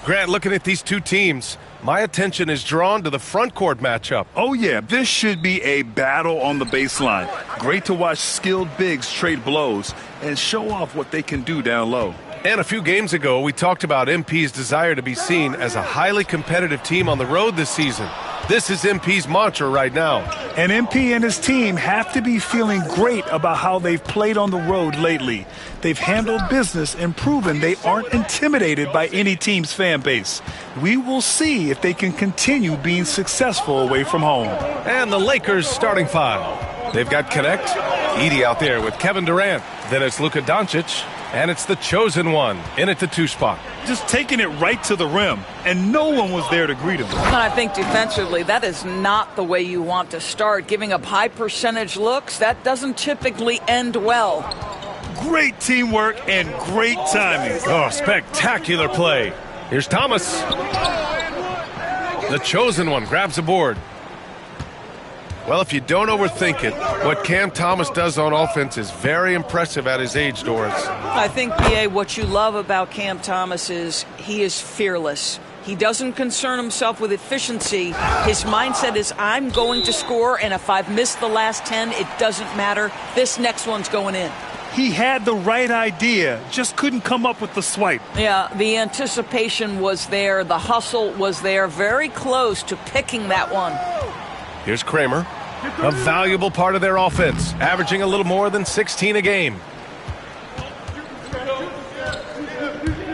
Grant, looking at these two teams, my attention is drawn to the front court matchup. Oh, yeah, this should be a battle on the baseline. Great to watch skilled bigs trade blows and show off what they can do down low. And a few games ago, we talked about MP's desire to be seen as a highly competitive team on the road this season. This is MP's mantra right now. And MP and his team have to be feeling great about how they've played on the road lately. They've handled business and proven they aren't intimidated by any team's fan base. We will see if they can continue being successful away from home. And the Lakers starting five. They've got Connect, Edey out there with Kevin Durant. Then it's Luka Doncic, and it's the chosen one in at the 2 spot. Just taking it right to the rim, and no one was there to greet him. And I think defensively, that is not the way you want to start. Giving up high percentage looks, that doesn't typically end well. Great teamwork and great timing. Oh, spectacular play. Here's Thomas. The chosen one grabs a board. Well, if you don't overthink it, what Cam Thomas does on offense is very impressive at his age, Doris. I think, B.A., what you love about Cam Thomas is he is fearless. He doesn't concern himself with efficiency. His mindset is, I'm going to score, and if I've missed the last 10, it doesn't matter. This next one's going in. He had the right idea, just couldn't come up with the swipe. Yeah, the anticipation was there. The hustle was there. Very close to picking that one. Here's Kramer, a valuable part of their offense, averaging a little more than 16 a game.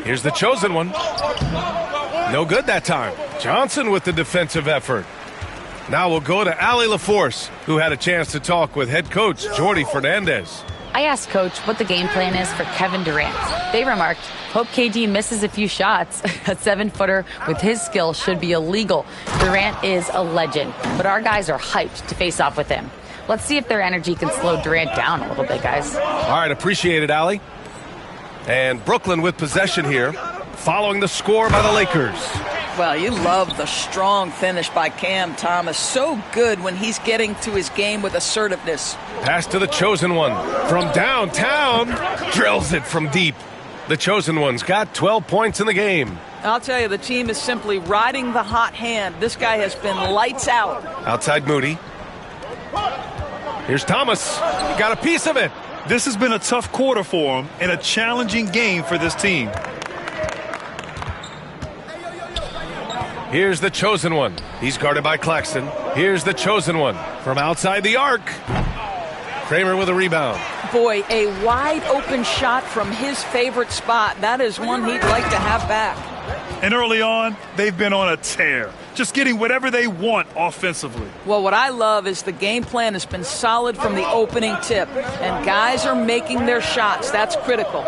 Here's the chosen one. No good that time. Johnson with the defensive effort. Now we'll go to Allie LaForce, who had a chance to talk with head coach Jordi Fernandez. I asked Coach what the game plan is for Kevin Durant. They remarked, hope KD misses a few shots. A 7-footer with his skill should be illegal. Durant is a legend, but our guys are hyped to face off with him. Let's see if their energy can slow Durant down a little bit, guys. All right, appreciate it, Allie. And Brooklyn with possession here, following the score by the Lakers. Well, you love the strong finish by Cam Thomas. So good when he's getting to his game with assertiveness. Pass to the chosen one from downtown. Drills it from deep. The chosen one's got 12 points in the game. I'll tell you, the team is simply riding the hot hand. This guy has been lights out. Outside Moody. Here's Thomas. He got a piece of it. This has been a tough quarter for him and a challenging game for this team. Here's the chosen one. He's guarded by Claxton. Here's the chosen one from outside the arc. Kramer with a rebound. Boy, a wide open shot from his favorite spot. That is one he'd like to have back. And early on, they've been on a tear, just getting whatever they want offensively. Well, what I love is the game plan has been solid from the opening tip, and guys are making their shots. That's critical.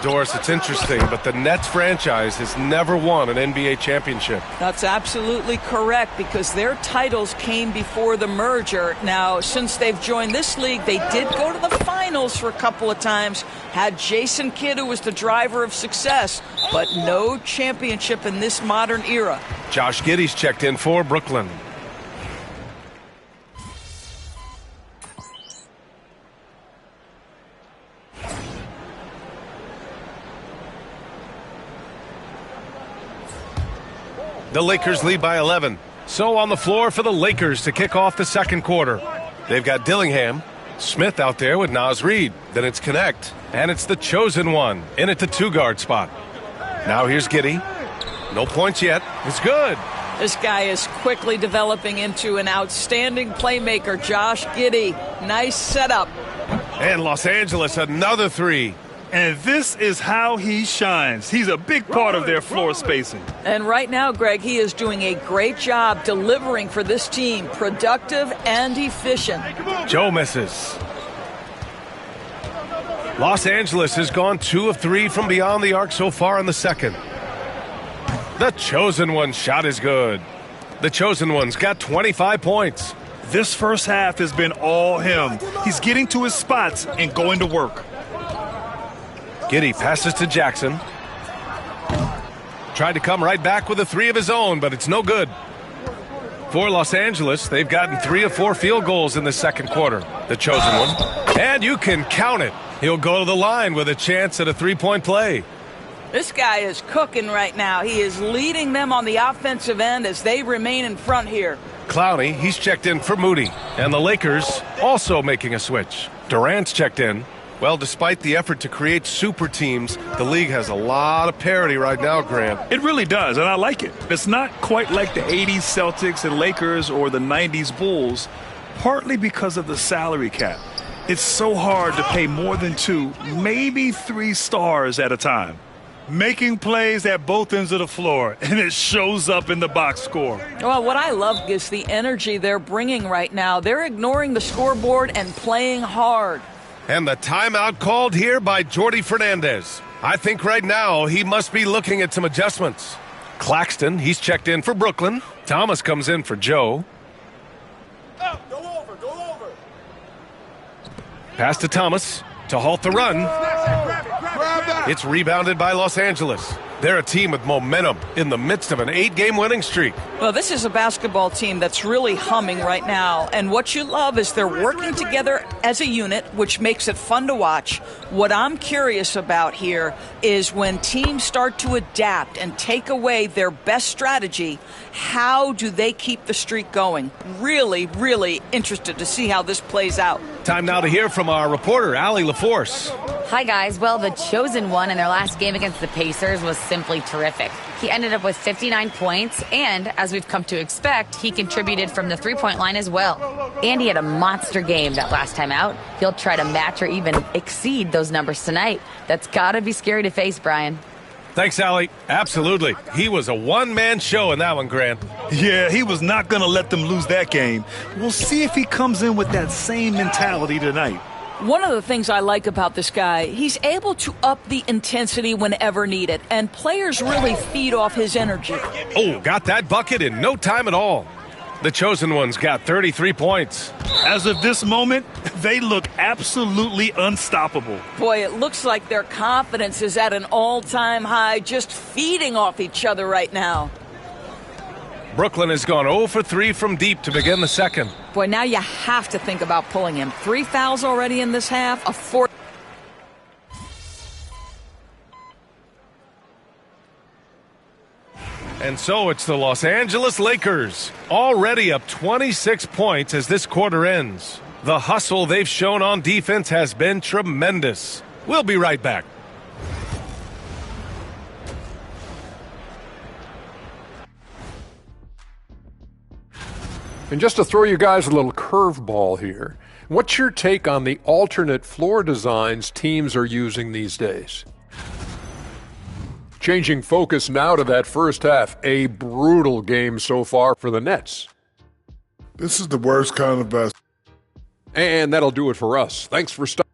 Doris, it's interesting, but the Nets franchise has never won an NBA championship. That's absolutely correct, because their titles came before the merger. Now, since they've joined this league, they did go to the finals for a couple of times, had Jason Kidd, who was the driver of success, but no championship in this modern era. Josh Giddey's checked in for Brooklyn. The Lakers lead by 11. So on the floor for the Lakers to kick off the second quarter. They've got Dillingham, Smith out there with Naz Reid. Then it's Connect, and it's the chosen one in at the 2-guard spot. Now here's Giddey. No points yet. It's good. This guy is quickly developing into an outstanding playmaker, Josh Giddey. Nice setup. And Los Angeles, another 3. And this is how he shines. He's a big part of their floor spacing. And right now, Greg, he is doing a great job delivering for this team. Productive and efficient. Joe misses. Los Angeles has gone 2 of 3 from beyond the arc so far in the second. The chosen one shot is good. The chosen one's got 25 points. This first half has been all him. He's getting to his spots and going to work. Giddey passes to Jackson. Tried to come right back with a 3 of his own, but it's no good. For Los Angeles, they've gotten 3 of 4 field goals in the second quarter. The chosen one. And you can count it. He'll go to the line with a chance at a 3-point play. This guy is cooking right now. He is leading them on the offensive end as they remain in front here. Clowney, he's checked in for Moody. And the Lakers also making a switch. Durant's checked in. Well, despite the effort to create super teams, the league has a lot of parity right now, Grant. It really does, and I like it. It's not quite like the 80s Celtics and Lakers or the 90s Bulls, partly because of the salary cap. It's so hard to pay more than 2, maybe 3 stars at a time. Making plays at both ends of the floor, and it shows up in the box score. Well, what I love is the energy they're bringing right now. They're ignoring the scoreboard and playing hard. And the timeout called here by Jordi Fernandez. I think right now he must be looking at some adjustments. Claxton, he's checked in for Brooklyn. Thomas comes in for Joe. Go over. Pass to Thomas to halt the run. It's rebounded by Los Angeles. They're a team with momentum in the midst of an 8-game winning streak. Well, this is a basketball team that's really humming right now. And what you love is they're working together as a unit, which makes it fun to watch. What I'm curious about here is when teams start to adapt and take away their best strategy, how do they keep the streak going? Really, really interested to see how this plays out. Time now to hear from our reporter, Allie LaForce. Hi, guys. Well, the chosen one in their last game against the Pacers was simply terrific. He ended up with 59 points, and as we've come to expect, he contributed from the three-point line as well. And he had a monster game that last time out. He'll try to match or even exceed those numbers tonight. That's got to be scary to face, Brian. Thanks, Allie. Absolutely. He was a one-man show in that one, Grant. Yeah, he was not going to let them lose that game. We'll see if he comes in with that same mentality tonight. One of the things I like about this guy, he's able to up the intensity whenever needed, and players really feed off his energy. Oh, got that bucket in no time at all. The chosen one's got 33 points. As of this moment, they look absolutely unstoppable. Boy, it looks like their confidence is at an all-time high, just feeding off each other right now. Brooklyn has gone 0 for 3 from deep to begin the second. Boy, now you have to think about pulling him. 3 fouls already in this half, a 4th. And so it's the Los Angeles Lakers, already up 26 points as this quarter ends. The hustle they've shown on defense has been tremendous. We'll be right back. And just to throw you guys a little curveball here, what's your take on the alternate floor designs teams are using these days? Changing focus now to that first half, a brutal game so far for the Nets. This is the worst kind of basketball. And that'll do it for us. Thanks for stopping.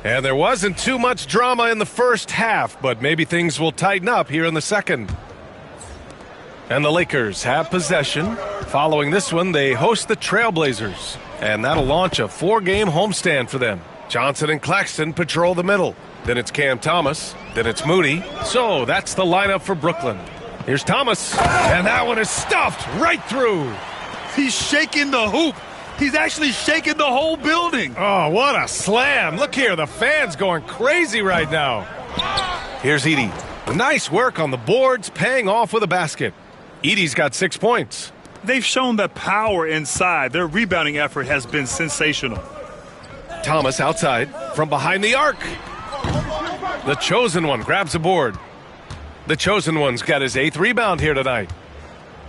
And there wasn't too much drama in the first half, but maybe things will tighten up here in the second. And the Lakers have possession. Following this one, they host the Trailblazers. And that'll launch a 4-game homestand for them. Johnson and Claxton patrol the middle. Then it's Cam Thomas. Then it's Moody. So that's the lineup for Brooklyn. Here's Thomas. And that one is stuffed right through. He's shaking the hoop. He's actually shaking the whole building. Oh, what a slam. Look here, the fans going crazy right now. Here's Edey. Nice work on the boards, paying off with a basket. Edey's got 6 points. They've shown the power inside. Their rebounding effort has been sensational. Thomas outside from behind the arc. The chosen one grabs a board. The chosen one's got his 8th rebound here tonight.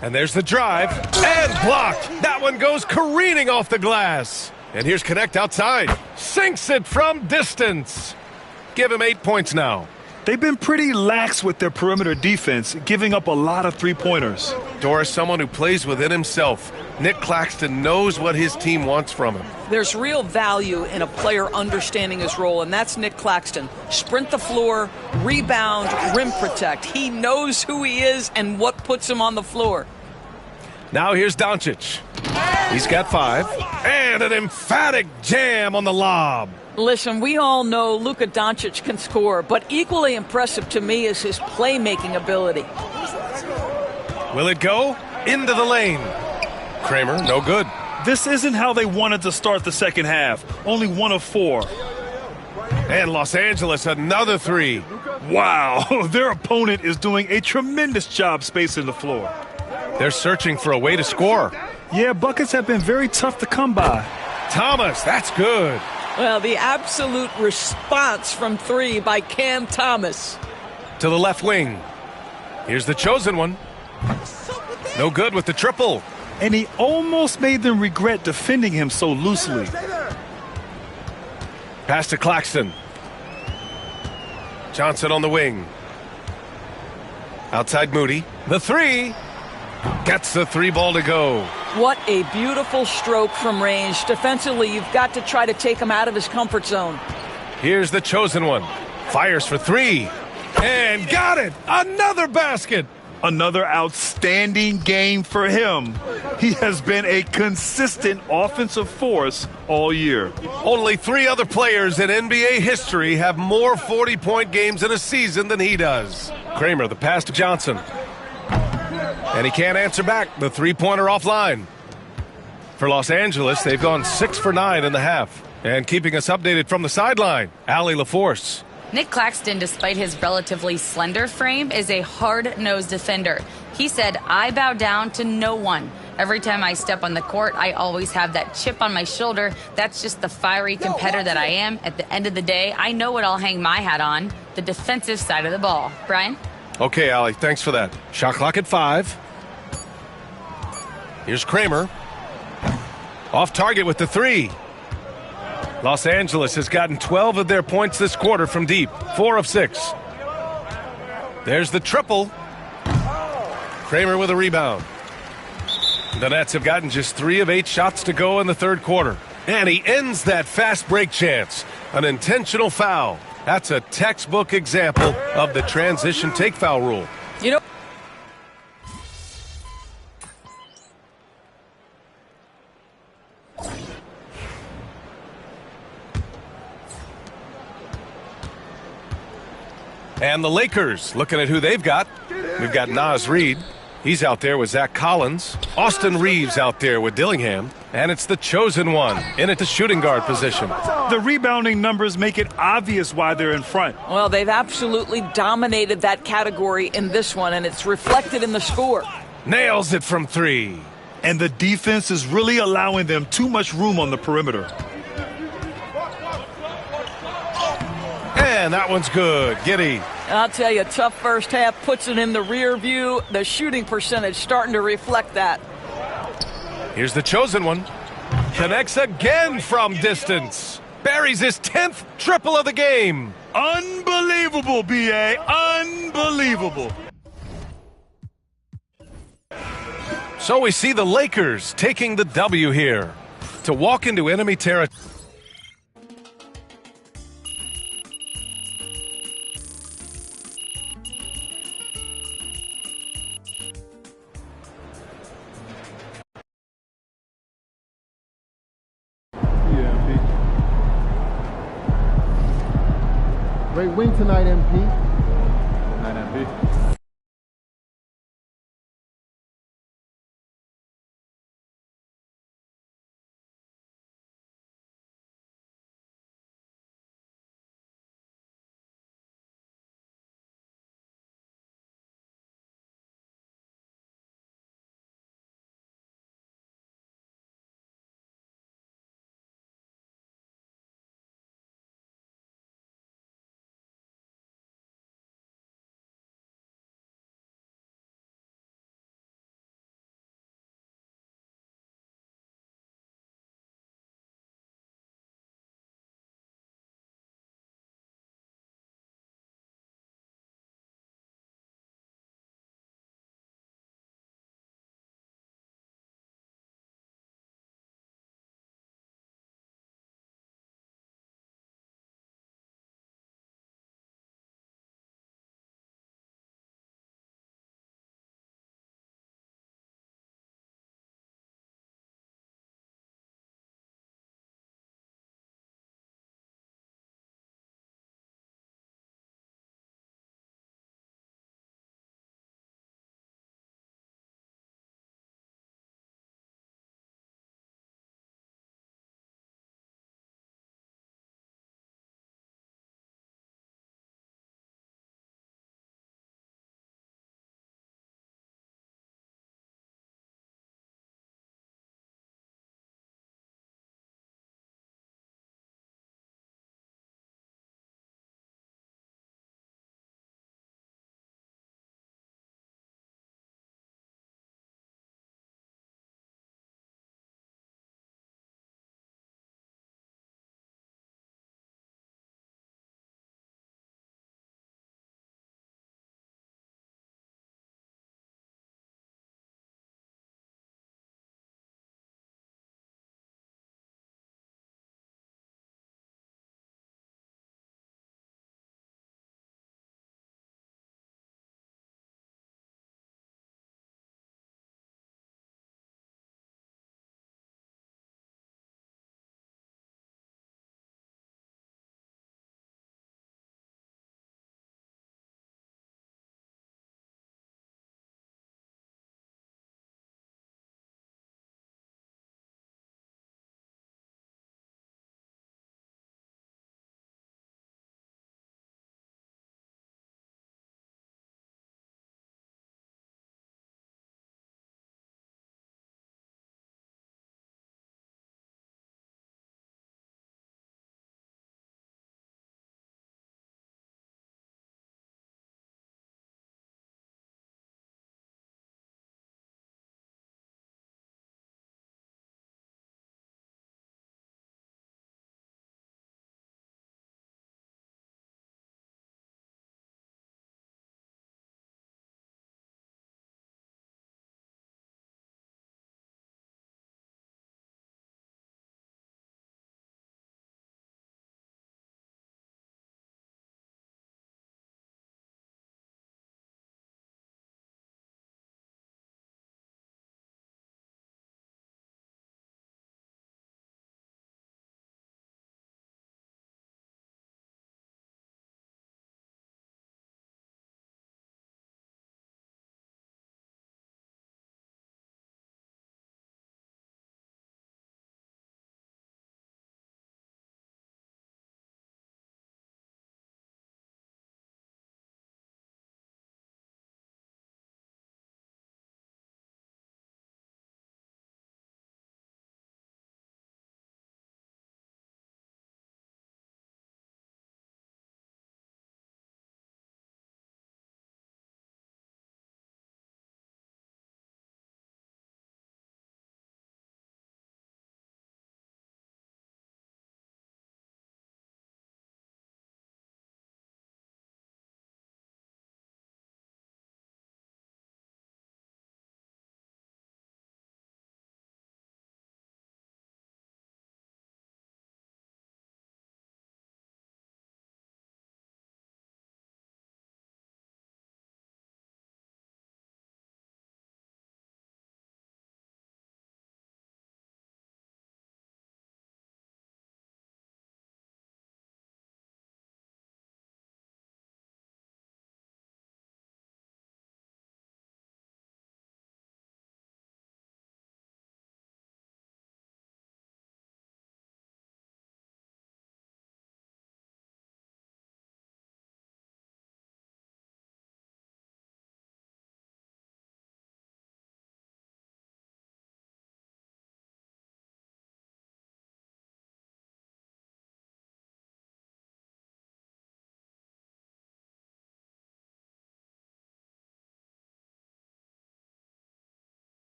And there's the drive, and blocked. That one goes careening off the glass. And here's Connect outside. Sinks it from distance. Give him 8 points now. They've been pretty lax with their perimeter defense, giving up a lot of three-pointers. Doris, someone who plays within himself. Nick Claxton knows what his team wants from him. There's real value in a player understanding his role, and that's Nick Claxton. Sprint the floor, rebound, rim protect. He knows who he is and what puts him on the floor. Now here's Doncic. He's got 5. And an emphatic jam on the lob. Listen, we all know Luka Doncic can score, but equally impressive to me is his playmaking ability. Will it go? Into the lane. Kramer, no good. This isn't how they wanted to start the second half. Only 1 of 4. And Los Angeles, another 3. Wow, their opponent is doing a tremendous job spacing the floor. They're searching for a way to score. Yeah, buckets have been very tough to come by. Thomas, that's good. Well, the absolute response from 3 by Cam Thomas. To the left wing. Here's the chosen one. No good with the triple. And he almost made them regret defending him so loosely. Pass to Claxton. Johnson on the wing. Outside Moody. The 3. Gets the 3 ball to go. What a beautiful stroke from range. Defensively, you've got to try to take him out of his comfort zone. Here's the chosen one. Fires for 3. And got it! Another basket! Another outstanding game for him. He has been a consistent offensive force all year. Only 3 other players in NBA history have more 40-point games in a season than he does. Kramer, the pass to Johnson. And he can't answer back. The three-pointer offline. For Los Angeles, they've gone 6 for 9 in the half. And keeping us updated from the sideline, Allie LaForce. Nick Claxton, despite his relatively slender frame, is a hard-nosed defender. He said, "I bow down to no one. Every time I step on the court, I always have that chip on my shoulder. That's just the fiery competitor that I am. At the end of the day, I know what I'll hang my hat on, the defensive side of the ball." Brian? Okay, Allie, thanks for that. Shot clock at 5. Here's Kramer. Off target with the 3. Los Angeles has gotten 12 of their points this quarter from deep. 4 of 6. There's the triple. Kramer with a rebound. The Nets have gotten just 3 of 8 shots to go in the third quarter. And he ends that fast break chance. An intentional foul. That's a textbook example of the transition take foul rule. You know, And the Lakers, looking at who they've got. We've got Naz Reid. He's out there with Zach Collins. Austin Reeves out there with Dillingham. And it's the chosen one in at the shooting guard position. The rebounding numbers make it obvious why they're in front. well, they've absolutely dominated that category in this one, and it's reflected in the score. Nails it from 3. And the defense is really allowing them too much room on the perimeter. And that one's good. Giddy. I'll tell you, tough first half puts it in the rear view. The shooting percentage starting to reflect that. Here's the chosen one. Connects again from distance. Buries his 10th triple of the game. Unbelievable, B.A. Unbelievable. So we see the Lakers taking the W here to walk into enemy territory. Great win tonight, MP. Night, MP.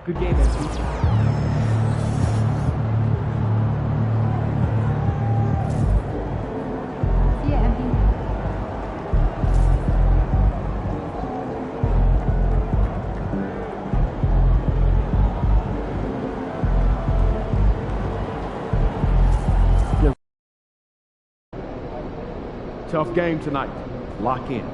Good game, MP. Tough game tonight. Lock in.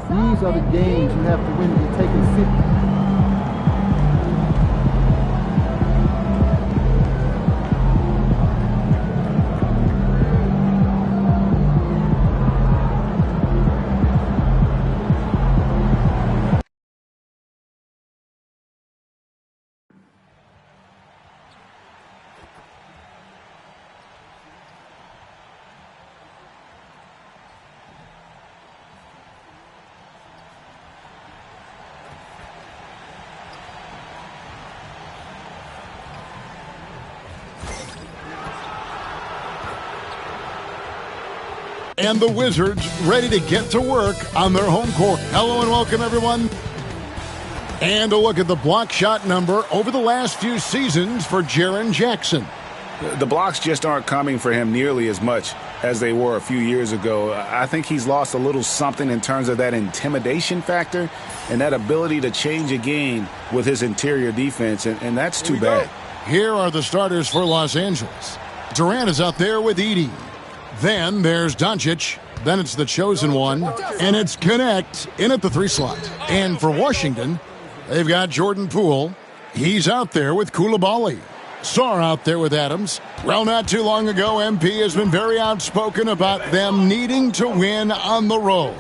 These are the games you have to win to be taken seriously. And the Wizards ready to get to work on their home court. Hello and welcome, everyone. And a look at the block shot number over the last few seasons for Jaren Jackson. The blocks just aren't coming for him nearly as much as they were a few years ago. I think he's lost a little something in terms of that intimidation factor and that ability to change a game with his interior defense, and that's too bad. Here are the starters for Los Angeles. Durant is out there with Edey. Then there's Doncic. Then it's the chosen one. And it's Connect in at the 3 slot. And for Washington, they've got Jordan Poole. He's out there with Coulibaly. Sarr out there with Adams. Well, not too long ago, MP has been very outspoken about them needing to win on the road.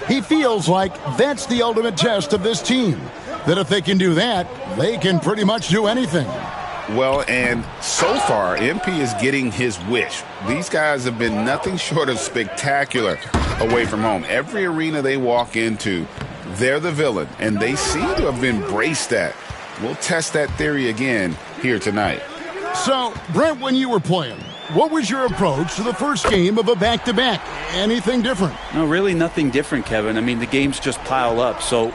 He feels like that's the ultimate test of this team. That if they can do that, they can pretty much do anything. Well, and so far, MP is getting his wish. These guys have been nothing short of spectacular away from home. Every arena they walk into, they're the villain, and they seem to have embraced that. We'll test that theory again here tonight. So, Brent, when you were playing, what was your approach to the first game of a back-to-back? Anything different? No, really nothing different, Kevin. I mean, the games just pile up. So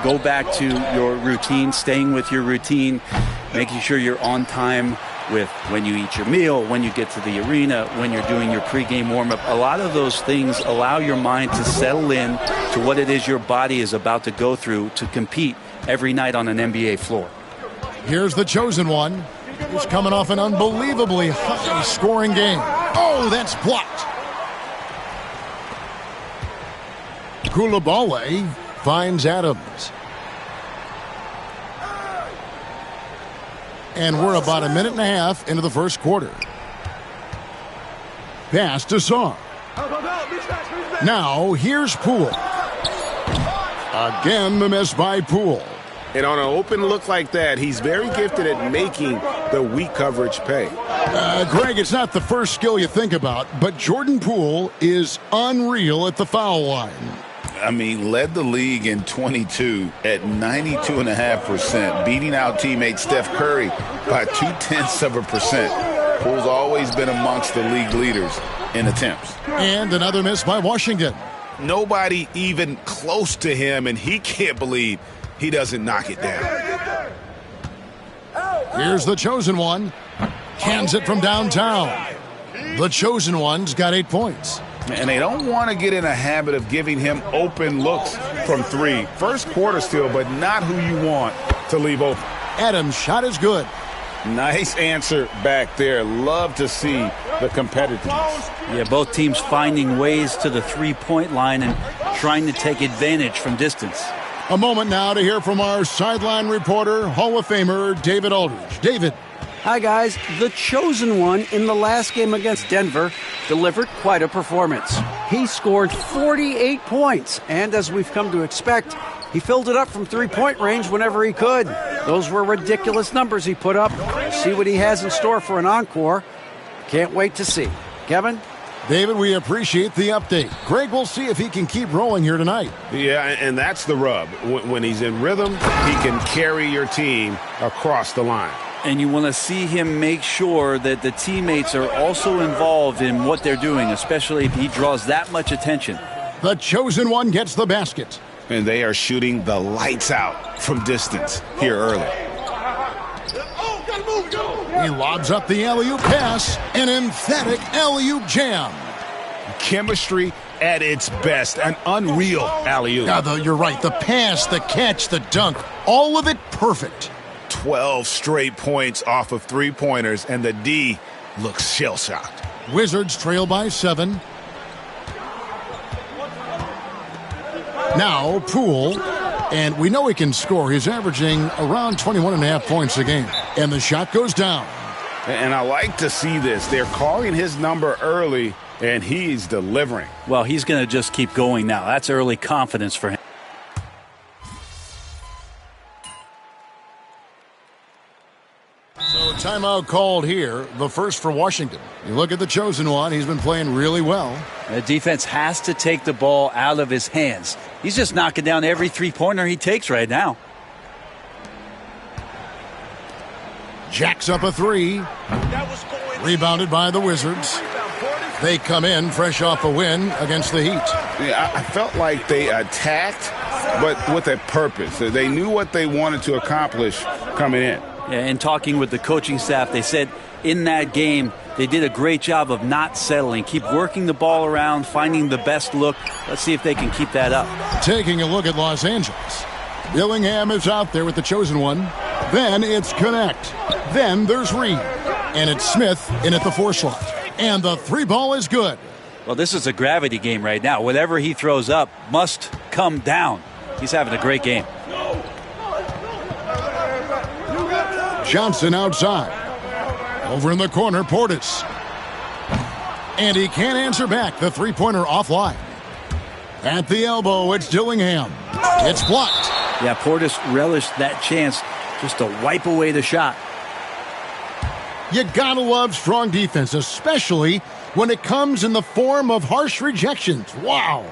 go back to your routine, staying with your routine, making sure you're on time with when you eat your meal, when you get to the arena, when you're doing your pregame warm-up. A lot of those things allow your mind to settle in to what it is your body is about to go through to compete every night on an NBA floor. Here's the chosen one. He's coming off an unbelievably high-scoring game. Oh, that's blocked. Coulibaly finds Adams. And we're about a minute and a half into the first quarter. Pass to Sarr. Now, here's Poole. Again, the miss by Poole. And on an open look like that, he's very gifted at making the weak coverage pay. Greg, it's not the first skill you think about, but Jordan Poole is unreal at the foul line. I mean, led the league in 22 at 92.5%, beating out teammate Steph Curry by 0.2%. Poole's always been amongst the league leaders in attempts. And another miss by Washington. Nobody even close to him, and he can't believe he doesn't knock it down. Here's the chosen one. Cans it from downtown. The chosen one's got 8 points. And they don't want to get in a habit of giving him open looks from 3. First quarter still, but not who you want to leave open. Adams' shot is good. Nice answer back there. Love to see the competitiveness. Yeah, both teams finding ways to the three-point line and trying to take advantage from distance. A moment now to hear from our sideline reporter, Hall of Famer David Aldridge. David. Hi, guys. The chosen one in the last game against Denver delivered quite a performance. He scored 48 points, and as we've come to expect, he filled it up from three-point range whenever he could. Those were ridiculous numbers he put up. See what he has in store for an encore. Can't wait to see. Kevin? David, we appreciate the update. Greg, we'll see if he can keep rolling here tonight. Yeah, and that's the rub. When he's in rhythm, he can carry your team across the line. And you want to see him make sure that the teammates are also involved in what they're doing, especially if he draws that much attention. The chosen one gets the basket. And they are shooting the lights out from distance here early. He lobs up the alley-oop pass, an emphatic alley-oop jam. Chemistry at its best, an unreal alley-oop. Yeah, you're right. The pass, the catch, the dunk, all of it perfect. 12 straight points off of three-pointers, and the D looks shell-shocked. Wizards trail by 7. Now, Poole, and we know he can score. He's averaging around 21.5 points a game, and the shot goes down. And I like to see this. They're calling his number early, and he's delivering. Well, he's going to just keep going now. That's early confidence for him. So timeout called here, the first for Washington. You look at the chosen one, he's been playing really well. The defense has to take the ball out of his hands. He's just knocking down every three-pointer he takes right now. Jacks up a 3. Rebounded by the Wizards. They come in fresh off a win against the Heat. Yeah, I felt like they attacked, but with a purpose. They knew what they wanted to accomplish coming in. Yeah, and talking with the coaching staff, they said in that game they did a great job of not settling. Keep working the ball around, finding the best look. Let's see if they can keep that up. Taking a look at Los Angeles. Dillingham is out there with the chosen one. Then it's Connect. Then there's Reed. And it's Smith in at the 4 slot. And the 3 ball is good. Well, this is a gravity game right now. Whatever he throws up must come down. He's having a great game. Johnson outside. Over in the corner, Portis. And he can't answer back. The 3-pointer offline. At the elbow, it's Dillingham. It's blocked. Yeah, Portis relished that chance just to wipe away the shot. You gotta love strong defense, especially when it comes in the form of harsh rejections. Wow.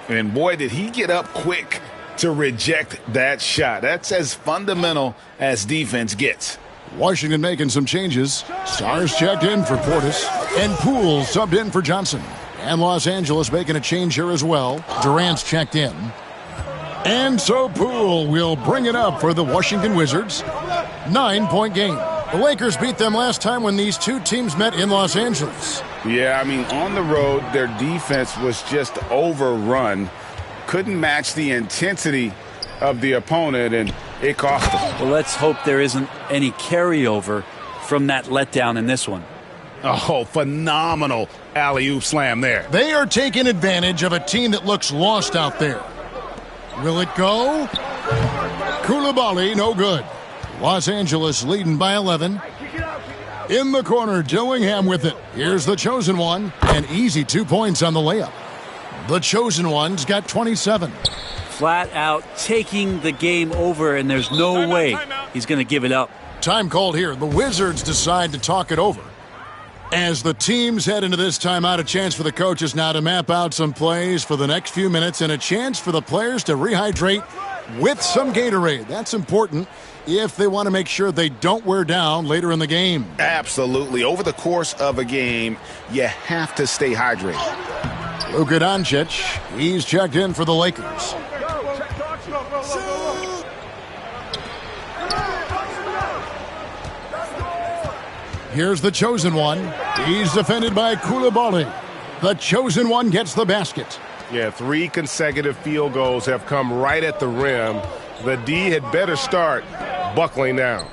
And boy, did he get up quick to reject that shot. That's as fundamental as defense gets. Washington making some changes. Stars checked in for Portis. And Poole subbed in for Johnson. And Los Angeles making a change here as well. Durant's checked in. And so Poole will bring it up for the Washington Wizards. 9-point game. The Lakers beat them last time when these two teams met in Los Angeles. Yeah, I mean, on the road, their defense was just overrun. Couldn't match the intensity of the opponent, and it cost them. Well, let's hope there isn't any carryover from that letdown in this one. Oh, phenomenal alley-oop slam there. They are taking advantage of a team that looks lost out there. Will it go? Koulibaly, no good. Los Angeles leading by 11. In the corner, Dillingham with it. Here's the chosen one. An easy 2 points on the layup. The chosen one's got 27. Flat out taking the game over, and there's no way he's going to give it up. Time called here. The Wizards decide to talk it over. As the teams head into this timeout, a chance for the coaches now to map out some plays for the next few minutes and a chance for the players to rehydrate with some Gatorade. That's important if they want to make sure they don't wear down later in the game. Absolutely. Over the course of a game, you have to stay hydrated. Luka Doncic, he's checked in for the Lakers. Here's the chosen one. He's defended by Koulibaly. The chosen one gets the basket. Yeah, 3 consecutive field goals have come right at the rim. The D had better start buckling down.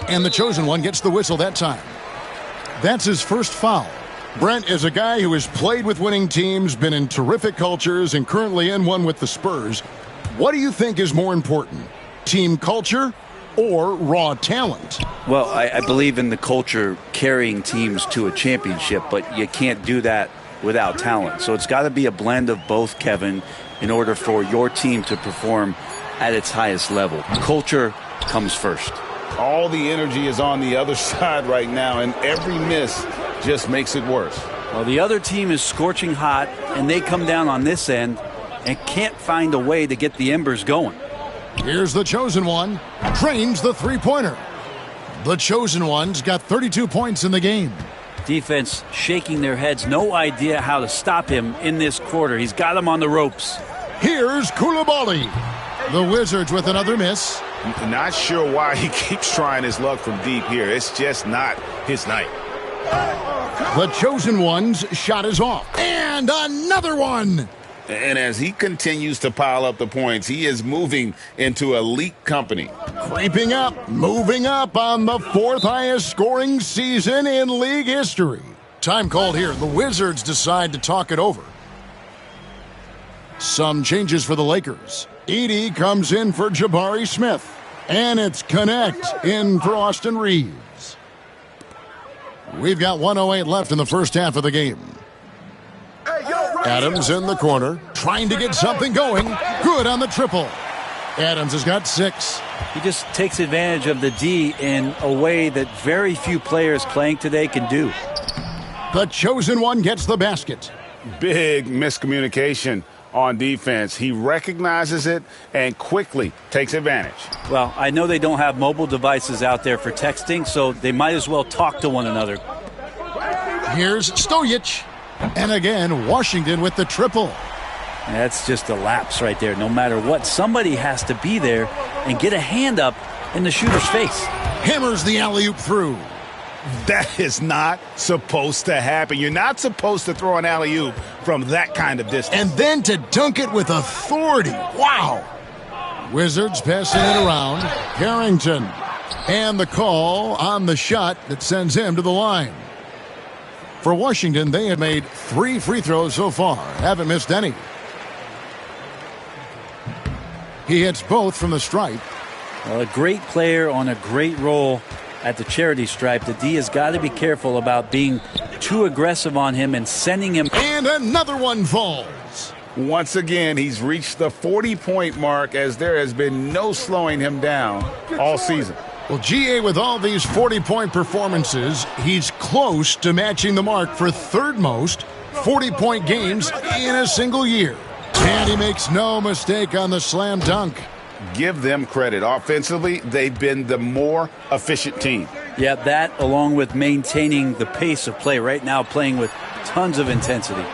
And the chosen one gets the whistle that time. That's his first foul. Brent is a guy who has played with winning teams, been in terrific cultures, and currently in one with the Spurs. What do you think is more important, team culture or raw talent? Well, I believe in the culture carrying teams to a championship, but you can't do that without talent. So it's got to be a blend of both, Kevin, in order for your team to perform at its highest level. Culture comes first. All the energy is on the other side right now, and every miss just makes it worse. Well, the other team is scorching hot, and they come down on this end and can't find a way to get the embers going. Here's the chosen one. Drains the three-pointer. The chosen one's got 32 points in the game. Defense shaking their heads. No idea how to stop him in this quarter. He's got him on the ropes. Here's Coulibaly. The Wizards with another miss. Not sure why he keeps trying his luck from deep here. It's just not his night. The chosen one's shot is off. And another one. And as he continues to pile up the points, he is moving into elite company. Creeping up, moving up on the fourth highest scoring season in league history. Time called here. The Wizards decide to talk it over. Some changes for the Lakers. Edey comes in for Jabari Smith. And it's Connect in for Austin Reeves. We've got 1:08 left in the first half of the game. Adams in the corner, trying to get something going. Good on the triple. Adams has got 6. He just takes advantage of the D in a way that very few players playing today can do. The chosen one gets the basket. Big miscommunication on defense. He recognizes it and quickly takes advantage. Well, I know they don't have mobile devices out there for texting, so they might as well talk to one another. Here's Stojic. And again, Washington with the triple. That's just a lapse right there. No matter what, somebody has to be there and get a hand up in the shooter's face. Hammers the alley-oop through. That is not supposed to happen. You're not supposed to throw an alley-oop from that kind of distance. And then to dunk it with authority. Wow. Wizards passing it around. Harrington. And the call on the shot that sends him to the line. For Washington, they have made 3 free throws so far. Haven't missed any. He hits both from the stripe. Well, a great player on a great role at the charity stripe. The D has got to be careful about being too aggressive on him and sending him. And another one falls. Once again, he's reached the 40-point mark as there has been no slowing him down all season. Well, GA, with all these 40-point performances, he's close to matching the mark for third most 40-point games in a single year. And he makes no mistake on the slam dunk. Give them credit. Offensively, they've been the more efficient team. Yeah, that along with maintaining the pace of play right now, playing with tons of intensity.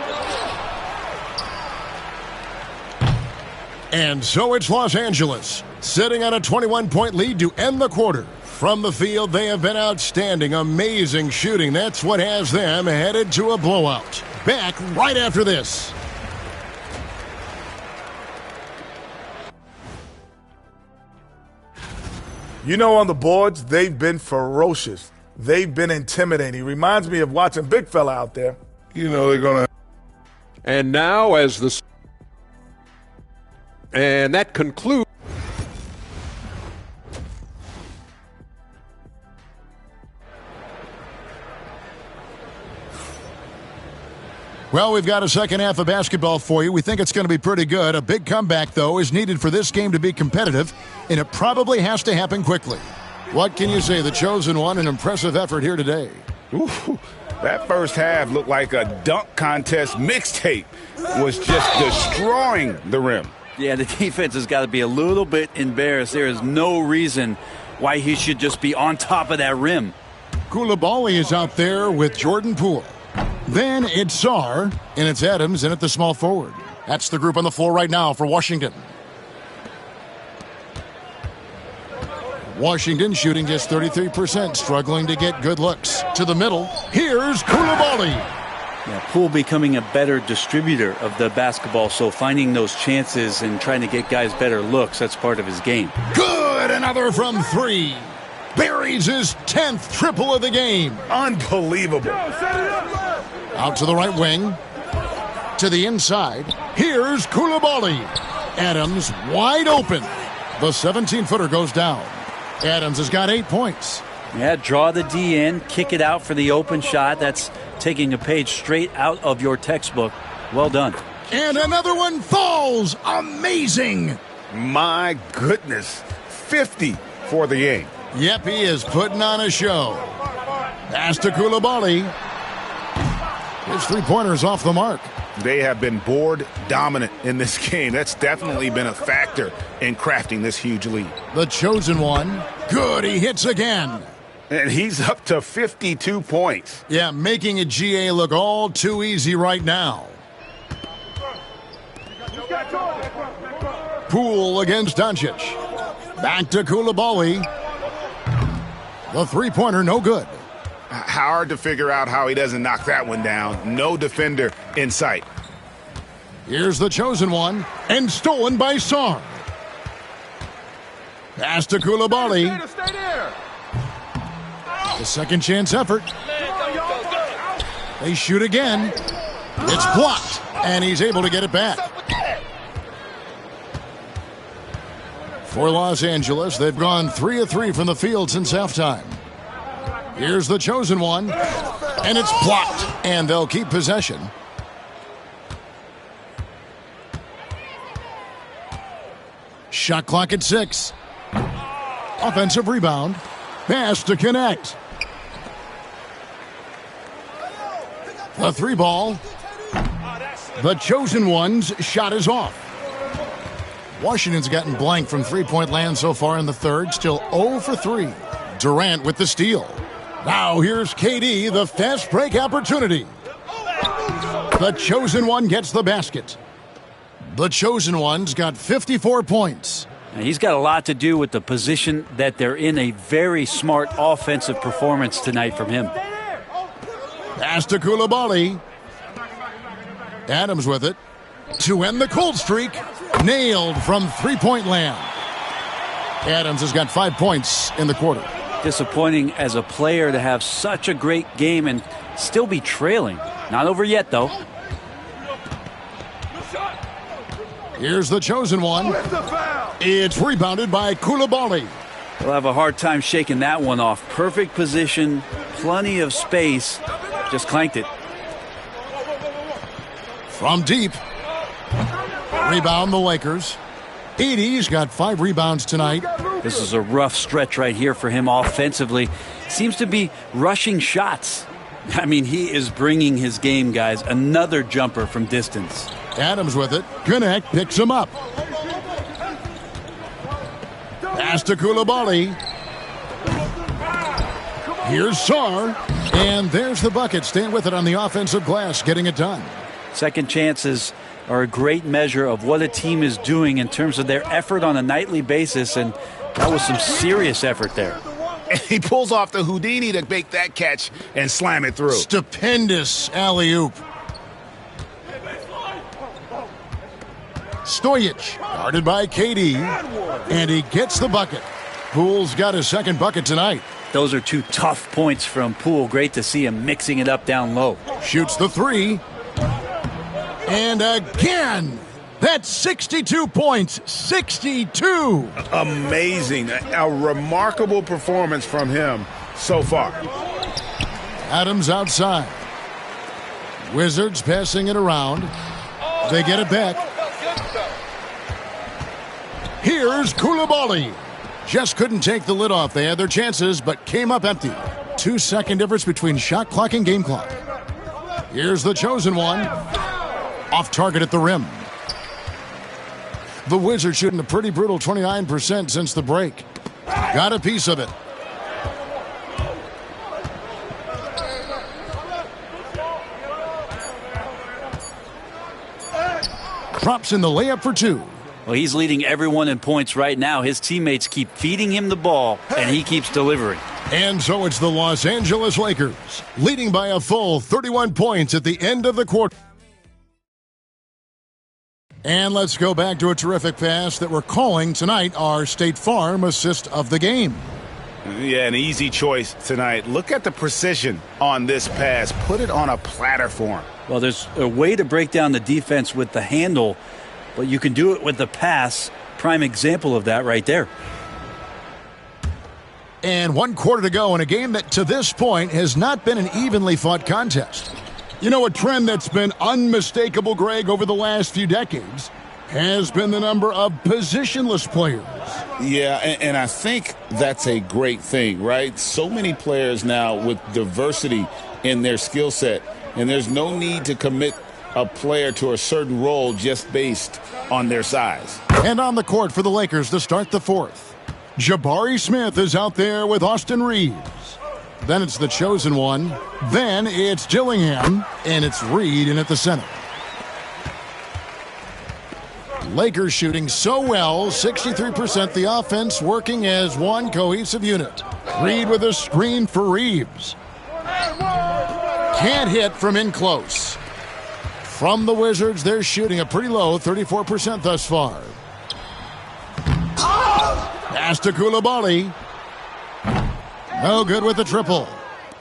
And so it's Los Angeles, sitting on a 21-point lead to end the quarter. From the field, they have been outstanding, amazing shooting. That's what has them headed to a blowout. Back right after this. You know, on the boards, they've been ferocious. They've been intimidating. Reminds me of watching Big Fella out there. You know they're going to. And now as the... And that concludes. Well, we've got a second half of basketball for you. We think it's going to be pretty good. A big comeback, though, is needed for this game to be competitive, and it probably has to happen quickly. What can you say? The chosen one, an impressive effort here today. Ooh, that first half looked like a dunk contest mixtape. Was just destroying the rim. Yeah, the defense has got to be a little bit embarrassed. There is no reason why he should just be on top of that rim. Coulibaly is out there with Jordan Poole. Then it's Sarr, and it's Adams in at the small forward. That's the group on the floor right now for Washington. Washington shooting just 33%, struggling to get good looks. To the middle, here's Coulibaly. Yeah, Poole becoming a better distributor of the basketball, so finding those chances and trying to get guys better looks, that's part of his game. Good, another from 3. Buries his 10th triple of the game. Unbelievable. Out to the right wing. To the inside. Here's Coulibaly. Adams wide open. The 17-footer goes down. Adams has got 8 points. Yeah, draw the D in, kick it out for the open shot. That's taking a page straight out of your textbook. Well done. And another one falls. Amazing. My goodness. 50 for the game. Yep, he is putting on a show. Pass to Coulibaly. His three-pointer's off the mark. They have been board dominant in this game. That's definitely been a factor in crafting this huge lead. The chosen one. Good, he hits again. And he's up to 52 points. Yeah, making a GA look all too easy right now. Poole against Doncic. Back to Koulibaly. The three-pointer, no good. Hard to figure out how he doesn't knock that one down. No defender in sight. Here's the chosen one, and stolen by Sarr. Pass to Koulibaly. The second chance effort. They shoot again. It's blocked, and he's able to get it back. For Los Angeles, they've gone 3 of 3 from the field since halftime. Here's the chosen one, and it's blocked, and they'll keep possession. Shot clock at 6. Offensive rebound. Pass to connect. The three ball. The chosen one's shot is off. Washington's gotten blank from three-point land so far in the third. Still 0 for 3. Durant with the steal. Now here's KD, the fast break opportunity. The chosen one gets the basket. The chosen one's got 54 points. And he's got a lot to do with the position that they're in. A very smart offensive performance tonight from him. Pass to Koulibaly. Adams with it. To end the cold streak. Nailed from three-point land. Adams has got 5 points in the quarter. Disappointing as a player to have such a great game and still be trailing. Not over yet, though. Here's the chosen one. It's rebounded by Koulibaly. They'll have a hard time shaking that one off. Perfect position, plenty of space. Just clanked it. From deep. Rebound the Lakers. 80's got 5 rebounds tonight. This is a rough stretch right here for him offensively. Seems to be rushing shots. I mean, he is bringing his game, guys. Another jumper from distance. Adams with it. Connect picks him up. Pass to Koulibaly. Here's Sarr. And there's the bucket. Staying with it on the offensive glass, getting it done. Second chances are a great measure of what a team is doing in terms of their effort on a nightly basis, and that was some serious effort there. He pulls off the Houdini to make that catch and slam it through. Stupendous alley-oop. Stojic, guarded by KD, and he gets the bucket. Poole's got his second bucket tonight. Those are 2 tough points from Poole. Great to see him mixing it up down low. Shoots the 3. And again, that's 62 points. 62. Amazing. A remarkable performance from him so far. Adams outside. Wizards passing it around. They get it back. Here's Koulibaly. Just couldn't take the lid off. They had their chances, but came up empty. 2-second difference between shot clock and game clock. Here's the chosen one. Off target at the rim. The Wizards shooting a pretty brutal 29% since the break. Got a piece of it. Drops in the layup for 2. Well, he's leading everyone in points right now. His teammates keep feeding him the ball, and he keeps delivering. And so it's the Los Angeles Lakers, leading by a full 31 points at the end of the quarter. And let's go back to a terrific pass that we're calling tonight our State Farm assist of the game. Yeah, an easy choice tonight. Look at the precision on this pass. Put it on a platter for him. Well, there's a way to break down the defense with the handle, but you can do it with the pass. Prime example of that right there. And 1 quarter to go in a game that to this point has not been an evenly fought contest. You know, a trend that's been unmistakable, Greg, over the last few decades has been the number of positionless players. Yeah, and I think that's a great thing, right? So many players now with diversity in their skill set, and there's no need to commit a player to a certain role just based on their size. And on the court for the Lakers to start the fourth, Jabari Smith is out there with Austin Reeves. Then it's the chosen one. Then it's Dillingham, and it's Reed in at the center. Lakers shooting so well, 63%, the offense working as one cohesive unit. Reed with a screen for Reeves. Can't hit from in close. From the Wizards, they're shooting a pretty low 34% thus far. Pass to Coulibaly. No good with the triple.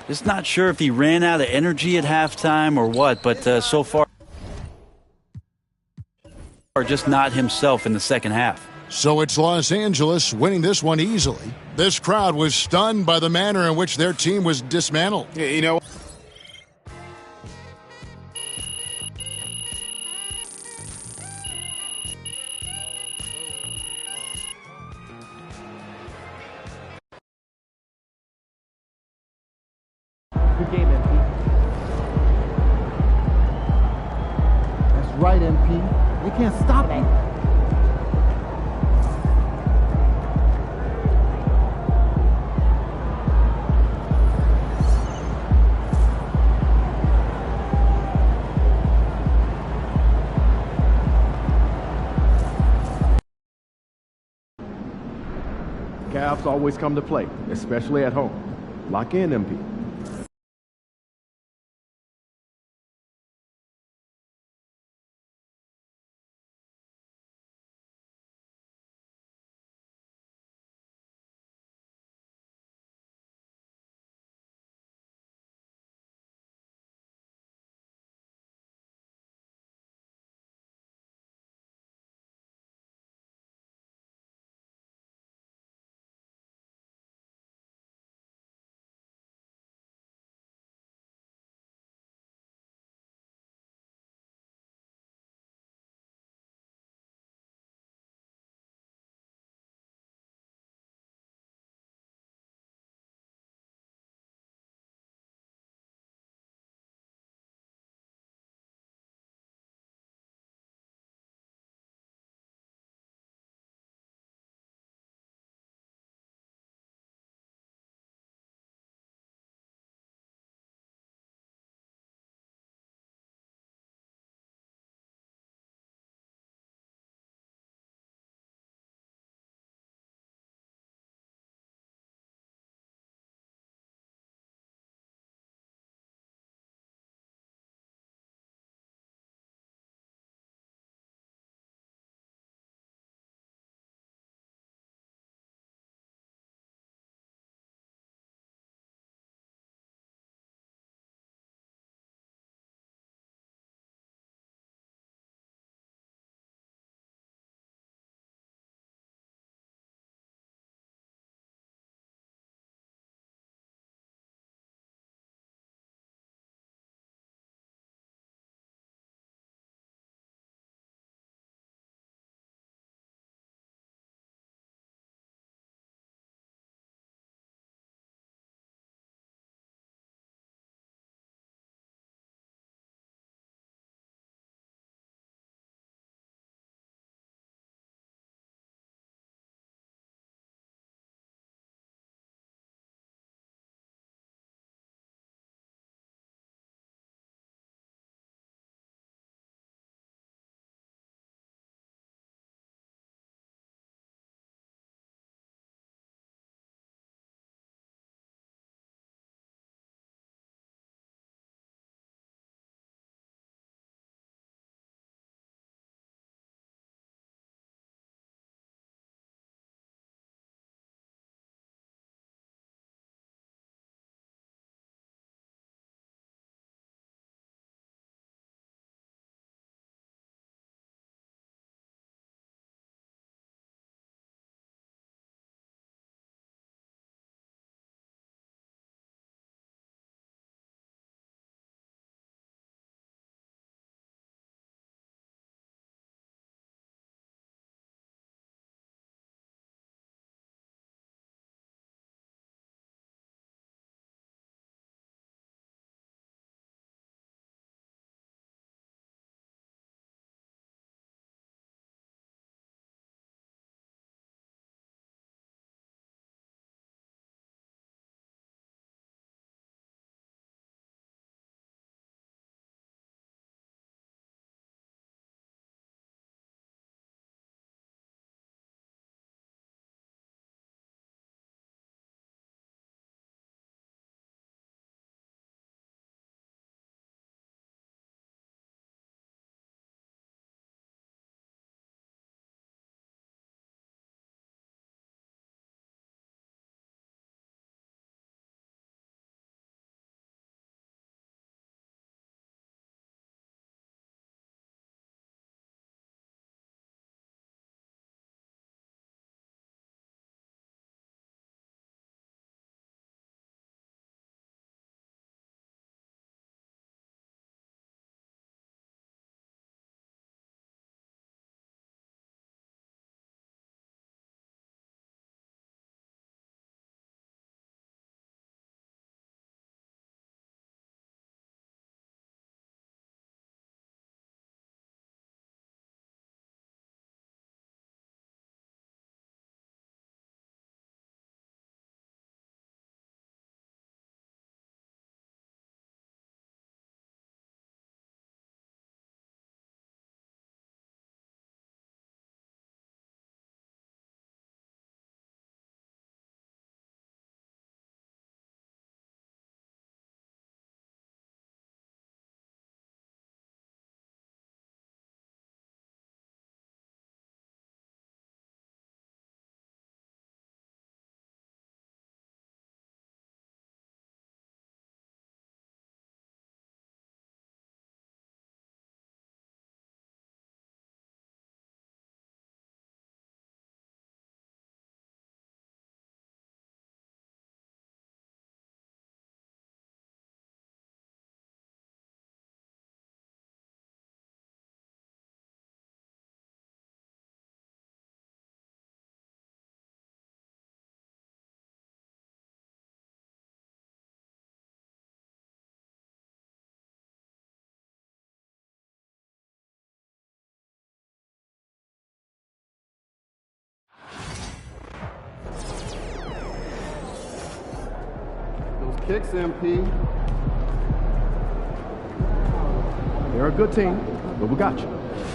Just not sure if he ran out of energy at halftime or what, but so far, just not himself in the second half. So it's Los Angeles winning this one easily. This crowd was stunned by the manner in which their team was dismantled. Yeah, you know. Good game, MP. That's right, MP. They can't stop you. Cavs always come to play, especially at home. Lock in, MP. Those kicks, MP. They're a good team, but we got you.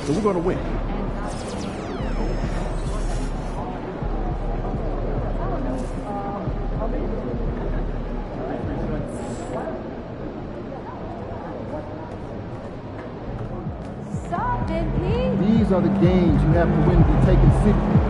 So we're going to win. These are the games you have to win to be taken seriously.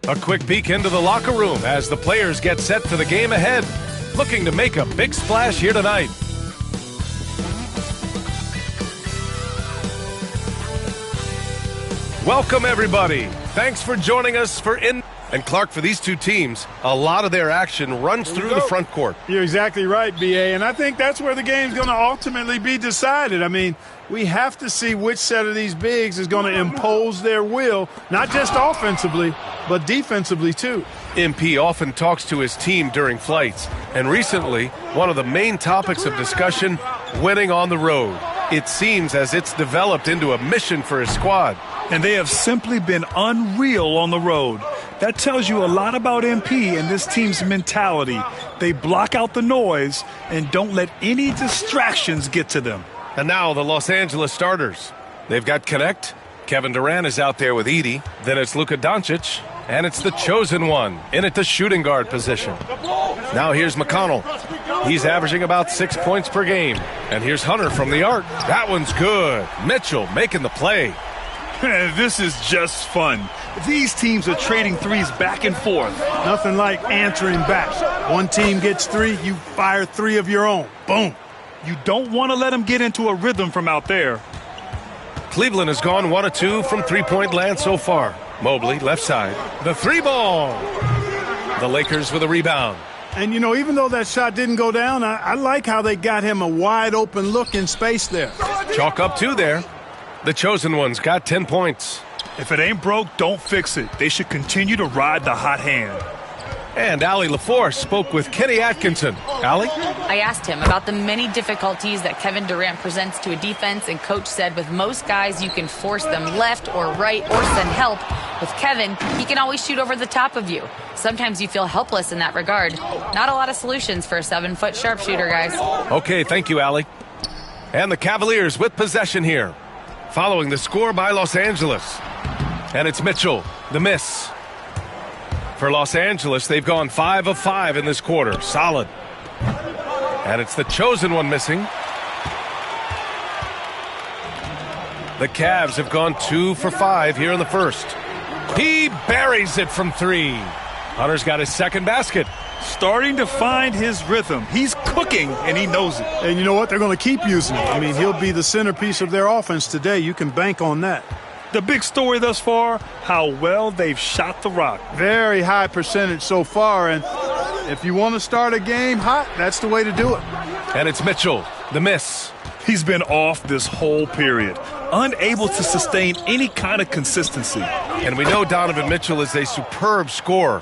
A quick peek into the locker room as the players get set for the game ahead, looking to make a big splash here tonight. Welcome, everybody. Thanks for joining us for And Clark, for these two teams, a lot of their action runs through the front court. You're exactly right, B.A., and I think that's where the game's going to ultimately be decided. I mean, we have to see which set of these bigs is going to impose their will, not just offensively, but defensively, too. MP often talks to his team during flights, and recently, one of the main topics of discussion, winning on the road. It seems as it's developed into a mission for his squad. And they have simply been unreal on the road. That tells you a lot about MP and this team's mentality. They block out the noise and don't let any distractions get to them. And now the Los Angeles starters. They've got Connect. Kevin Durant is out there with Edey. Then it's Luka Doncic. And it's the chosen one in at the shooting guard position. Now here's McConnell. He's averaging about 6 points per game. And here's Hunter from the arc. That one's good. Mitchell making the play. This is just fun. These teams are trading threes back and forth. Nothing like answering back. One team gets three, you fire three of your own. Boom. You don't want to let them get into a rhythm from out there. Cleveland has gone 1 of 2 from three-point land so far. Mobley, left side. The three ball. The Lakers with a rebound. And, you know, even though that shot didn't go down, I like how they got him a wide-open look in space there. Chalk up 2 there. The chosen one's got 10 points. If it ain't broke, don't fix it. They should continue to ride the hot hand. And Allie LaForce spoke with Kenny Atkinson. Allie? I asked him about the many difficulties that Kevin Durant presents to a defense, and Coach said with most guys you can force them left or right or send help. With Kevin, he can always shoot over the top of you. Sometimes you feel helpless in that regard. Not a lot of solutions for a 7-foot sharpshooter, guys. Okay, thank you, Allie. And the Cavaliers with possession here. Following the score by Los Angeles. And it's Mitchell, the miss. For Los Angeles, they've gone 5 of 5 in this quarter. Solid. And it's the chosen one missing. The Cavs have gone 2 for 5 here in the first. He buries it from 3. Hunter's got his second basket. Starting to find his rhythm. He's cooking, and he knows it. And you know what? They're going to keep using it. I mean, he'll be the centerpiece of their offense today. You can bank on that. The big story thus far, how well they've shot the rock. Very high percentage so far, and if you want to start a game hot, that's the way to do it. And it's Mitchell, the miss. He's been off this whole period, unable to sustain any kind of consistency. And we know Donovan Mitchell is a superb scorer.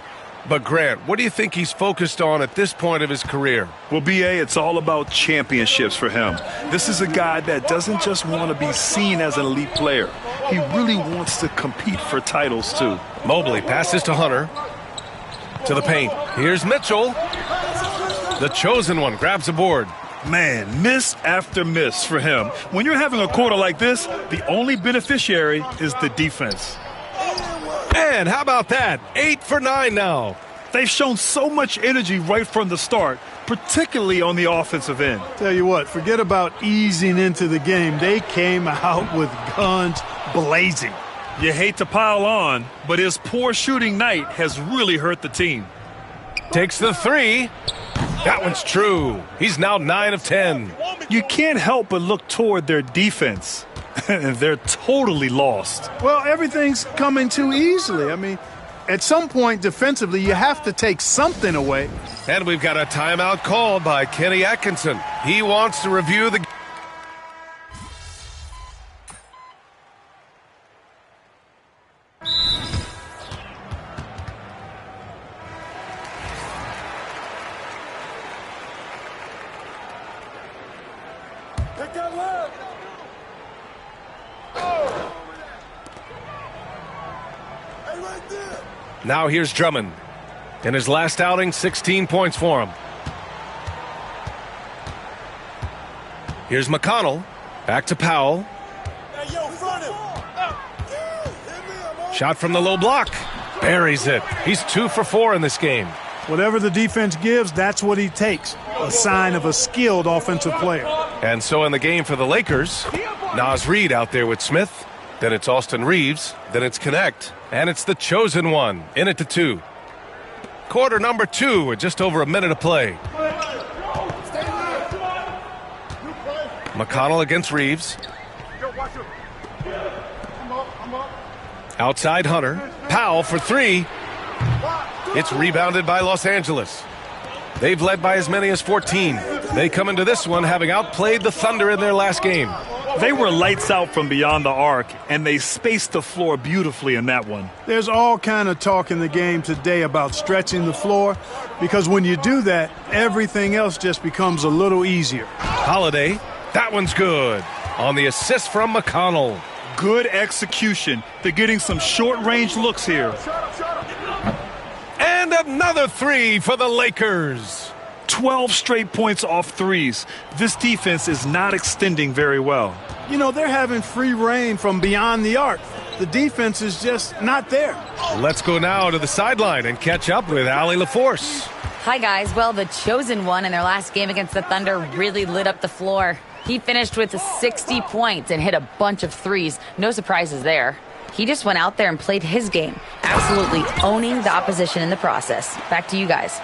But, Grant, what do you think he's focused on at this point of his career? Well, B.A., it's all about championships for him. This is a guy that doesn't just want to be seen as an elite player. He really wants to compete for titles, too. Mobley passes to Hunter. To the paint. Here's Mitchell. The chosen one grabs a board. Man, miss after miss for him. When you're having a quarter like this, the only beneficiary is the defense. And how about that? 8 for 9 now. They've shown so much energy right from the start, particularly on the offensive end. Tell you what, forget about easing into the game. They came out with guns blazing. You hate to pile on, but his poor shooting night has really hurt the team. Takes the 3. That one's true. He's now 9 of 10. You can't help but look toward their defense. They're totally lost. Well, everything's coming too easily. I mean, at some point defensively, you have to take something away. And we've got a timeout called by Kenny Atkinson. He wants to review the... Now here's Drummond. In his last outing, 16 points for him. Here's McConnell. Back to Powell. Shot from the low block. Buries it. He's 2 for 4 in this game. Whatever the defense gives, that's what he takes. A sign of a skilled offensive player. And so in the game for the Lakers, Naz Reid out there with Smith. Then it's Austin Reeves. Then it's Connect. And it's the chosen one. In it to 2. Quarter number 2 with just over a minute of play. McConnell against Reeves. Outside Hunter. Powell for 3. It's rebounded by Los Angeles. They've led by as many as 14. They come into this one having outplayed the Thunder in their last game. They were lights out from beyond the arc, and they spaced the floor beautifully in that one. There's all kind of talk in the game today about stretching the floor, because when you do that, everything else just becomes a little easier. Holiday, that one's good. On the assist from McConnell. Good execution. They're getting some short-range looks here. And another 3 for the Lakers. 12 straight points off threes. This defense is not extending very well. You know, they're having free reign from beyond the arc. The defense is just not there. Let's go now to the sideline and catch up with Allie LaForce. Hi, guys. Well, the chosen one in their last game against the Thunder really lit up the floor. He finished with 60 points and hit a bunch of threes. No surprises there. He just went out there and played his game, absolutely owning the opposition in the process. Back to you guys.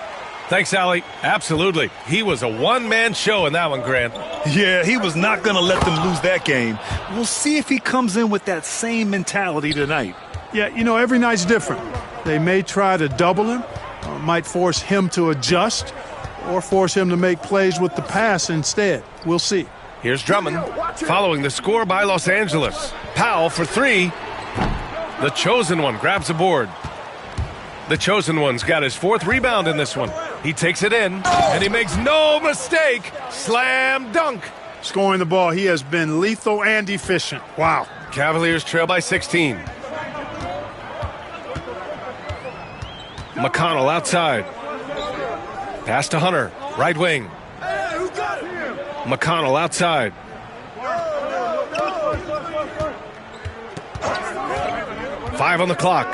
Thanks, Allie. Absolutely. He was a one-man show in that one, Grant. Yeah, he was not going to let them lose that game. We'll see if he comes in with that same mentality tonight. Yeah, you know, every night's different. They may try to double him, might force him to adjust, or force him to make plays with the pass instead. We'll see. Here's Drummond, following the score by Los Angeles. Powell for 3. The chosen one grabs a board. The chosen one's got his 4th rebound in this one. He takes it in, and he makes no mistake. Slam dunk. Scoring the ball, he has been lethal and efficient. Wow. Cavaliers trail by 16. McConnell outside. Pass to Hunter, right wing. McConnell outside. Five on the clock.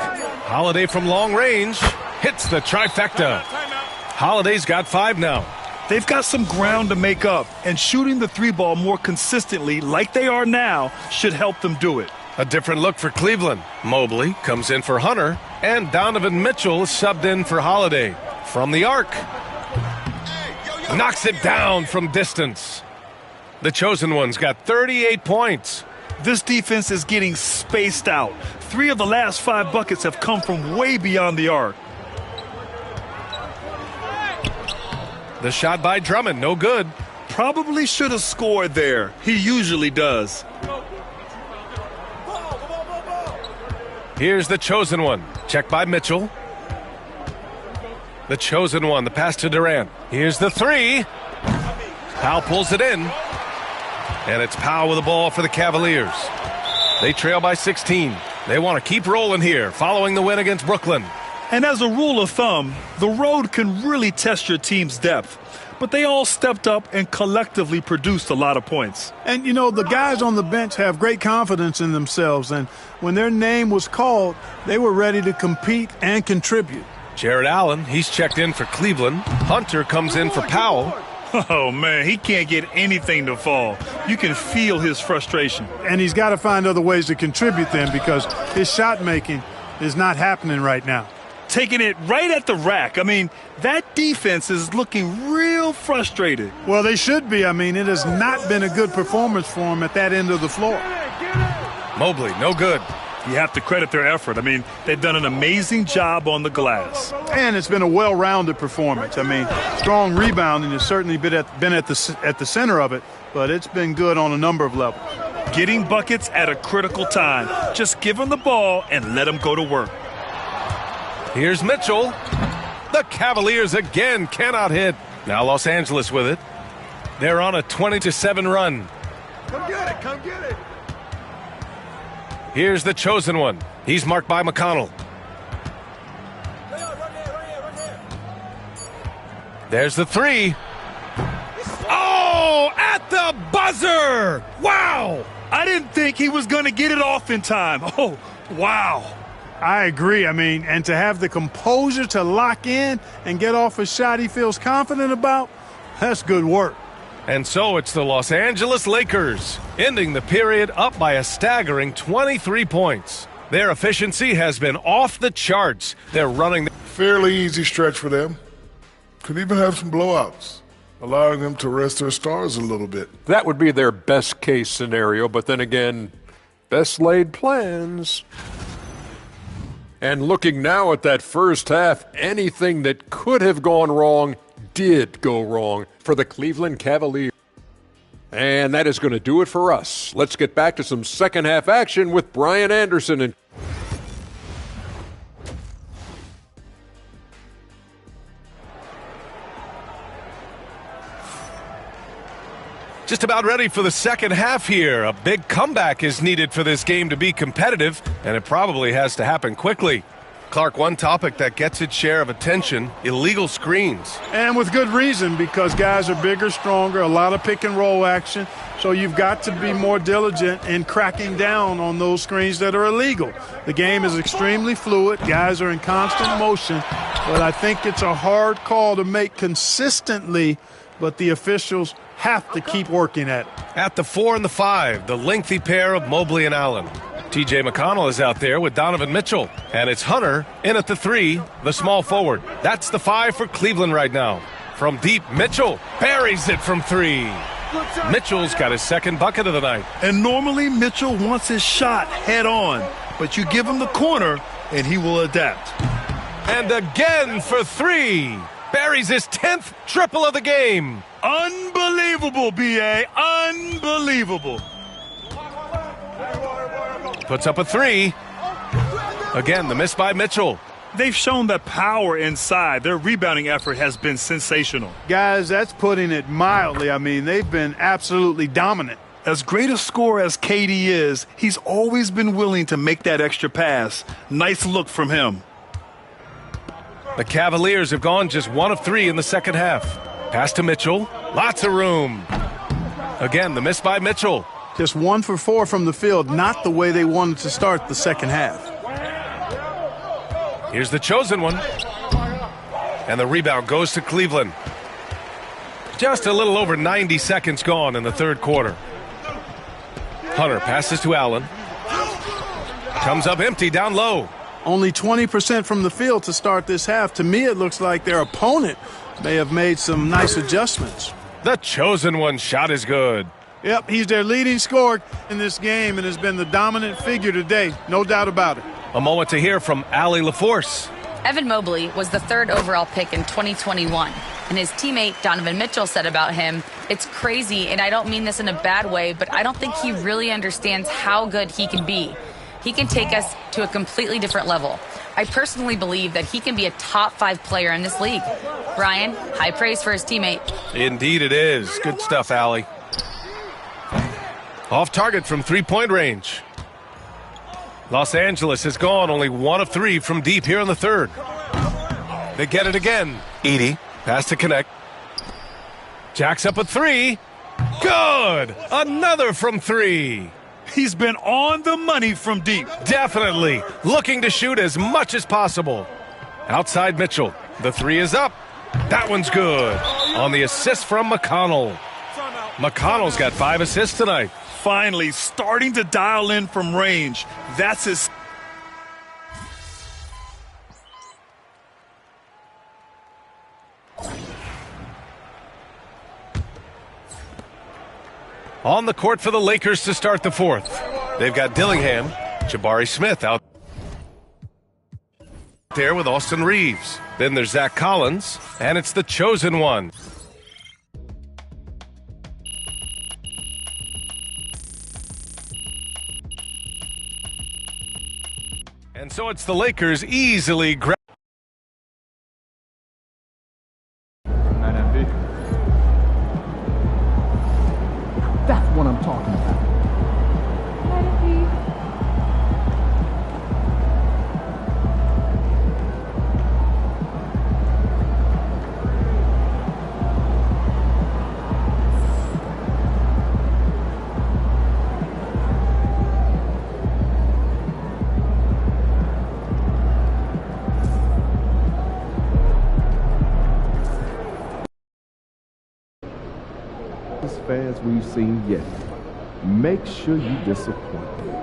Holiday from long range hits the trifecta. Holiday's got 5 now. They've got some ground to make up, and shooting the 3-ball more consistently like they are now should help them do it. A different look for Cleveland. Mobley comes in for Hunter, and Donovan Mitchell is subbed in for Holiday. From the arc. Knocks it down from distance. The chosen one's got 38 points. This defense is getting spaced out. 3 of the last 5 buckets have come from way beyond the arc. The shot by Drummond, no good. Probably should have scored there. He usually does. Here's the chosen one. Check by Mitchell. The chosen one, the pass to Durant. Here's the 3. Powell pulls it in. And it's Powell with the ball for the Cavaliers. They trail by 16. They want to keep rolling here, following the win against Brooklyn. And as a rule of thumb, the road can really test your team's depth. But they all stepped up and collectively produced a lot of points. And, you know, the guys on the bench have great confidence in themselves. And when their name was called, they were ready to compete and contribute. Jared Allen, he's checked in for Cleveland. Hunter comes in for Powell. Oh, man, he can't get anything to fall. You can feel his frustration. And he's got to find other ways to contribute then, because his shot making is not happening right now. Taking it right at the rack. I mean, that defense is looking real frustrated. Well, they should be. I mean, it has not been a good performance for him at that end of the floor. Mobley, no good. You have to credit their effort. I mean, they've done an amazing job on the glass. And it's been a well-rounded performance. I mean, strong rebounding has certainly been at the center of it, but it's been good on a number of levels. Getting buckets at a critical time. Just give them the ball and let them go to work. Here's Mitchell. The Cavaliers again cannot hit. Now Los Angeles with it. They're on a 20-7 run. Come get it, come get it. Here's the chosen one. He's marked by McConnell. There's the three. Oh, at the buzzer! Wow! I didn't think he was going to get it off in time. Oh, wow. I agree. I mean, and to have the composure to lock in and get off a shot he feels confident about, that's good work. And so it's the Los Angeles Lakers, ending the period up by a staggering 23 points. Their efficiency has been off the charts. They're running. Fairly easy stretch for them. Could even have some blowouts, allowing them to rest their stars a little bit. That would be their best case scenario, but then again, best laid plans. And looking now at that first half, anything that could have gone wrong did go wrong for the Cleveland Cavaliers. And that is going to do it for us. Let's get back to some second half action with Brian Anderson. And just about ready for the second half here. A big comeback is needed for this game to be competitive, and it probably has to happen quickly. Clark, one topic that gets its share of attention, illegal screens. And with good reason, because guys are bigger, stronger, a lot of pick and roll action. So you've got to be more diligent in cracking down on those screens that are illegal. The game is extremely fluid. Guys are in constant motion. But I think it's a hard call to make consistently, but the officials have to keep working at it. At the 4 and the 5, the lengthy pair of Mobley and Allen. T.J. McConnell is out there with Donovan Mitchell. And it's Hunter in at the 3, the small forward. That's the 5 for Cleveland right now. From deep, Mitchell buries it from 3. Mitchell's got his second bucket of the night. And normally Mitchell wants his shot head on, but you give him the corner and he will adapt. And again for 3. Buries his 10th triple of the game. Unbelievable, B.A. Unbelievable. Puts up a 3. Again, the miss by Mitchell. They've shown that power inside. Their rebounding effort has been sensational. Guys, that's putting it mildly. I mean, they've been absolutely dominant. As great a scorer as KD is, he's always been willing to make that extra pass. Nice look from him. The Cavaliers have gone just 1 of 3 in the second half. Pass to Mitchell. Lots of room. Again, the miss by Mitchell. Just 1 for 4 from the field, not the way they wanted to start the second half. Here's the chosen one. And the rebound goes to Cleveland. Just a little over 90 seconds gone in the third quarter. Hunter passes to Allen. Comes up empty down low. Only 20% from the field to start this half. To me, it looks like their opponent may have made some nice adjustments. The chosen one shot is good. Yep, he's their leading scorer in this game and has been the dominant figure today, no doubt about it. A moment to hear from Allie LaForce. Evan Mobley was the 3rd overall pick in 2021, and his teammate Donovan Mitchell said about him, "It's crazy, and I don't mean this in a bad way, but I don't think he really understands how good he can be. He can take us to a completely different level. I personally believe that he can be a top 5 player in this league." Brian, high praise for his teammate. Indeed it is. Good stuff, Allie. Off target from 3-point range. Los Angeles has gone only 1 of 3 from deep here in the third. They get it again. Edey, pass to connect. Jacks up a 3. Good! Another from 3. He's been on the money from deep. Definitely. Looking to shoot as much as possible. Outside Mitchell. The 3 is up. That one's good. On the assist from McConnell. McConnell's got 5 assists tonight. Finally starting to dial in from range. That's his. On the court for the Lakers to start the fourth. They've got Dillingham, Jabari Smith out there with Austin Reeves. Then there's Zach Collins, and it's the chosen one. And so it's the Lakers easily grab. That's what I'm talking about. Fans we've seen yet. Make sure you disappoint them.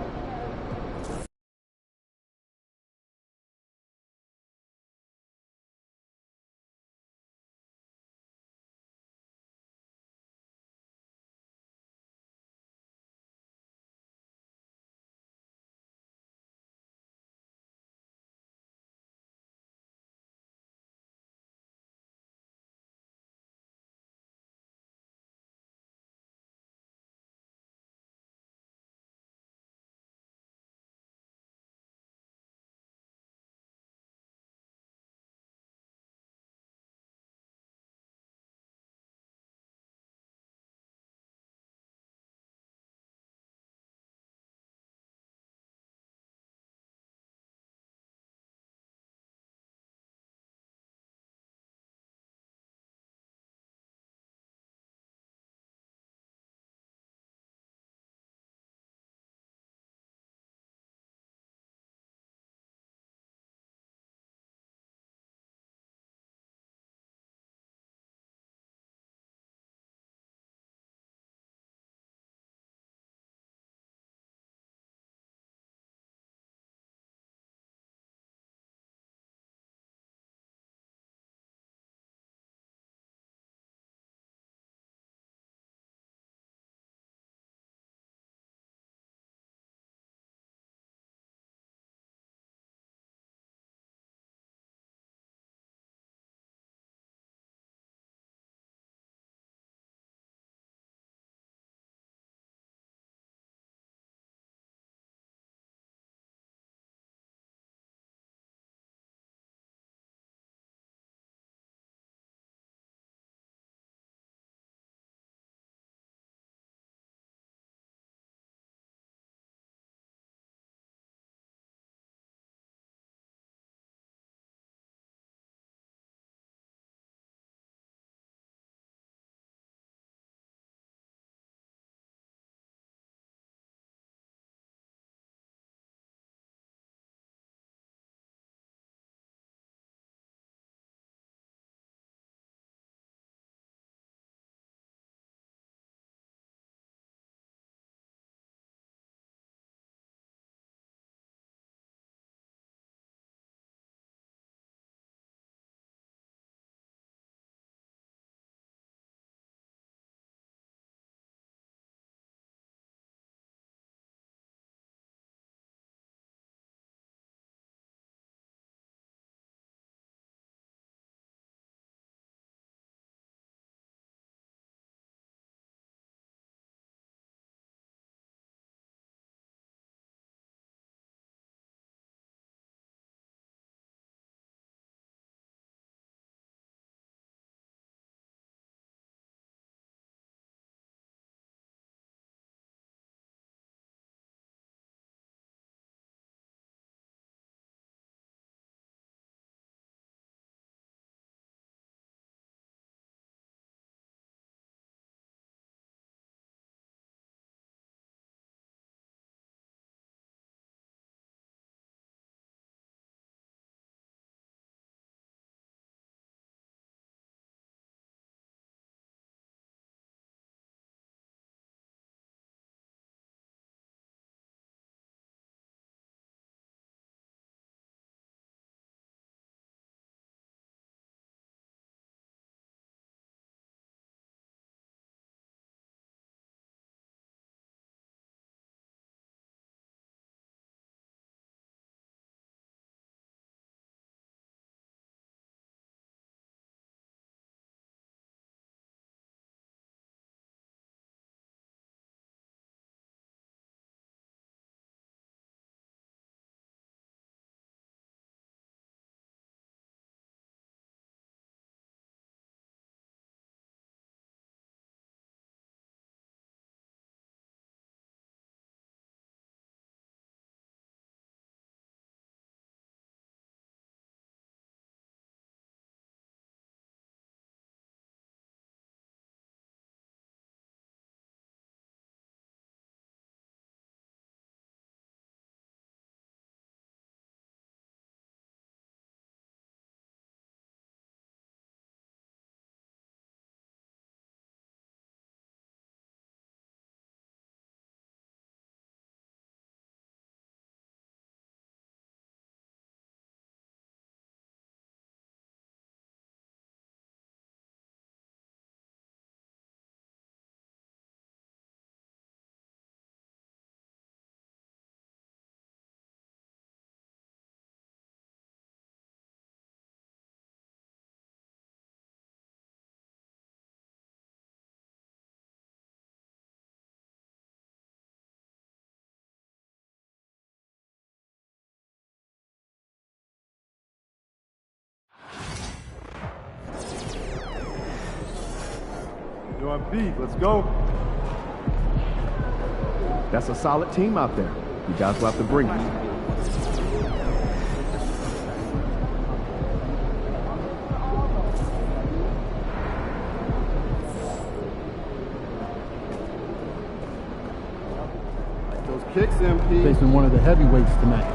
Go on, Pete. Let's go. That's a solid team out there. You guys will have to bring it. Those kicks, MP. Facing one of the heavyweights tonight.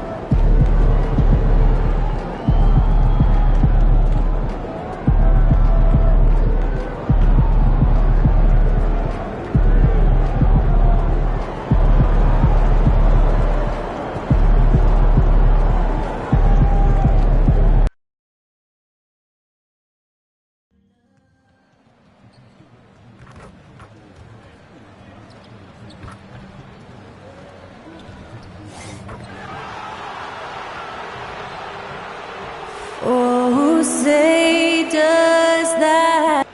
Oh, say does that.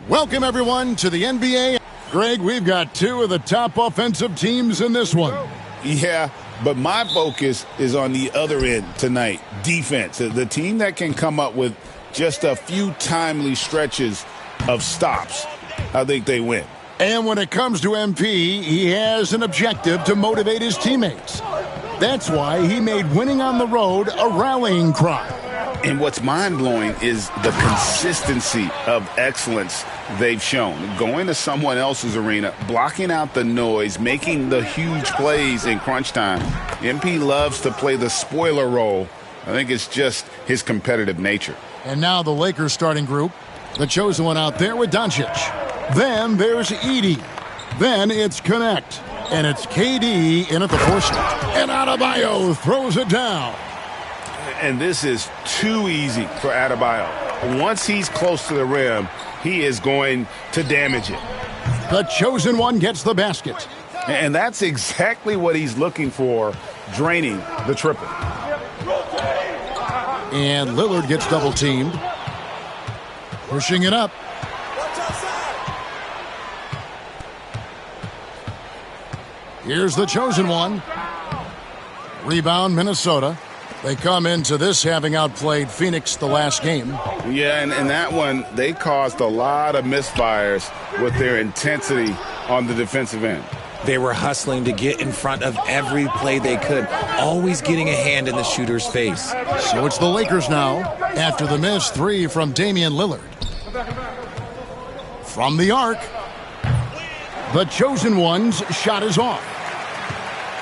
Welcome, everyone, to the NBA. Greg, we've got two of the top offensive teams in this one. Yeah, but my focus is on the other end tonight, defense. The team that can come up with just a few timely stretches of stops, I think they win. And when it comes to MP, he has an objective to motivate his teammates. That's why he made winning on the road a rallying cry. And what's mind-blowing is the consistency of excellence they've shown. Going to someone else's arena, blocking out the noise, making the huge plays in crunch time. MP loves to play the spoiler role. I think it's just his competitive nature. And now the Lakers starting group. The chosen one out there with Doncic. Then there's Edey. Then it's Connect. And it's KD in at the 4 slot. And Adebayo throws it down. And this is too easy for Adebayo. Once he's close to the rim, he is going to damage it. The chosen one gets the basket. And that's exactly what he's looking for, draining the triple. And Lillard gets double-teamed. Pushing it up. Here's the chosen one. Rebound, Minnesota. They come into this having outplayed Phoenix the last game. Yeah, and that one, they caused a lot of misfires with their intensity on the defensive end. They were hustling to get in front of every play they could, always getting a hand in the shooter's face. So it's the Lakers now, after the missed 3 from Damian Lillard. From the arc, the chosen one's shot is off.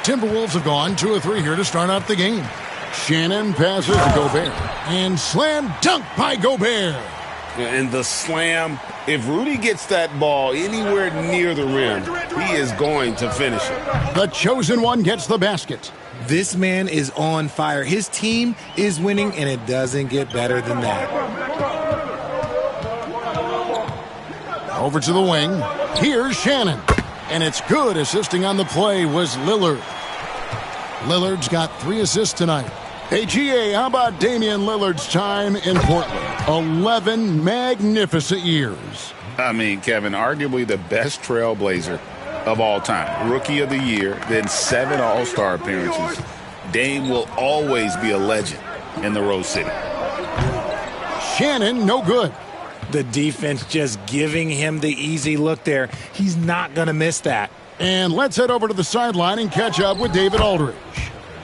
Timberwolves have gone 2 of 3 here to start out the game. Shannon passes to Gobert. And slam dunk by Gobert. And the slam, if Rudy gets that ball anywhere near the rim, he is going to finish it. The chosen one gets the basket. This man is on fire. His team is winning, and it doesn't get better than that. Over to the wing. Here's Shannon. And it's good. Assisting on the play was Lillard. Lillard's got 3 assists tonight. Hey, GA, how about Damian Lillard's time in Portland? 11 magnificent years. I mean, Kevin, arguably the best trailblazer of all time. Rookie of the year, then 7 All-Star appearances. Dame will always be a legend in the Rose City. Shannon, no good. The defense just giving him the easy look there. He's not going to miss that. And let's head over to the sideline and catch up with David Aldridge.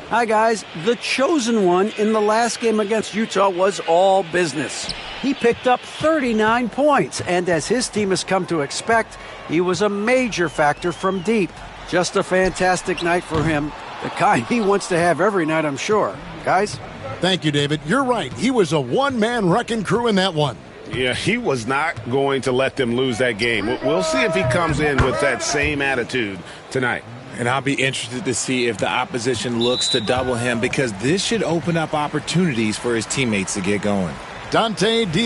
Hi, guys. The chosen one in the last game against Utah was all business. He picked up 39 points, and as his team has come to expect, he was a major factor from deep. Just a fantastic night for him, the kind he wants to have every night, I'm sure. Guys? Thank you, David. You're right. He was a one-man wrecking crew in that one. Yeah, he was not going to let them lose that game. We'll see if he comes in with that same attitude tonight. And I'll be interested to see if the opposition looks to double him, because this should open up opportunities for his teammates to get going. Dante D.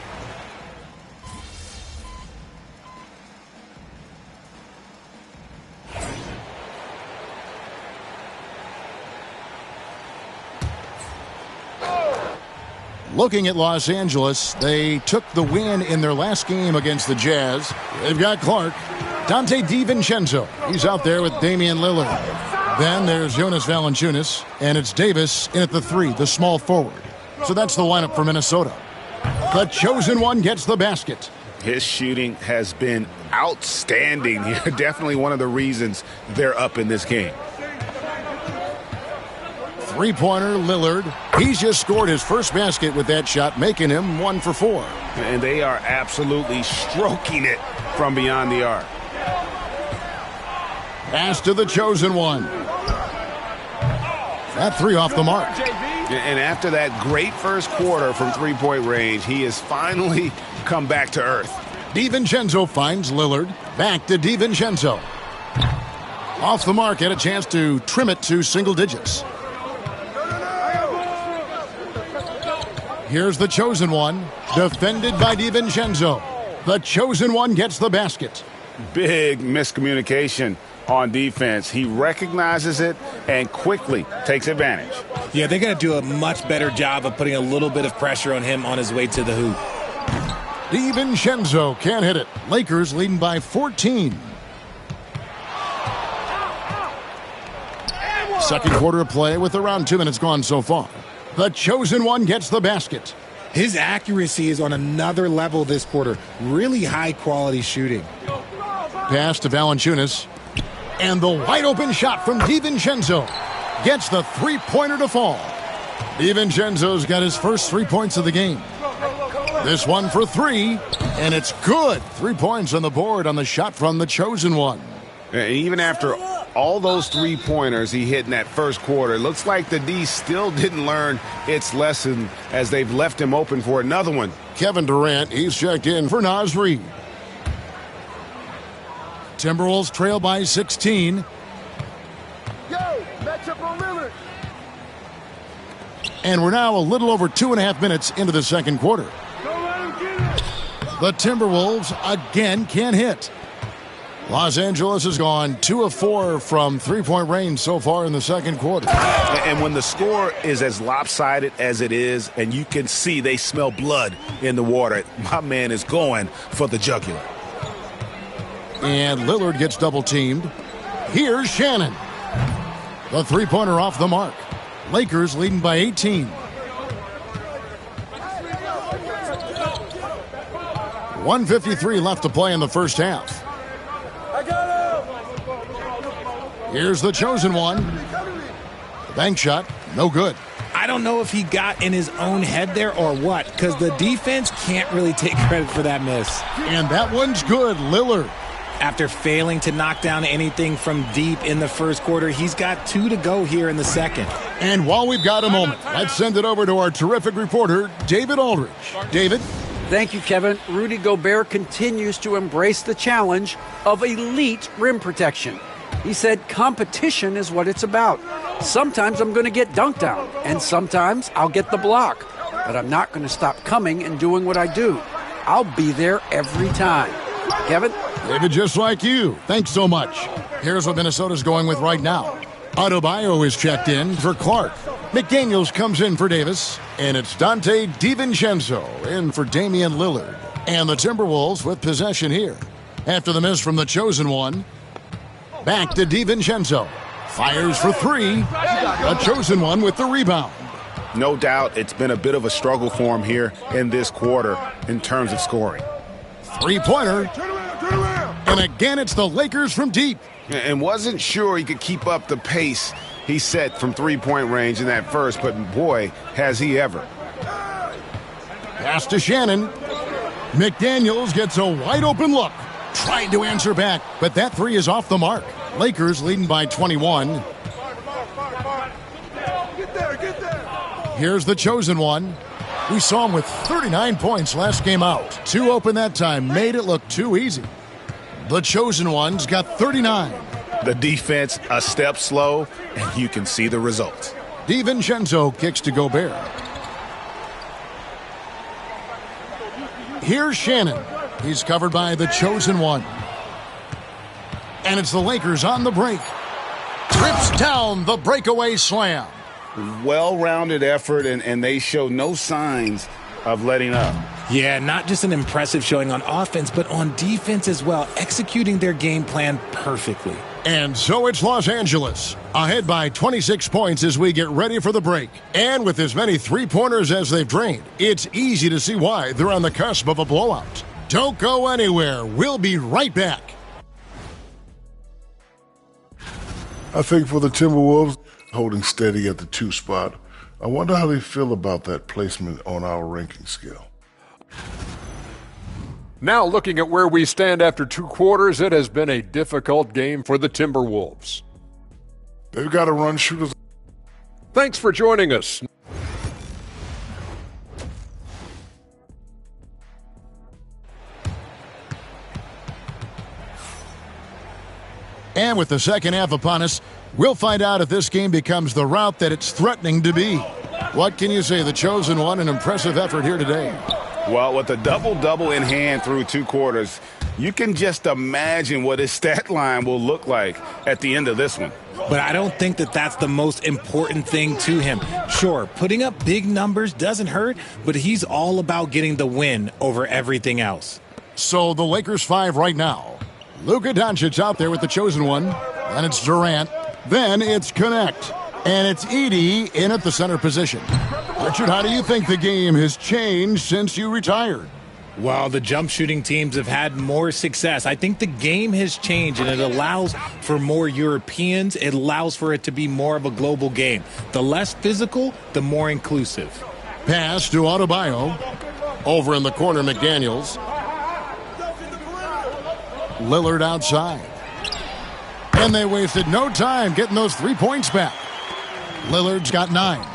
Looking at Los Angeles, they took the win in their last game against the Jazz. They've got Clark. Dante DiVincenzo, he's out there with Damian Lillard. Then there's Jonas Valanciunas, and it's Davis in at the 3, the small forward. So that's the lineup for Minnesota. The chosen one gets the basket. His shooting has been outstanding. Definitely one of the reasons they're up in this game. Three-pointer, Lillard. He's just scored his first basket with that shot, making him 1 for 4. And they are absolutely stroking it from beyond the arc. Pass to the chosen one. That 3 off the mark. And after that great first quarter from three-point range, he has finally come back to earth. DiVincenzo finds Lillard. Back to DiVincenzo. Off the mark, had a chance to trim it to single digits. Here's the chosen one, defended by DiVincenzo. The chosen one gets the basket. Big miscommunication on defense. He recognizes it and quickly takes advantage. Yeah, they're going to do a much better job of putting a little bit of pressure on him on his way to the hoop. DiVincenzo can't hit it. Lakers leading by 14. Second quarter of play with around 2 minutes gone so far. The chosen one gets the basket. His accuracy is on another level this quarter. Really high-quality shooting. Pass to Valanciunas. And the wide-open shot from DiVincenzo gets the three-pointer to fall. DiVincenzo's got his first 3 points of the game. This one for 3, and it's good. 3 points on the board on the shot from the chosen one. Even after all those three-pointers he hit in that first quarter, it looks like the D still didn't learn its lesson as they've left him open for another one. Kevin Durant, he's checked in for Naz Reid. Timberwolves trail by 16. And we're now a little over 2.5 minutes into the second quarter. The Timberwolves again can't hit. Los Angeles has gone 2 of 4 from three-point range so far in the second quarter. And when the score is as lopsided as it is, and you can see they smell blood in the water, my man is going for the jugular. And Lillard gets double-teamed. Here's Shannon. The three-pointer off the mark. Lakers leading by 18. .153 left to play in the first half. Here's the chosen one. The bank shot, no good. I don't know if he got in his own head there or what, because the defense can't really take credit for that miss. And that one's good, Lillard. After failing to knock down anything from deep in the first quarter, he's got 2 to go here in the second. And while we've got a moment, let's send it over to our terrific reporter, David Aldridge. David? Thank you, Kevin. Rudy Gobert continues to embrace the challenge of elite rim protection. He said competition is what it's about. Sometimes I'm going to get dunked on, and sometimes I'll get the block. But I'm not going to stop coming and doing what I do. I'll be there every time. Kevin? David, just like you. Thanks so much. Here's what Minnesota's going with right now. Adebayo is checked in for Clark. McDaniels comes in for Davis. And it's Dante DiVincenzo in for Damian Lillard. And the Timberwolves with possession here. After the miss from the chosen one. Back to DiVincenzo. Fires for 3. The chosen one with the rebound. No doubt it's been a bit of a struggle for him here in this quarter in terms of scoring. Three-pointer. And again, it's the Lakers from deep. And wasn't sure he could keep up the pace he set from three-point range in that first, but boy, has he ever. Pass to Shannon. McDaniels gets a wide-open look. Tried to answer back, but that 3 is off the mark. Lakers leading by 21. Here's the chosen one. We saw him with 39 points last game out. 2 open that time, made it look too easy. The chosen one's got 39. The defense a step slow, and you can see the results. DiVincenzo kicks to Gobert. Here's Shannon. He's covered by the chosen one. And it's the Lakers on the break. Trips down the breakaway slam. well-rounded effort, and they show no signs of letting up. Yeah, not just an impressive showing on offense, but on defense as well, executing their game plan perfectly. And so it's Los Angeles, ahead by 26 points as we get ready for the break. And with as many three-pointers as they've drained, it's easy to see why they're on the cusp of a blowout. Don't go anywhere. We'll be right back. I think for the Timberwolves, holding steady at the 2 spot, I wonder how they feel about that placement on our ranking scale. Now looking at where we stand after 2 quarters, it has been a difficult game for the Timberwolves. They've got to run shooters. Thanks for joining us. And with the second half upon us, we'll find out if this game becomes the route that it's threatening to be. What can you say? The chosen one, an impressive effort here today. Well, with a double-double in hand through 2 quarters, you can just imagine what his stat line will look like at the end of this one. But I don't think that that's the most important thing to him. Sure, putting up big numbers doesn't hurt, but he's all about getting the win over everything else. So the Lakers 5 right now. Luka Doncic out there with the chosen one. Then it's Durant. Then it's Connect. And it's Edey in at the center position. Richard, how do you think the game has changed since you retired? Well, the jump shooting teams have had more success. I think the game has changed, and it allows for more Europeans. It allows for it to be more of a global game. The less physical, the more inclusive. Pass to Adebayo. Over in the corner, McDaniels. Lillard outside. And they wasted no time getting those 3 points back. Lillard's got 9.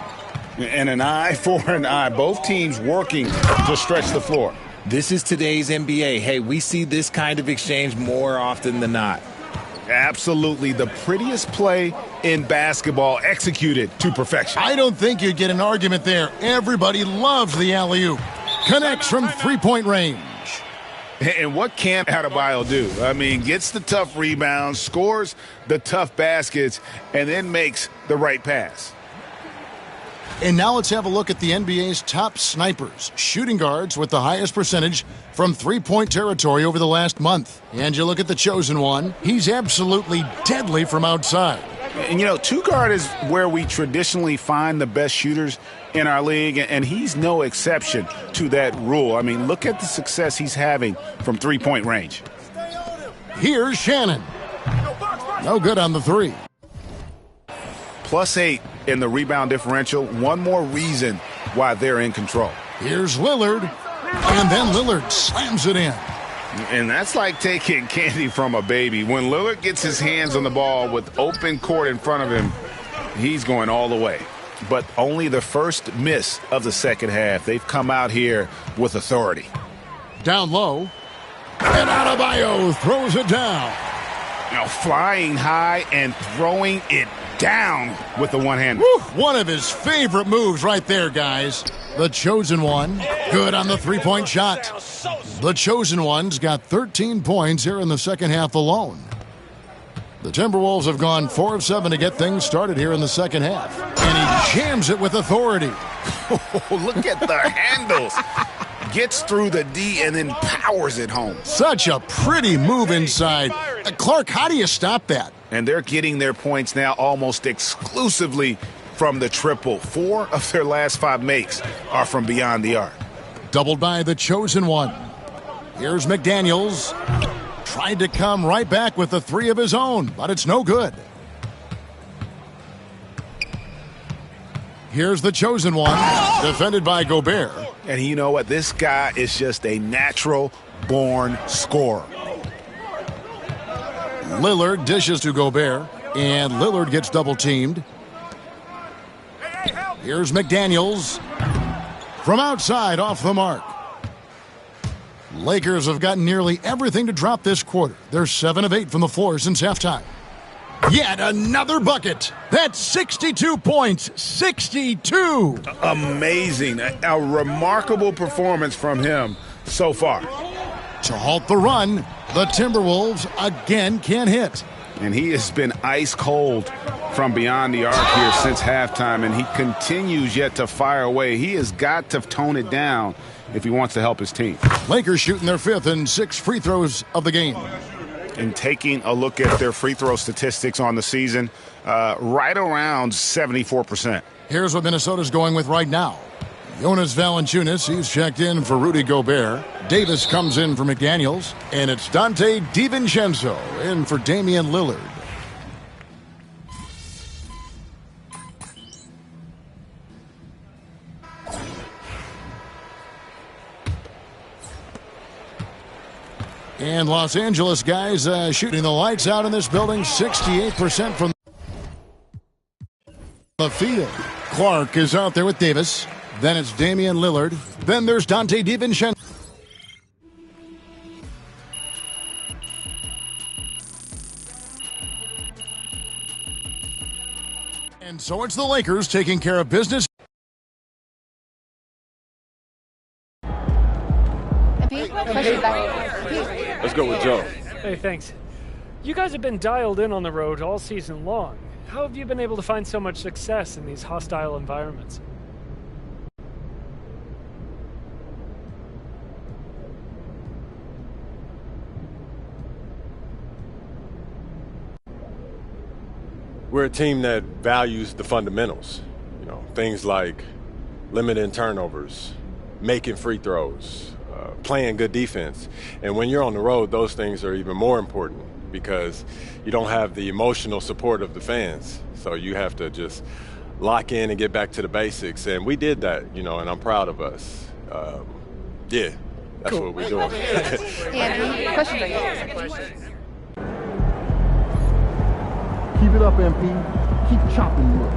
And an eye for an eye. Both teams working to stretch the floor. This is today's NBA. Hey, we see this kind of exchange more often than not. Absolutely. The prettiest play in basketball executed to perfection. I don't think you'd get an argument there. Everybody loves the alley-oop. Connects from three-point range. And what can Adebayo do? I mean, gets the tough rebounds, scores the tough baskets, and then makes the right pass. And now let's have a look at the NBA's top snipers, shooting guards with the highest percentage from three-point territory over the last month. And you look at the chosen one, he's absolutely deadly from outside. And, you know, 2 guard is where we traditionally find the best shooters in our league, and he's no exception to that rule. I mean, look at the success he's having from three-point range. Here's Shannon. No good on the 3. +8 in the rebound differential. One more reason why they're in control. Here's Lillard, and then Lillard slams it in. And that's like taking candy from a baby. When Lillard gets his hands on the ball with open court in front of him, he's going all the way. But only the first miss of the second half. They've come out here with authority. Down low, and Adebayo throws it down. You know, flying high and throwing it down with the one-hand. One of his favorite moves right there, guys. The chosen one, good on the three-point shot. The chosen one's got 13 points here in the second half alone. The Timberwolves have gone 4 of 7 to get things started here in the second half. And he jams it with authority. Look at the handles. Gets through the D and then powers it home. Such a pretty move inside. Clark, how do you stop that? And they're getting their points now almost exclusively from the triple. 4 of their last 5 makes are from beyond the arc. Doubled by the chosen one. Here's McDaniels. Tried to come right back with the 3 of his own, but it's no good. Here's the chosen one, defended by Gobert. And you know what? This guy is just a natural-born scorer. Lillard dishes to Gobert, and Lillard gets double-teamed. Here's McDaniels. From outside, off the mark. Lakers have gotten nearly everything to drop this quarter. They're 7 of 8 from the floor since halftime. Yet another bucket. That's 62 points. 62. Amazing. A remarkable performance from him so far. To halt the run, the Timberwolves again can't hit. And he has been ice cold from beyond the arc here since halftime, and he continues yet to fire away. He has got to tone it down if he wants to help his team. Lakers shooting their 5th and 6 free throws of the game. And taking a look at their free throw statistics on the season, right around 74%. Here's what Minnesota's going with right now. Jonas Valanciunas, he's checked in for Rudy Gobert. Davis comes in for McDaniels. And it's Dante DiVincenzo in for Damian Lillard. And Los Angeles guys shooting the lights out in this building. 68% from the field. Clark is out there with Davis. Then it's Damian Lillard. Then there's Dante DiVincenzo. And so it's the Lakers taking care of business. Let's go with Joe. Hey, thanks. You guys have been dialed in on the road all season long. How have you been able to find so much success in these hostile environments? We're a team that values the fundamentals. You know, things like limiting turnovers, making free throws, playing good defense. And when you're on the road, those things are even more important because you don't have the emotional support of the fans. So you have to just lock in and get back to the basics. And we did that, you know, and I'm proud of us. Yeah, that's what we're doing. Question for you. Keep it up, MP. Keep chopping wood.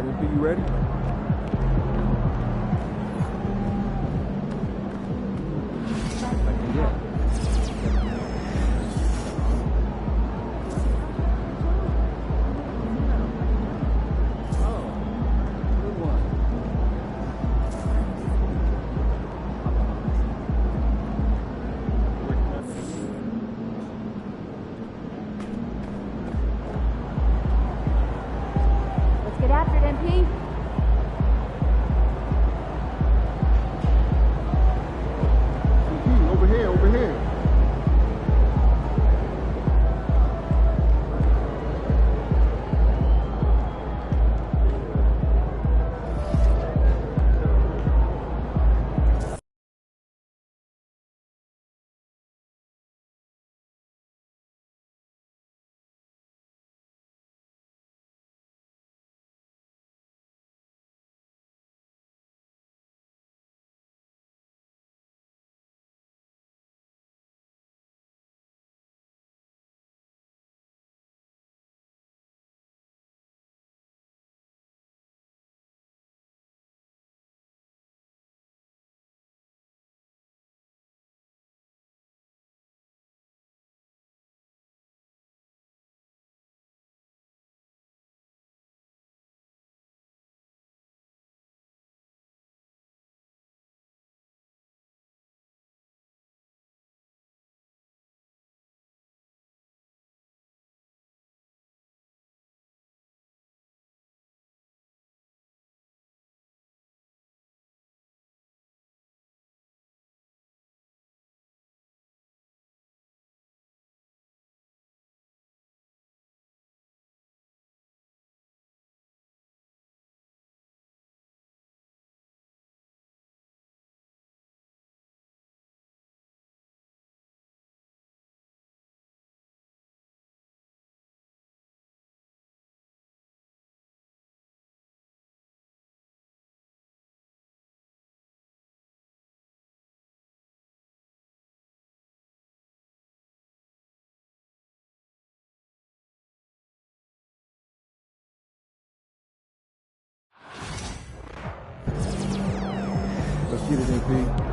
right, MP, you ready? Get after it, MP. Over here, over here. Let's get it, MP.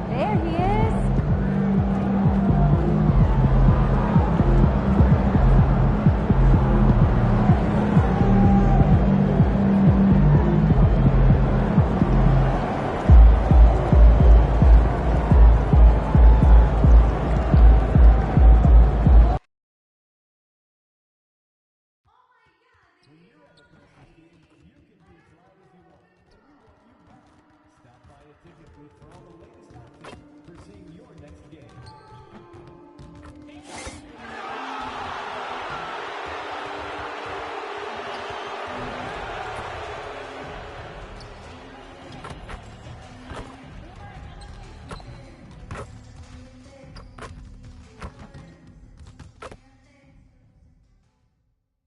There he is.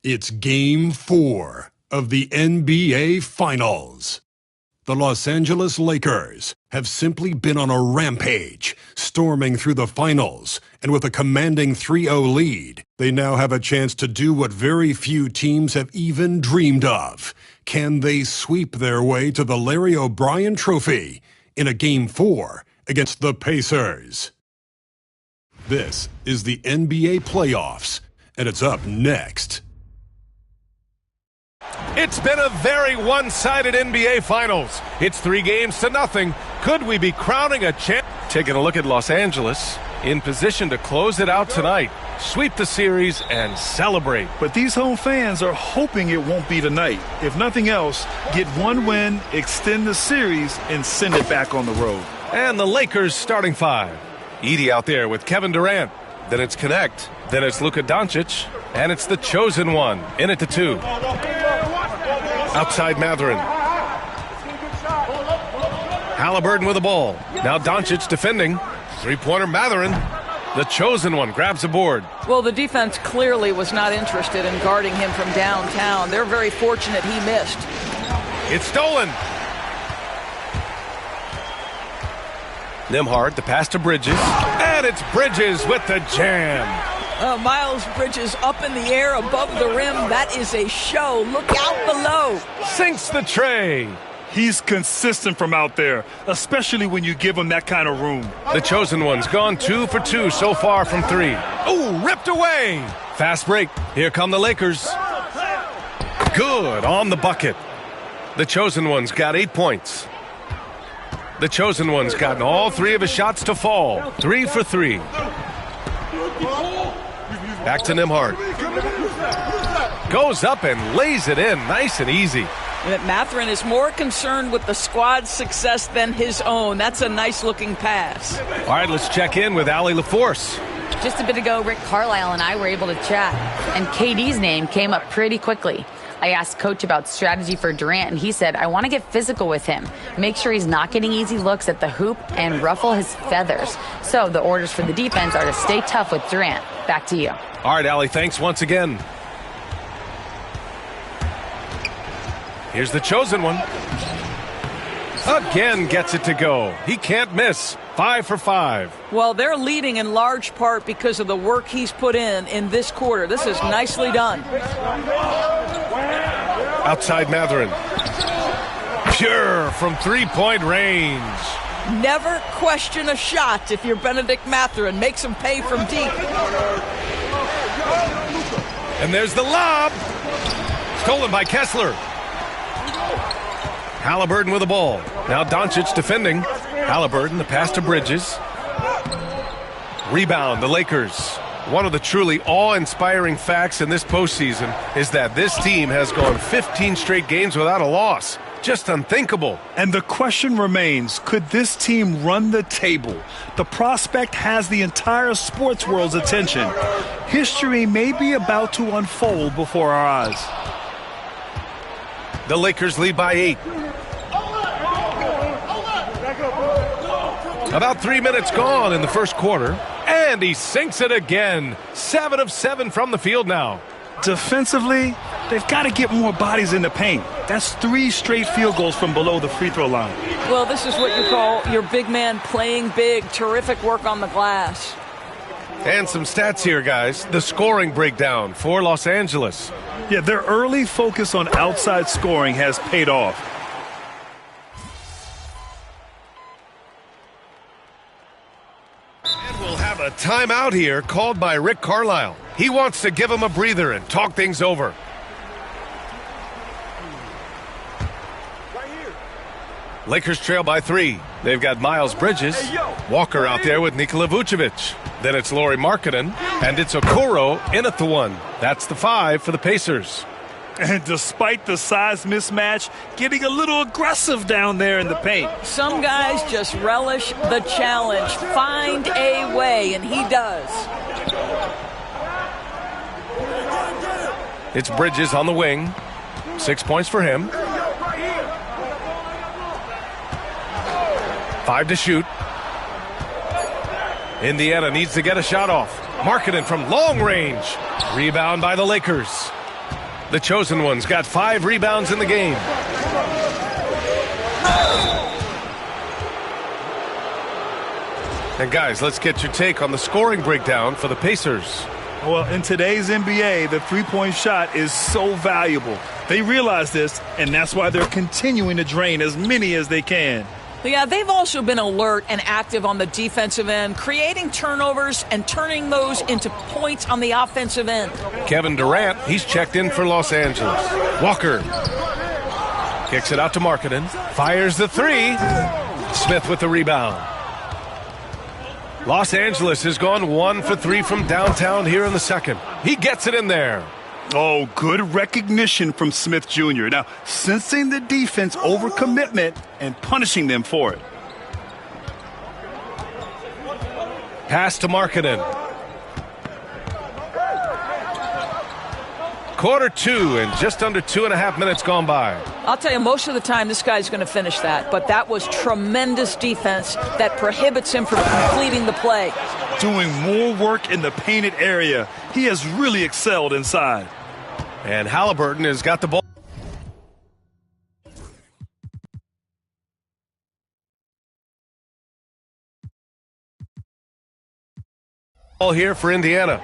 It's Game 4 of the NBA Finals. The Los Angeles Lakers have simply been on a rampage, storming through the finals, and with a commanding 3-0 lead, they now have a chance to do what very few teams have even dreamed of. Can they sweep their way to the Larry O'Brien Trophy in a Game 4 against the Pacers? This is the NBA playoffs, and it's up next. It's been a very one-sided NBA Finals. It's 3-0. Could we be crowning a champ? Taking a look at Los Angeles, in position to close it out tonight, sweep the series, and celebrate. But these home fans are hoping it won't be tonight. If nothing else, get one win, extend the series, and send it back on the road. And the Lakers starting five. Edey out there with Kevin Durant. Then it's Connect. Then it's Luka Doncic. And it's the chosen one. In at the 2. Outside Mathurin. Halliburton with the ball. Now Doncic defending. Three-pointer Mathurin. The chosen one grabs a board. Well, the defense clearly was not interested in guarding him from downtown. They're very fortunate he missed. It's stolen. Nembhard, the pass to Bridges. And it's Bridges with the jam. Miles Bridges up in the air above the rim. That is a show. Look out below. Sinks the tray. He's consistent from out there, especially when you give him that kind of room. The chosen one's gone 2 for 2 so far from 3. Oh, ripped away. Fast break. Here come the Lakers. Good on the bucket. The chosen one's got 8 points. The chosen one's gotten all 3 of his shots to fall. 3 for 3. Back to Nembhard. Goes up and lays it in nice and easy. Mathurin is more concerned with the squad's success than his own. That's a nice-looking pass. All right, let's check in with Allie LaForce. Just a bit ago, Rick Carlisle and I were able to chat, and KD's name came up pretty quickly. I asked Coach about strategy for Durant, and he said, I want to get physical with him, make sure he's not getting easy looks at the hoop, and ruffle his feathers. So the orders for the defense are to stay tough with Durant. Back to you. All right, Allie, thanks once again. Here's the chosen one. Again gets it to go. He can't miss. 5 for 5. Well, they're leading in large part because of the work he's put in this quarter. This is nicely done. Outside Mathurin. Pure from three-point range. Never question a shot if you're Benedict Mathurin. Makes him pay from deep. And there's the lob. Stolen by Kessler. Halliburton with the ball. Now Doncic defending. Halliburton, the pass to Bridges. Rebound, the Lakers. One of the truly awe-inspiring facts in this postseason is that this team has gone 15 straight games without a loss. Just unthinkable. And the question remains, could this team run the table? The prospect has the entire sports world's attention. History may be about to unfold before our eyes. The Lakers lead by 8. About 3 minutes gone in the first quarter. And he sinks it again. 7 of 7 from the field now. Defensively, they've got to get more bodies in the paint. That's 3 straight field goals from below the free throw line. Well, this is what you call your big man playing big. Terrific work on the glass. And some stats here, guys. The scoring breakdown for Los Angeles. Yeah, their early focus on outside scoring has paid off. And we'll have a timeout here called by Rick Carlisle. He wants to give him a breather and talk things over. Lakers trail by 3. They've got Miles Bridges. Walker out there with Nikola Vucevic. Then it's Lauri Markkanen. And it's Okoro in at the 1. That's the 5 for the Pacers. And despite the size mismatch, getting a little aggressive down there in the paint. Some guys just relish the challenge. Find a way, and he does. It's Bridges on the wing. 6 points for him. 5 to shoot. Indiana needs to get a shot off. Markkanen from long range. Rebound by the Lakers. The chosen one's got 5 rebounds in the game. And guys, let's get your take on the scoring breakdown for the Pacers. Well, in today's NBA, the three-point shot is so valuable. They realize this, and that's why they're continuing to drain as many as they can. Yeah, they've also been alert and active on the defensive end, creating turnovers and turning those into points on the offensive end. Kevin Durant, he's checked in for Los Angeles. Walker kicks it out to Markkanen. Fires the 3. Smith with the rebound. Los Angeles has gone 1 for 3 from downtown here in the second. He gets it in there. Oh, good recognition from Smith Jr. Now, sensing the defense overcommitment and punishing them for it. Pass to Markkanen. Quarter 2 and just under 2.5 minutes gone by. I'll tell you, most of the time this guy's going to finish that, but that was tremendous defense that prohibits him from completing the play. Doing more work in the painted area. He has really excelled inside. And Halliburton has got the ball. Here for Indiana.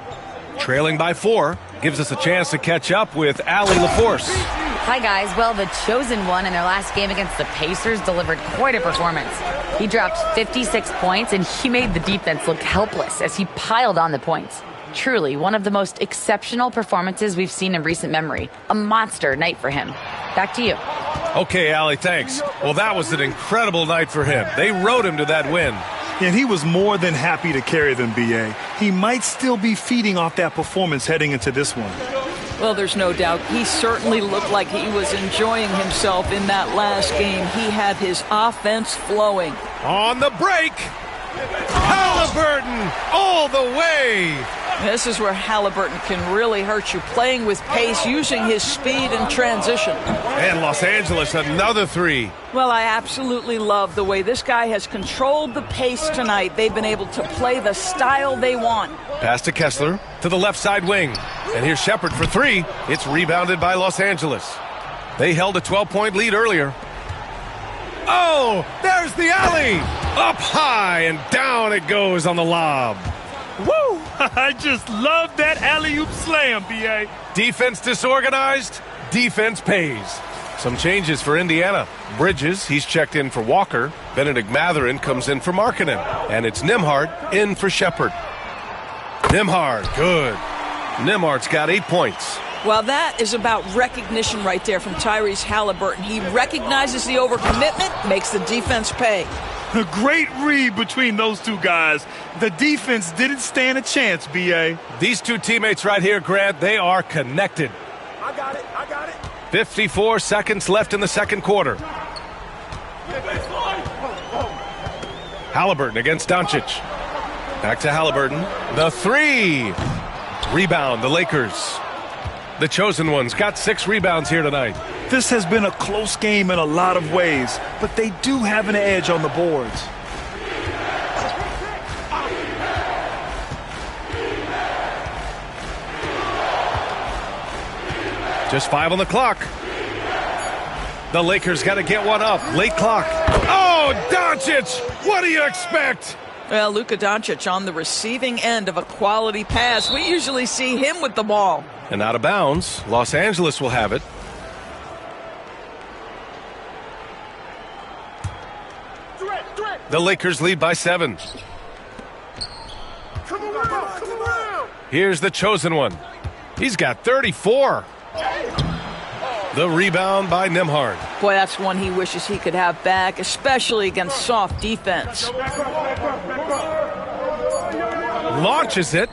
Trailing by 4 gives us a chance to catch up with Allie LaForce. Hi, guys. Well, the chosen one in their last game against the Pacers delivered quite a performance. He dropped 56 points, and he made the defense look helpless as he piled on the points. Truly, one of the most exceptional performances we've seen in recent memory. A monster night for him. Back to you. Okay, Allie, thanks. Well, that was an incredible night for him. They rode him to that win. And he was more than happy to carry them, B.A. He might still be feeding off that performance heading into this one. Well, there's no doubt. He certainly looked like he was enjoying himself in that last game. He had his offense flowing. On the break, Halliburton all the way. This is where Halliburton can really hurt you, playing with pace, using his speed in transition. And Los Angeles, another 3. Well, I absolutely love the way this guy has controlled the pace tonight. They've been able to play the style they want. Pass to Kessler to the left side wing. And here's Shepard for 3. It's rebounded by Los Angeles. They held a 12-point lead earlier. Oh, there's the alley. Up high and down it goes on the lob. Woo! I just love that alley-oop slam, B.A. Defense disorganized, defense pays. Some changes for Indiana. Bridges, he's checked in for Walker. Benedict Mathurin comes in for Markkanen. And it's Nembhard in for Shepard. Nembhard, good. Nembhard's got 8 points. Well, that is about recognition right there from Tyrese Halliburton. He recognizes the overcommitment, makes the defense pay. A great read between those two guys. The defense didn't stand a chance, B.A. These two teammates right here, Grant, they are connected. I got it. 54 seconds left in the second quarter. Halliburton against Doncic. Back to Halliburton. The 3. Rebound, the Lakers. The chosen ones got 6 rebounds here tonight. This has been a close game in a lot of ways, but they do have an edge on the boards. Just 5 on the clock. The Lakers got to get one up. Late clock. Oh, Doncic! What do you expect? Well, Luka Doncic on the receiving end of a quality pass. We usually see him with the ball. And out of bounds. Los Angeles will have it. The Lakers lead by 7. Here's the chosen one. He's got 34. The rebound by Nembhard. Boy, that's one he wishes he could have back, especially against soft defense. Launches it.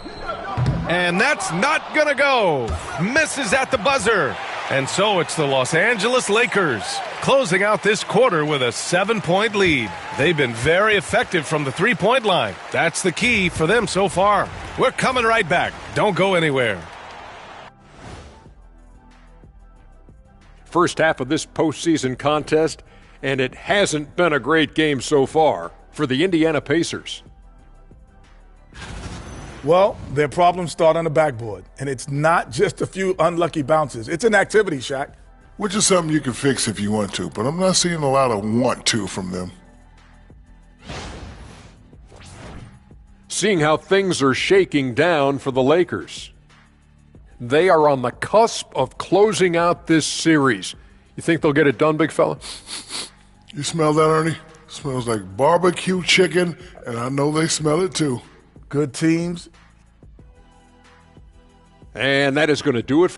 And that's not going to go. Misses at the buzzer. And so it's the Los Angeles Lakers closing out this quarter with a 7-point lead. They've been very effective from the three-point line. That's the key for them so far. We're coming right back. Don't go anywhere. First half of this postseason contest, and it hasn't been a great game so far for the Indiana Pacers. Well, their problems start on the backboard, and it's not just a few unlucky bounces. It's an activity, Shaq. Which is something you can fix if you want to, but I'm not seeing a lot of want to from them. Seeing how things are shaking down for the Lakers. They are on the cusp of closing out this series. You think they'll get it done, big fella? You smell that, Ernie? Smells like barbecue chicken, and I know they smell it too. Good teams. And that is going to do it.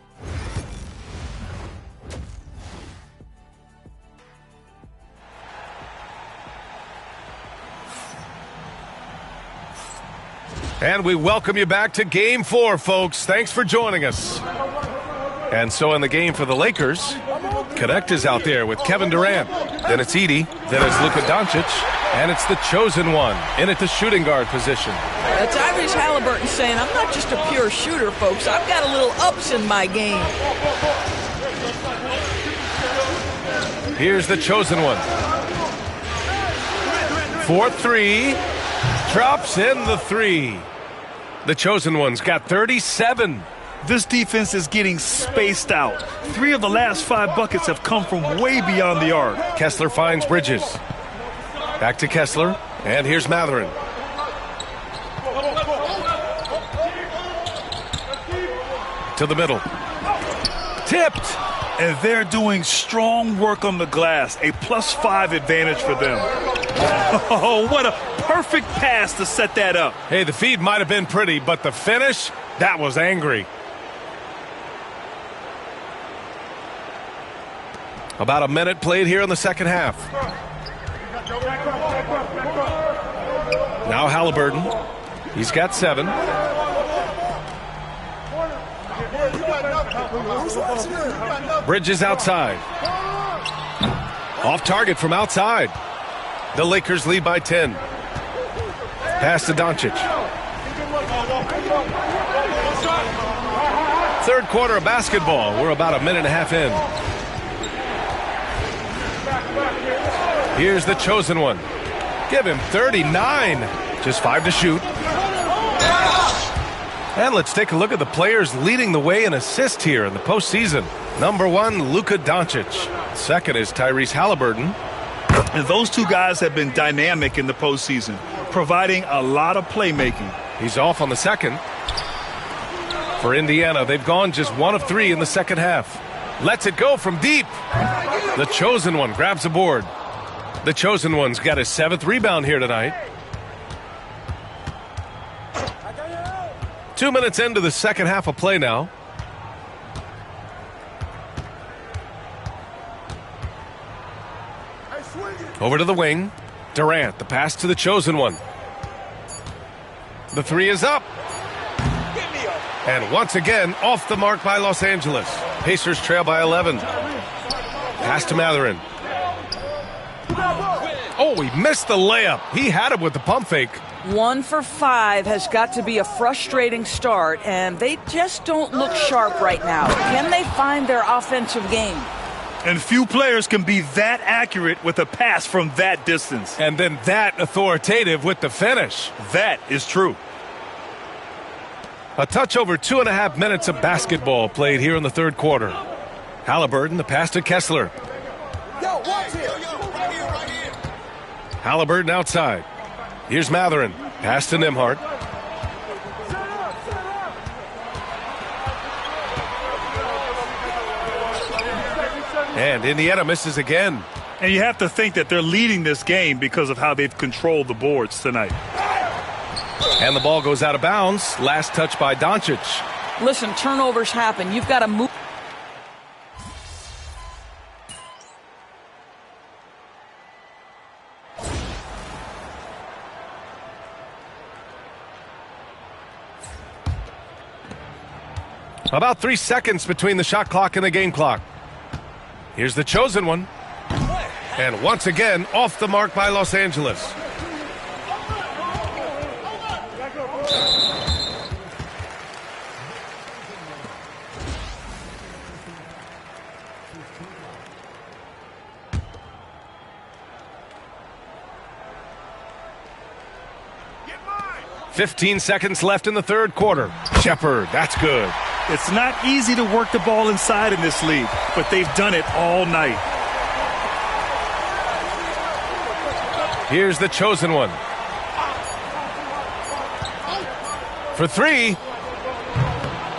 And we welcome you back to Game 4, folks. Thanks for joining us. And so in the game for the Lakers, Connect is out there with Kevin Durant. Then it's Edey. Then it's Luka Doncic. And it's the chosen one in at the shooting guard position. Tyrese Halliburton saying, I'm not just a pure shooter, folks. I've got a little ups in my game. Here's the chosen one. 4-3. Drops in the 3. The chosen one's got 37. This defense is getting spaced out. 3 of the last 5 buckets have come from way beyond the arc. Kessler finds Bridges. Back to Kessler. And here's Matherin. To the middle. Tipped. And they're doing strong work on the glass. A +5 advantage for them. Oh, what a perfect pass to set that up. Hey, the feed might have been pretty, but the finish, that was angry. About a minute played here in the second half. Now Halliburton. He's got 7. Bridges outside. Off target from outside. The Lakers lead by 10. Pass to Doncic. Third quarter of basketball. We're about a minute and a half in. Here's the chosen one. Give him 39. Just 5 to shoot. And let's take a look at the players leading the way in assists here in the postseason. Number 1, Luka Doncic. Second is Tyrese Halliburton. And those two guys have been dynamic in the postseason, providing a lot of playmaking. He's off on the second. For Indiana, they've gone just 1 of 3 in the second half. Lets it go from deep. The chosen one grabs a board. The chosen one's got his 7th rebound here tonight. 2 minutes into the second half of play now. Over to the wing. Durant, the pass to the chosen one. The 3 is up. And once again, off the mark by Los Angeles. Pacers trail by 11. Pass to Matherin. Oh, he missed the layup. He had it with the pump fake. 1 for 5 has got to be a frustrating start, and they just don't look sharp right now. Can they find their offensive game? And few players can be that accurate with a pass from that distance. And then that authoritative with the finish. That is true. A touch over 2.5 minutes of basketball played here in the third quarter. Halliburton, the pass to Kessler. Halliburton outside. Here's Matherin. Pass to Nembhard. And Indiana misses again. And you have to think that they're leading this game because of how they've controlled the boards tonight. And the ball goes out of bounds. Last touch by Doncic. Listen, turnovers happen. You've got to move. About 3 seconds between the shot clock and the game clock. Here's the chosen one. And once again, off the mark by Los Angeles. "15 seconds left in the third quarter. Shepard, that's good. It's not easy to work the ball inside in this league, but they've done it all night. Here's the chosen one. For 3.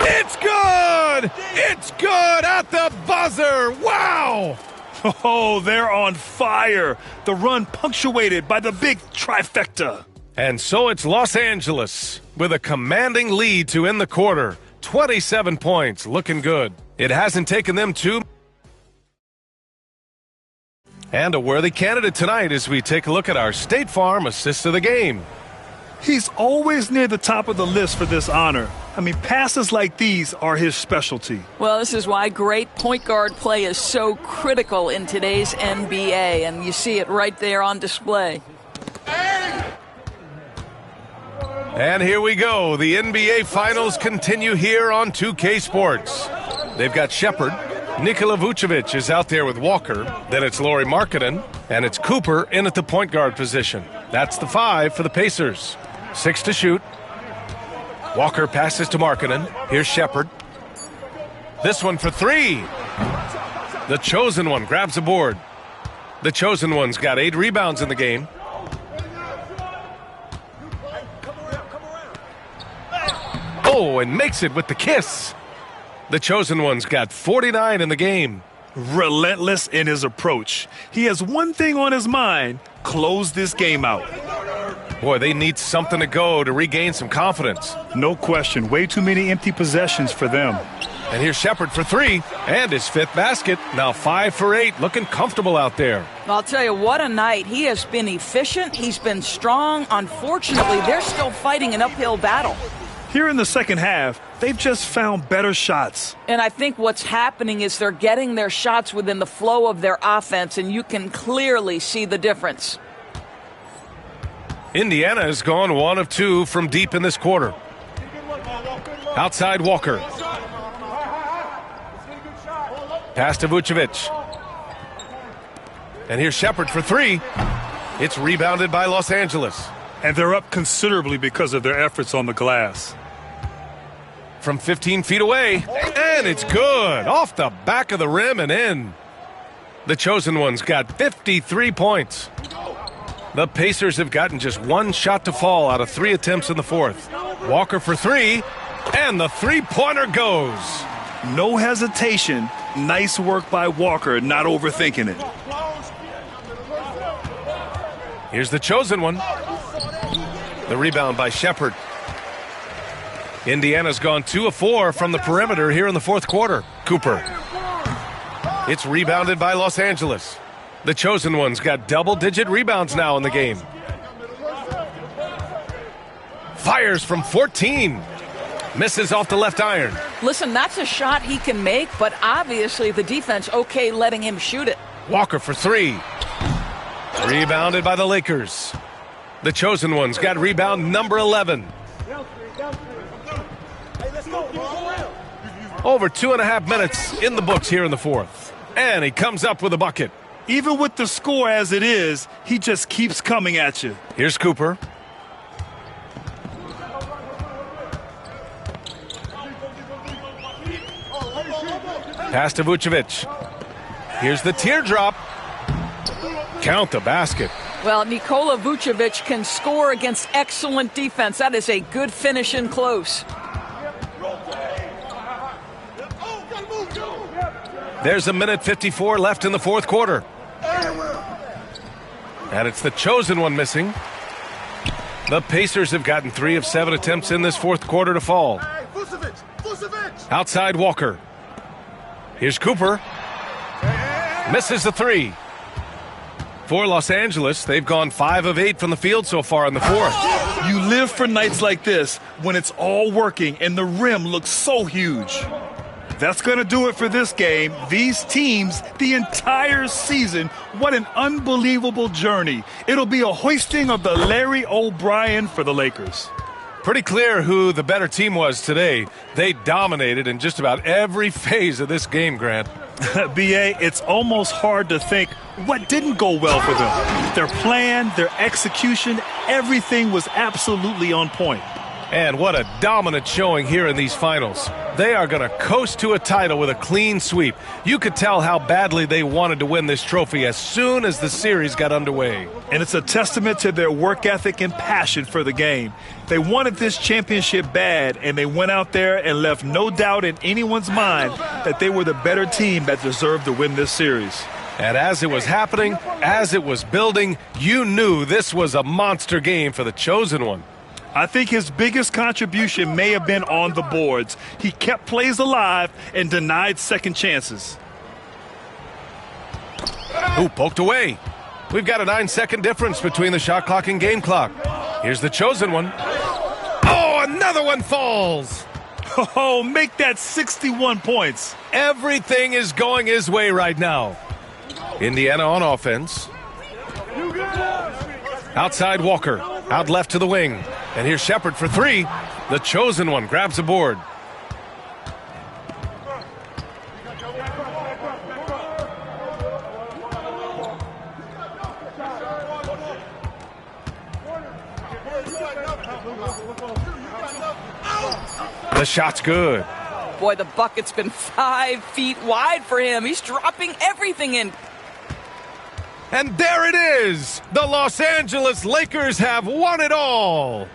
It's good! It's good at the buzzer! Wow! Oh, they're on fire. The run punctuated by the big trifecta. And so it's Los Angeles with a commanding lead to end the quarter. 27 points, looking good. It hasn't taken them too. And a worthy candidate tonight as we take a look at our State Farm assist of the game. He's always near the top of the list for this honor. I mean, passes like these are his specialty. Well, this is why great point guard play is so critical in today's NBA, and you see it right there on display. And here we go. The NBA Finals continue here on 2K Sports. They've got Shepard. Nikola Vucevic is out there with Walker. Then it's Lauri Markkanen. And it's Cooper in at the point guard position. That's the 5 for the Pacers. 6 to shoot. Walker passes to Markkanen. Here's Shepard. This one for 3. The chosen one grabs a board. The chosen one's got 8 rebounds in the game. Oh, and makes it with the kiss. The chosen one's got 49 in the game. Relentless in his approach. He has one thing on his mind: close this game out. Boy, they need something to go to regain some confidence. No question. Way too many empty possessions for them. And here's Shepard for 3, and his 5th basket. Now 5 for 8, looking comfortable out there. I'll tell you, what a night. He has been efficient. He's been strong. Unfortunately, they're still fighting an uphill battle. Here in the second half, they've just found better shots. And I think what's happening is they're getting their shots within the flow of their offense, and you can clearly see the difference. Indiana has gone 1 of 2 from deep in this quarter. Outside Walker. Pass to Vucevic. And here's Shepard for 3. It's rebounded by Los Angeles. And they're up considerably because of their efforts on the glass. From 15 feet away, and it's good. Off the back of the rim and in. The chosen one's got 53 points. The Pacers have gotten just 1 shot to fall out of 3 attempts in the 4th. Walker for 3, and the three-pointer goes. No hesitation. Nice work by Walker, not overthinking it. Here's the chosen one. The rebound by Shepard. Indiana's gone 2 of 4 from the perimeter here in the 4th quarter. Cooper. It's rebounded by Los Angeles. The chosen one's got double-digit rebounds now in the game. Fires from 14. Misses off the left iron. Listen, that's a shot he can make, but obviously the defense okay letting him shoot it. Walker for 3. Rebounded by the Lakers. The chosen one's got rebound number 11. Over 2.5 minutes in the books here in the 4th. And he comes up with a bucket. Even with the score as it is, he just keeps coming at you. Here's Cooper. Pass to Vucevic. Here's the teardrop. Count the basket. Well, Nikola Vucevic can score against excellent defense. That is a good finish in close. There's 1:54 left in the 4th quarter. And it's the chosen one missing. The Pacers have gotten 3 of 7 attempts in this 4th quarter to fall. Outside Walker. Here's Cooper. Misses the 3. For Los Angeles, they've gone 5 of 8 from the field so far in the 4th. You live for nights like this when it's all working and the rim looks so huge. That's going to do it for this game. These teams, the entire season, what an unbelievable journey. It'll be a hoisting of the Larry O'Brien for the Lakers. Pretty clear who the better team was today. They dominated in just about every phase of this game, Grant. B.A., it's almost hard to think what didn't go well for them. Their plan, their execution, everything was absolutely on point. And what a dominant showing here in these finals. They are going to coast to a title with a clean sweep. You could tell how badly they wanted to win this trophy as soon as the series got underway. And it's a testament to their work ethic and passion for the game. They wanted this championship bad, and they went out there and left no doubt in anyone's mind that they were the better team that deserved to win this series. And as it was happening, as it was building, you knew this was a monster game for the chosen one. I think his biggest contribution may have been on the boards. He kept plays alive and denied second chances. Ooh, poked away. We've got a 9-second difference between the shot clock and game clock. Here's the chosen one. Oh, another one falls. Oh, make that 61 points. Everything is going his way right now. Indiana on offense. Outside Walker. Out left to the wing. And here's Shepard for three. The chosen one grabs a board. The shot's good. Boy, the bucket's been 5 feet wide for him. He's dropping everything in. And there it is. The Los Angeles Lakers have won it all.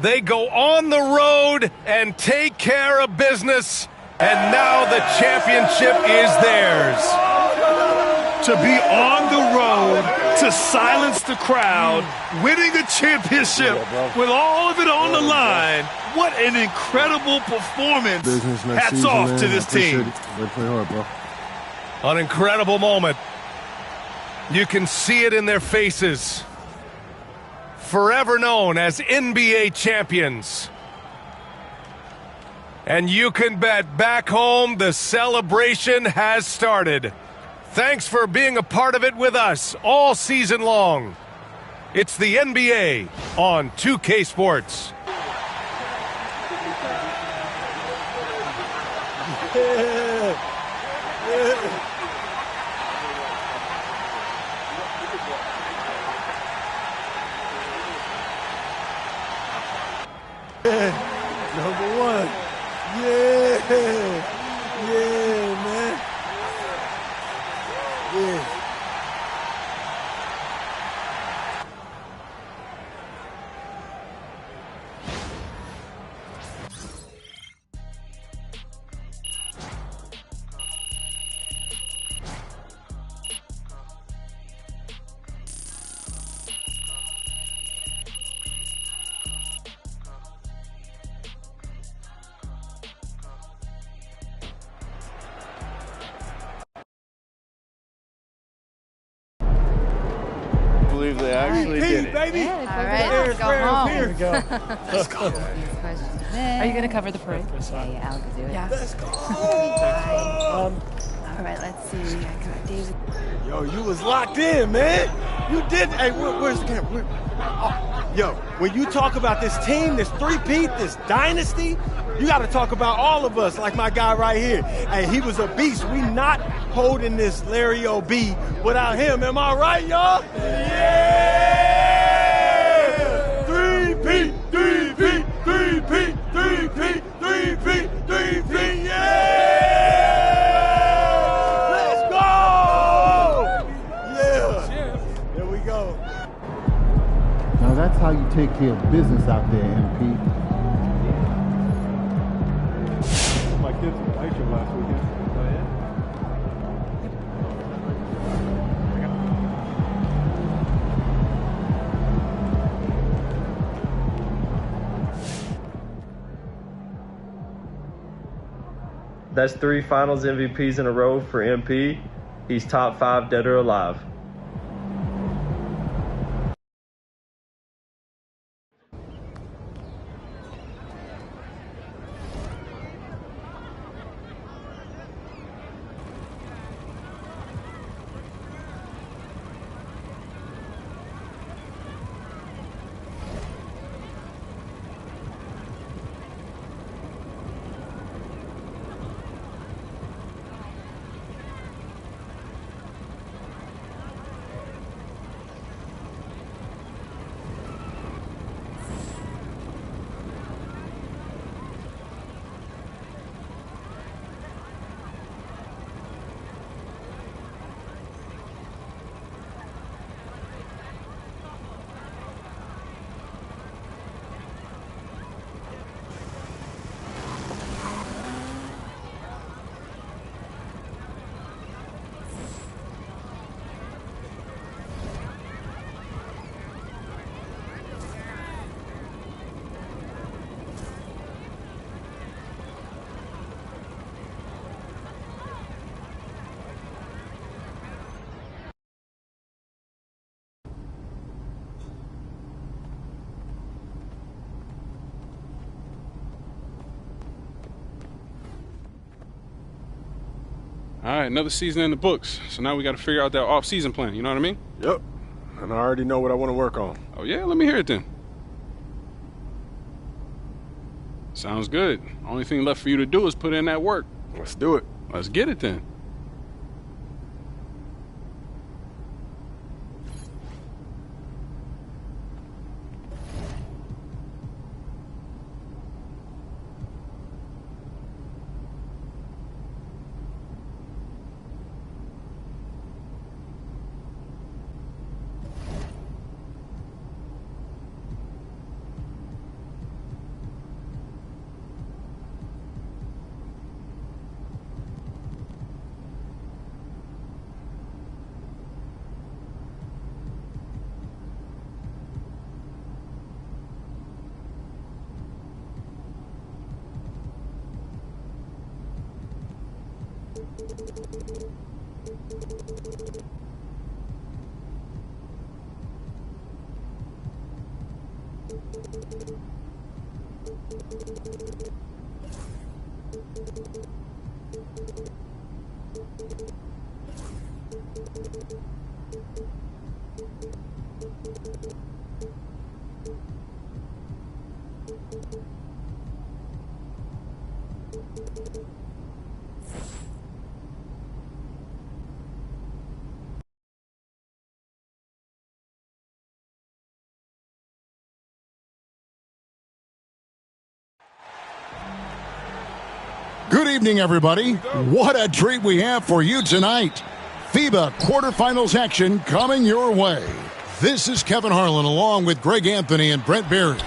They go on the road and take care of business. And now the championship is theirs. To be on the road, to silence the crowd, winning a championship with all of it on the line. What an incredible performance. Hats off to this team. They play hard, bro. An incredible moment. You can see it in their faces. Forever known as NBA champions. And you can bet back home the celebration has started. Thanks for being a part of it with us all season long. It's the NBA on 2K Sports. Number one. Yeah. Yeah, man. Yeah. I believe they actually did it. Baby. All right, let's go home. Here we go. Let's go. Are you going to cover the parade? Yeah, I'll do it. Yeah. Let's go. All right, let's see. I got David. Yo, you was locked in, man. You did. Hey, where's the camera? Yo, when you talk about this team, this three-peat, this dynasty, you got to talk about all of us, like my guy right here. Hey, he was a beast. We not holding this Larry O.B. without him. Am I right, y'all? Yeah! Three-peat, three-peat, three-peat, three-peat, three-peat, three-peat, yeah! Let's go! Yeah! There we go. Now that's how you take care of business out there, MP. My kids were nice last weekend. Oh, yeah? That's 3 finals MVPs in a row for MP. He's top 5 dead or alive. All right, another season in the books. So now we got to figure out that off-season plan. You know what I mean? Yep. And I already know what I want to work on. Oh, yeah? Let me hear it then. Sounds good. Only thing left for you to do is put in that work. Let's do it. Let's get it then. Good evening, everybody. What a treat we have for you tonight. FIBA quarterfinals action coming your way. This is Kevin Harlan along with Greg Anthony and Brent Berry.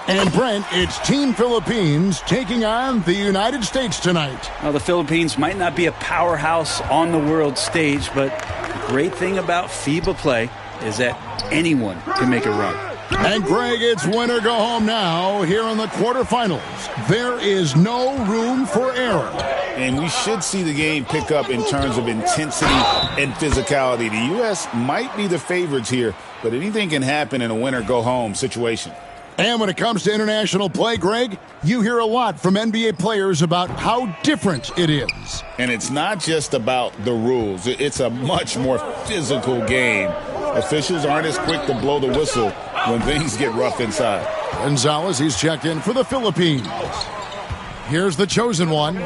And Brent, it's Team Philippines taking on the United States tonight. Well, the Philippines might not be a powerhouse on the world stage, but the great thing about FIBA play is that anyone can make a run. And Greg, it's win or go home now here in the quarterfinals. There is no room for error. And we should see the game pick up in terms of intensity and physicality. The U.S. might be the favorites here, but anything can happen in a win or go home situation. And when it comes to international play, Greg, you hear a lot from NBA players about how different it is. And it's not just about the rules. It's a much more physical game. Officials aren't as quick to blow the whistle when things get rough inside. Gonzalez, he's checked in for the Philippines. Here's the chosen one.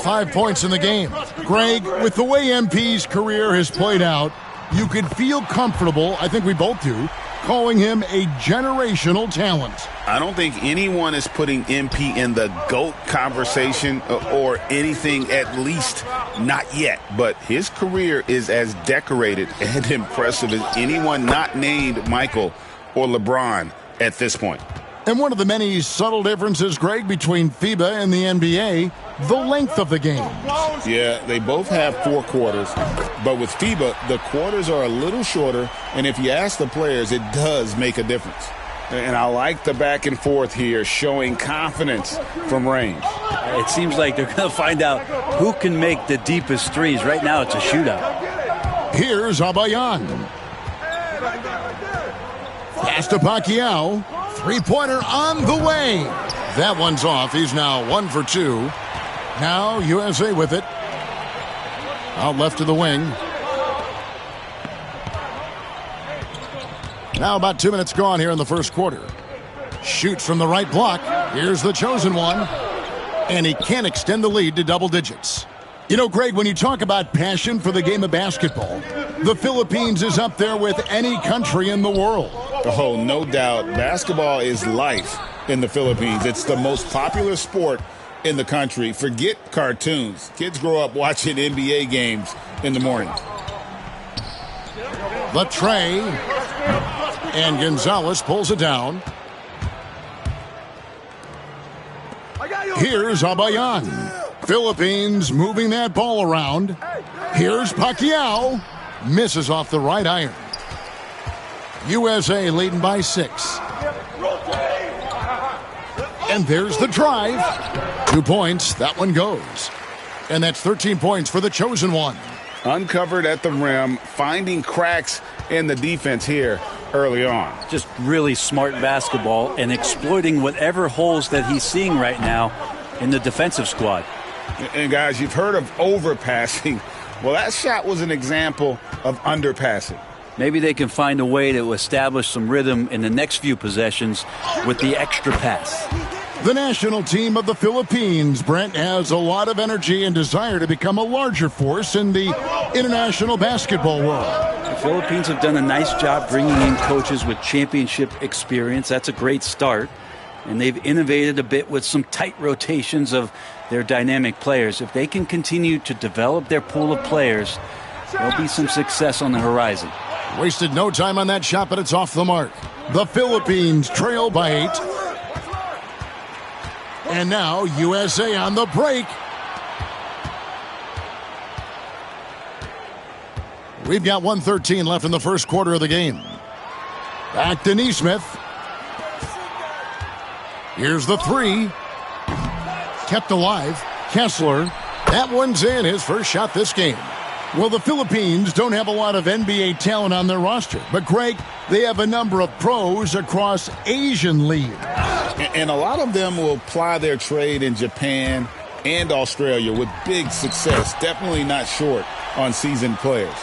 5 points in the game. Greg, with the way MP's career has played out, you could feel comfortable, I think we both do, calling him a generational talent. I don't think anyone is putting MP in the GOAT conversation or anything, at least not yet. But his career is as decorated and impressive as anyone not named Michael or LeBron at this point. And one of the many subtle differences, Greg, between FIBA and the NBA, the length of the game. Yeah, they both have 4 quarters. But with FIBA, the quarters are a little shorter. And if you ask the players, it does make a difference. And I like the back and forth here, showing confidence from range. It seems like they're going to find out who can make the deepest threes. Right now, it's a shootout. Here's Abayan. Pass to Pacquiao. Three-pointer on the way. That one's off. He's now 1 for 2. Now USA with it. Out left to the wing. Now about 2 minutes gone here in the first quarter. Shoots from the right block. Here's the chosen one. And he can't extend the lead to double digits. You know, Greg, when you talk about passion for the game of basketball, the Philippines is up there with any country in the world. Oh, no doubt. Basketball is life in the Philippines. It's the most popular sport in the country. Forget cartoons. Kids grow up watching NBA games in the morning. The tray. And Gonzalez pulls it down. Here's Abayan. Philippines moving that ball around. Here's Pacquiao. Misses off the right iron. USA leading by 6. And there's the drive. 2 points. That one goes. And that's 13 points for the chosen one. Uncovered at the rim, finding cracks in the defense here early on. Just really smart basketball and exploiting whatever holes that he's seeing right now in the defensive squad. And guys, you've heard of overpassing. Well, that shot was an example of underpassing. Maybe they can find a way to establish some rhythm in the next few possessions with the extra pass. The national team of the Philippines, Brent, has a lot of energy and desire to become a larger force in the international basketball world. The Philippines have done a nice job bringing in coaches with championship experience. That's a great start. And they've innovated a bit with some tight rotations of their dynamic players. If they can continue to develop their pool of players, there'll be some success on the horizon. Wasted no time on that shot, but it's off the mark. The Philippines trail by 8. And now USA on the break. We've got 1:13 left in the first quarter of the game. Back to Neesmith. Here's the 3. Kept alive. Kessler. That one's in, his first shot this game. Well, the Philippines don't have a lot of NBA talent on their roster. But, Greg, they have a number of pros across Asian leagues. And a lot of them will ply their trade in Japan and Australia with big success. Definitely not short on seasoned players.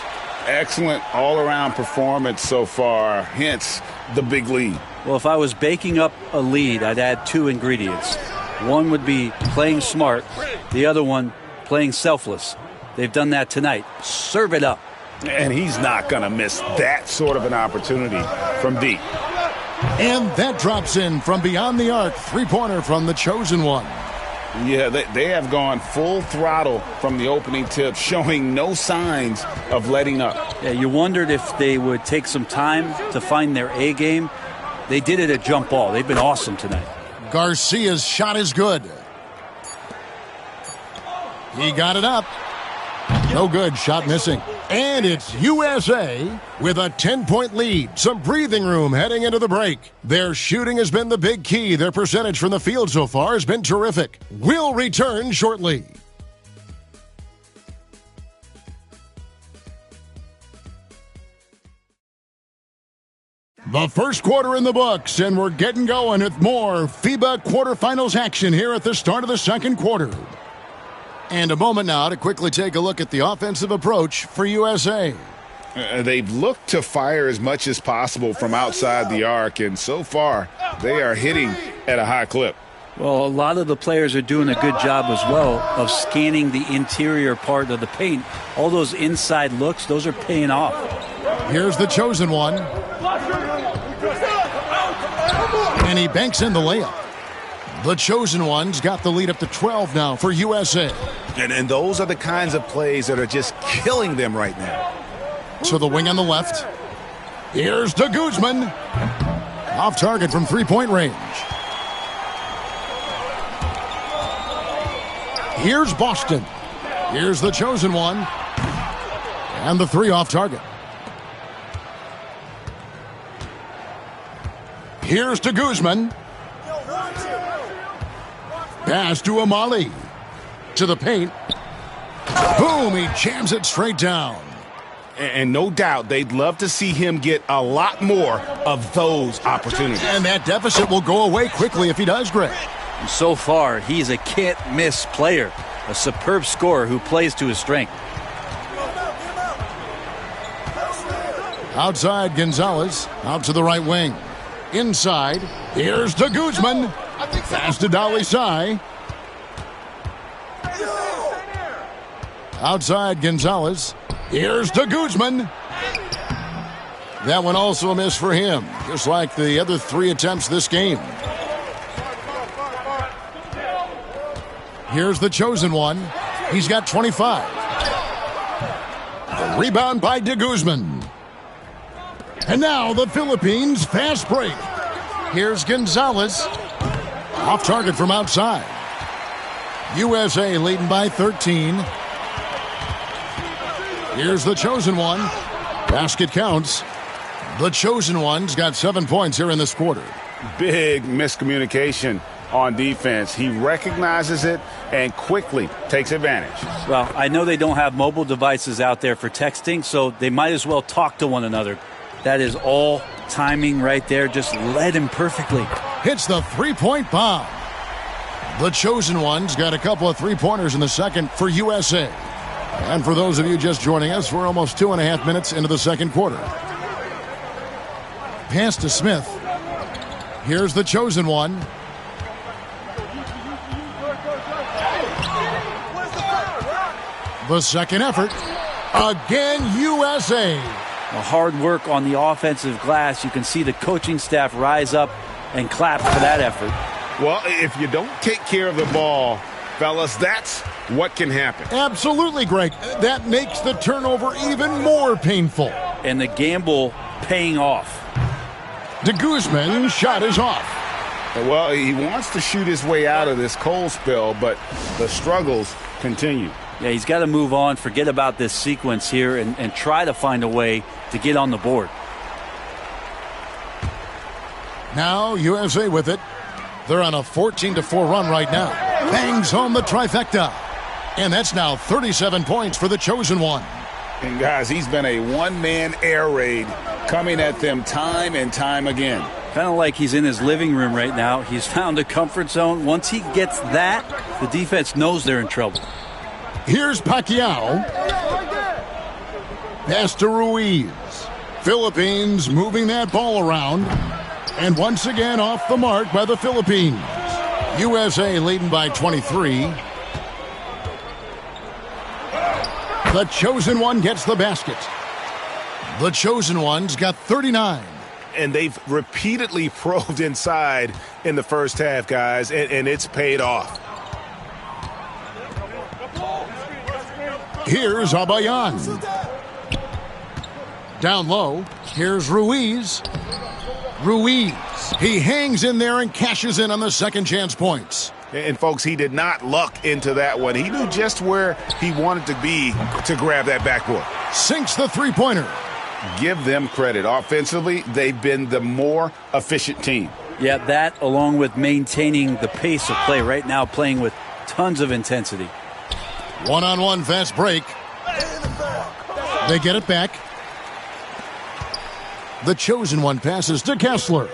Excellent all-around performance so far, hence the big lead. Well, if I was baking up a lead, I'd add 2 ingredients. One would be playing smart. The other one, playing selfless. They've done that tonight. Serve it up. And he's not going to miss that sort of an opportunity from deep. And that drops in from beyond the arc. 3-pointer from the chosen one. Yeah, they have gone full throttle from the opening tip, showing no signs of letting up. Yeah, you wondered if they would take some time to find their A game. They did it at jump ball. They've been awesome tonight. Garcia's shot is good. He got it up. No good. Shot missing. And it's USA with a 10-point lead. Some breathing room heading into the break. Their shooting has been the big key. Their percentage from the field so far has been terrific. We'll return shortly. The first quarter in the books, and we're getting going with more FIBA quarterfinals action here at the start of the second quarter. And a moment now to quickly take a look at the offensive approach for USA. They've looked to fire as much as possible from outside the arc, and so far they are hitting at a high clip. Well, a lot of the players are doing a good job as well of scanning the interior part of the paint. All those inside looks, those are paying off. Here's the chosen one. And he banks in the layup. The chosen one's got the lead up to 12 now for USA. And those are the kinds of plays that are just killing them right now. So the wing on the left. Here's to Guzman. Off target from 3-point range. Here's Boston. Here's the chosen one. And the 3 off target. Here's to Guzman. Pass to Amali. To the paint. Boom, he jams it straight down. And no doubt they'd love to see him get a lot more of those opportunities. And that deficit will go away quickly if he does, Greg. And so far, he's a can't-miss player. A superb scorer who plays to his strength. Outside, Gonzalez. Out to the right wing. Inside. Here's to Guzman. Pass to Dalisai. Outside, Gonzalez. Here's to Guzman. That one also a miss for him, just like the other 3 attempts this game. Here's the chosen one. He's got 25. The rebound by de Guzman. And now the Philippines fast break. Here's Gonzalez. Off target from outside. USA leading by 13. Here's the chosen one. Basket counts. The chosen one's got 7 points here in this quarter. Big miscommunication on defense. He recognizes it and quickly takes advantage. Well, I know they don't have mobile devices out there for texting, so they might as well talk to one another. That is all timing right there. Just led him perfectly. Hits the 3-point bomb. The Chosen Ones got a couple of three-pointers in the second for USA. And for those of you just joining us, we're almost 2.5 minutes into the second quarter. Pass to Smith. Here's the Chosen One. The second effort. Again, USA. Well, hard work on the offensive glass. You can see the coaching staff rise up and clap for that effort. Well, if you don't take care of the ball, fellas, that's what can happen. Absolutely, Greg. That makes the turnover even more painful. And the gamble paying off. De Guzman's shot is off. Well, he wants to shoot his way out of this cold spell, but the struggles continue. Yeah, he's got to move on, forget about this sequence here, and try to find a way to get on the board. Now USA with it. They're on a 14-4 run right now. Bangs home the trifecta. And that's now 37 points for the Chosen One. And guys, he's been a one-man air raid coming at them time and time again. Kind of like he's in his living room right now. He's found a comfort zone. Once he gets that, the defense knows they're in trouble. Here's Pacquiao. Pass to Ruiz. Philippines moving that ball around. And once again off the mark by the Philippines. USA leading by 23. The Chosen One gets the basket. The Chosen One's got 39. And they've repeatedly probed inside in the first half, guys, and it's paid off. Here's Abayan. Down low, here's Ruiz. Ruiz, he hangs in there and cashes in on the second chance points. And folks, he did not luck into that one. He knew just where he wanted to be to grab that backboard. Sinks the three-pointer. Give them credit. Offensively, they've been the more efficient team. Yeah, that along with maintaining the pace of play right now, playing with tons of intensity. One-on-one fast break. They get it back. The Chosen One passes to Kessler.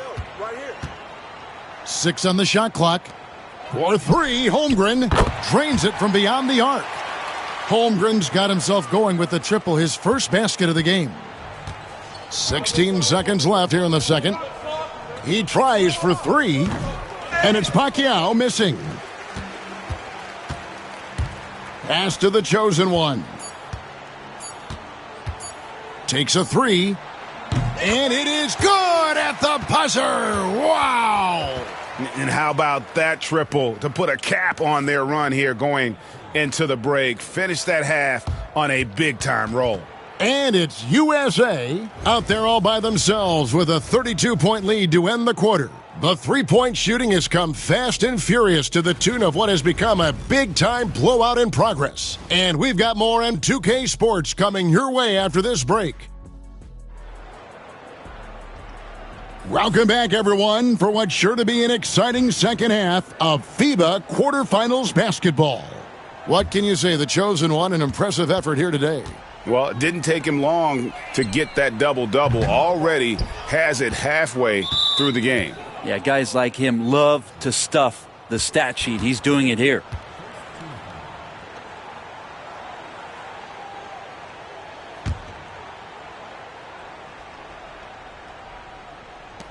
6 on the shot clock. For 3, Holmgren drains it from beyond the arc. Holmgren's got himself going with the triple, his first basket of the game. 16 seconds left here in the second. He tries for 3, and it's Pacquiao missing. Pass to the Chosen One. Takes a 3. And it is good at the buzzer. Wow. And how about that triple to put a cap on their run here going into the break. Finish that half on a big-time roll. And it's USA out there all by themselves with a 32-point lead to end the quarter. The three-point shooting has come fast and furious to the tune of what has become a big-time blowout in progress. And we've got more M2K Sports coming your way after this break. Welcome back, everyone, for what's sure to be an exciting second half of FIBA quarterfinals basketball. What can you say? The Chosen One, an impressive effort here today. Well, it didn't take him long to get that double-double. Already has it halfway through the game. Yeah, guys like him love to stuff the stat sheet. He's doing it here.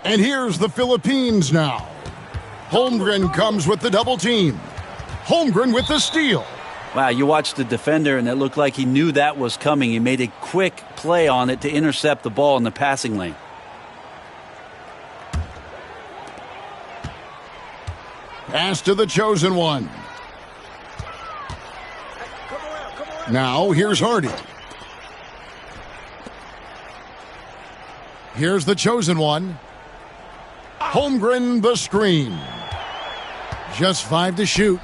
And here's the Philippines now. Holmgren comes with the double team. Holmgren with the steal. Wow, you watched the defender, and it looked like he knew that was coming. He made a quick play on it to intercept the ball in the passing lane. Pass to the Chosen One. Now here's Hardy. Here's the Chosen One. Holmgren the screen. Just 5 to shoot.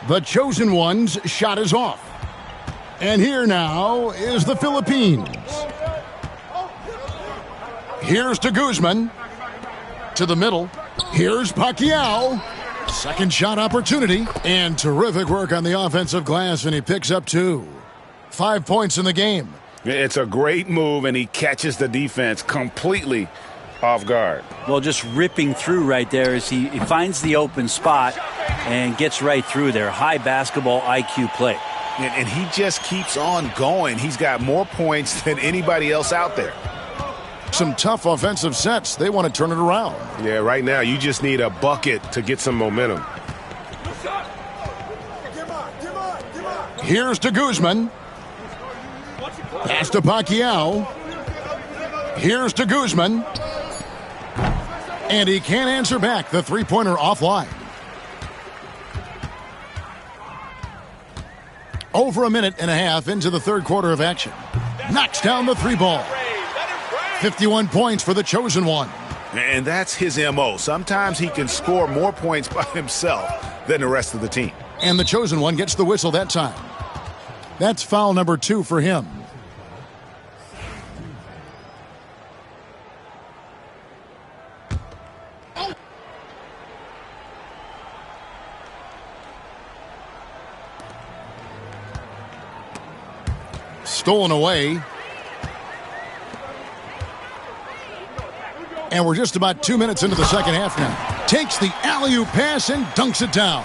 The Chosen One's shot is off. And here now is the Philippines. Here's to Guzman. To the middle. Here's Pacquiao. Second shot opportunity. And terrific work on the offensive glass, and he picks up 2. 5 points in the game. It's a great move, and he catches the defense completely off guard. Well, just ripping through right there as he finds the open spot and gets right through there. High basketball IQ play. And he just keeps on going. He's got more points than anybody else out there. Some tough offensive sets. They want to turn it around. Yeah, right now you just need a bucket to get some momentum. Here's to Guzman. Pass to Pacquiao. Here's to Guzman. And he can't answer back. The three-pointer offline. Over a minute and a half into the third quarter of action. Knocks down the three ball. 51 points for the chosen one. And that's his MO. Sometimes he can score more points by himself than the rest of the team. And the chosen one gets the whistle that time. That's foul number 2 for him. Stolen away. And we're just about 2 minutes into the second half now. Takes the alley-oop pass and dunks it down.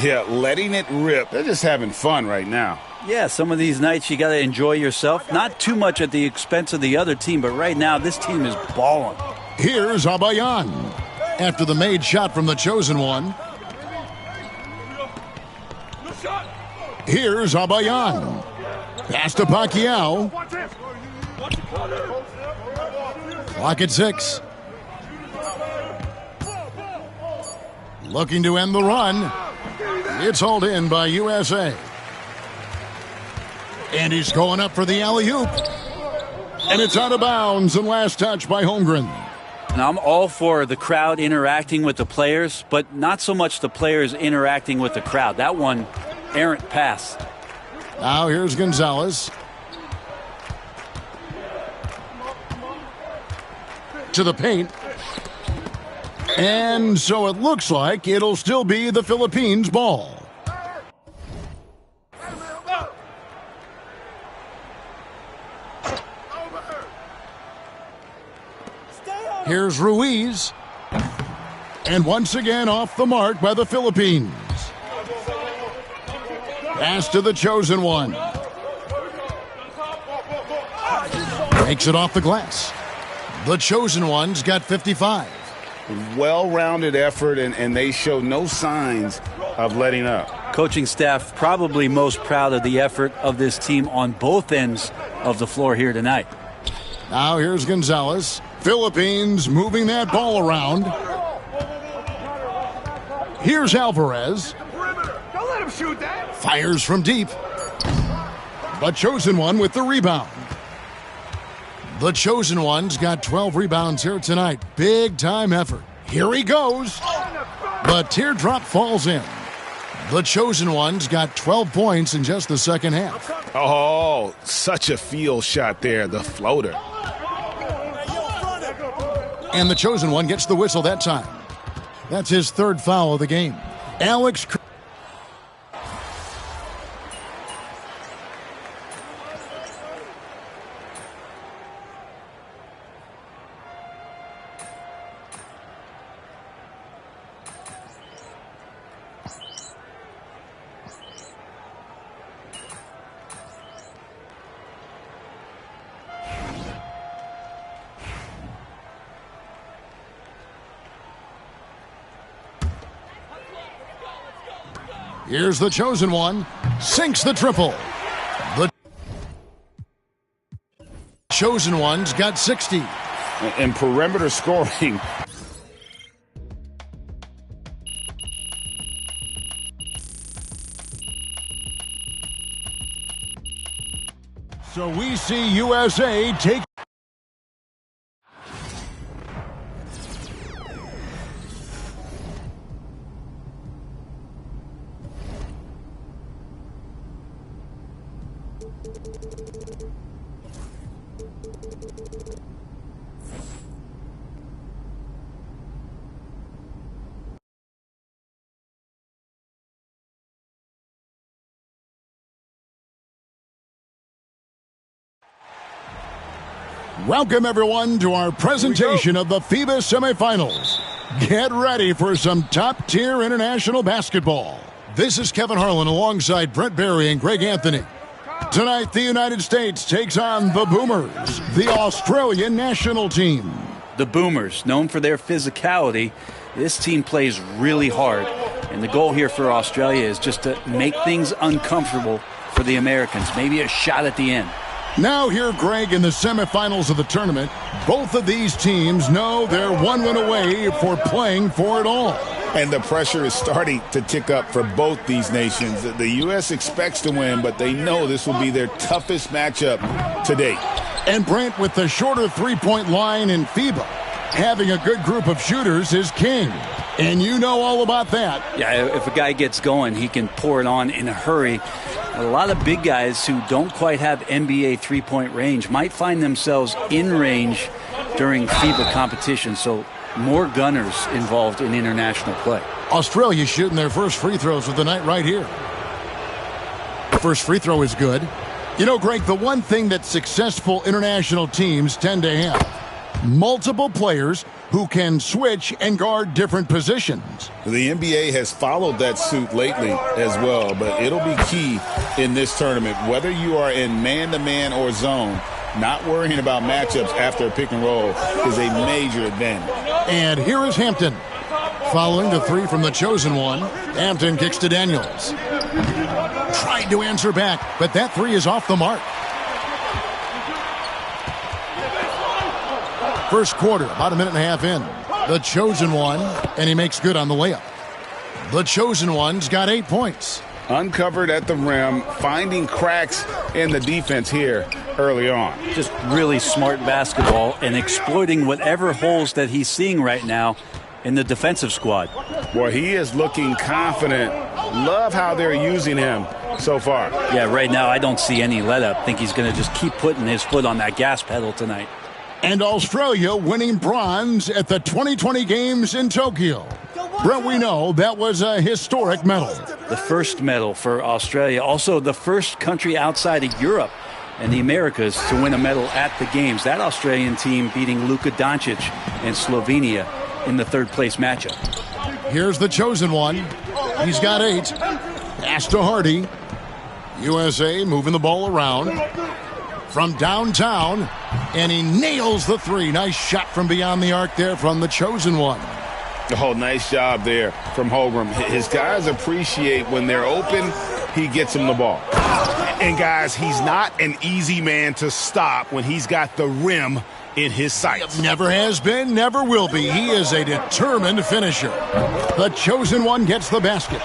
Yeah, letting it rip. They're just having fun right now. Yeah, some of these nights you got to enjoy yourself. Not too much at the expense of the other team, but right now this team is balling. Here's Abayan. After the made shot from the chosen one. Here's Abayan. Pass to Pacquiao. Clock at 6. Looking to end the run. It's hauled in by USA. And he's going up for the alley-oop. And it's out of bounds and last touch by Holmgren. And I'm all for the crowd interacting with the players, but not so much the players interacting with the crowd. That one, errant pass. Now here's Gonzalez. To the paint. And so it looks like it'll still be the Philippines' ball. Here's Ruiz. And once again off the mark by the Philippines. Pass to the chosen one. Breaks it off the glass. The chosen one's got 55. Well-rounded effort, and they show no signs of letting up. Coaching staff probably most proud of the effort of this team on both ends of the floor here tonight. Now here's Gonzalez. Philippines moving that ball around. Here's Alvarez. Don't let him shoot that. Fires from deep. The chosen one with the rebound. The chosen one's got 12 rebounds here tonight. Big time effort. Here he goes. The teardrop falls in. The chosen one's got 12 points in just the second half. Oh, such a field shot there, the floater. And the chosen one gets the whistle that time. That's his third foul of the game. Alex. Here's the chosen one. Sinks the triple. The chosen one's got 60. And perimeter scoring. So we see USA take. Welcome, everyone, to our presentation of the FIBA semifinals. Get ready for some top-tier international basketball. This is Kevin Harlan alongside Brent Barry and Greg Anthony. Tonight, the United States takes on the Boomers, the Australian national team. The Boomers, known for their physicality, this team plays really hard. And the goal here for Australia is just to make things uncomfortable for the Americans. Maybe a shot at the end. Now here, Greg, in the semifinals of the tournament, both of these teams know they're one win away for playing for it all. And the pressure is starting to tick up for both these nations. The U.S. expects to win, but they know this will be their toughest matchup to date. And Brent, with the shorter three-point line in FIBA, having a good group of shooters is king. And you know all about that. Yeah, if a guy gets going, he can pour it on in a hurry. A lot of big guys who don't quite have NBA three-point range might find themselves in range during FIBA competition. So more gunners involved in international play. Australia shooting their first free throws of the night right here. The first free throw is good. You know, Greg, the one thing that successful international teams tend to have, multiple players who can switch and guard different positions. The NBA has followed that suit lately as well, but it'll be key in this tournament. Whether you are in man-to-man or zone, not worrying about matchups after a pick and roll is a major advantage. And here is Hampton. Following the three from the chosen one, Hampton kicks to Daniels. Tried to answer back, but that three is off the mark. First quarter, about a minute and a half in. The chosen one, and he makes good on the layup. The chosen one's got 8 points. Uncovered at the rim, finding cracks in the defense here early on. Just really smart basketball and exploiting whatever holes that he's seeing right now in the defensive squad. Boy, he is looking confident. Love how they're using him so far. Yeah, right now I don't see any let up. Think he's going to just keep putting his foot on that gas pedal tonight. And Australia winning bronze at the 2020 Games in Tokyo. Brent, we know that was a historic medal. The first medal for Australia. Also the first country outside of Europe and the Americas to win a medal at the Games. That Australian team beating Luka Doncic and Slovenia in the third place matchup. Here's the chosen one. He's got 8. Pass to Hardy. USA moving the ball around. From downtown, and he nails the three. Nice shot from beyond the arc there from the chosen one. Oh, nice job there from Holgram. His guys appreciate when they're open, he gets them the ball. And guys, he's not an easy man to stop when he's got the rim in his sights. Never has been, never will be. He is a determined finisher. The chosen one gets the basket.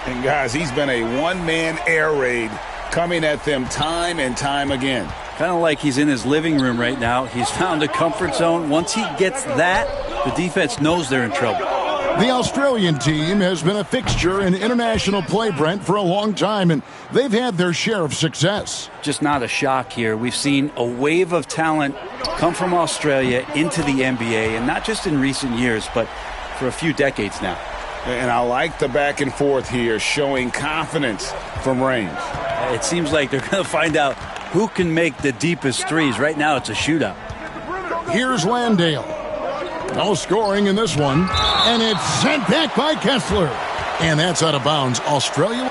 And guys, he's been a one-man air raid coming at them time and time again. Kind of like he's in his living room right now. He's found a comfort zone. Once he gets that, the defense knows they're in trouble. The Australian team has been a fixture in international play, Brent, for a long time, and they've had their share of success. Just not a shock here. We've seen a wave of talent come from Australia into the NBA, and not just in recent years, but for a few decades now. And I like the back and forth here, showing confidence from range. It seems like they're going to find out who can make the deepest threes. Right now, it's a shootout. Here's Landale. No scoring in this one. And it's sent back by Kessler. And that's out of bounds. Australia.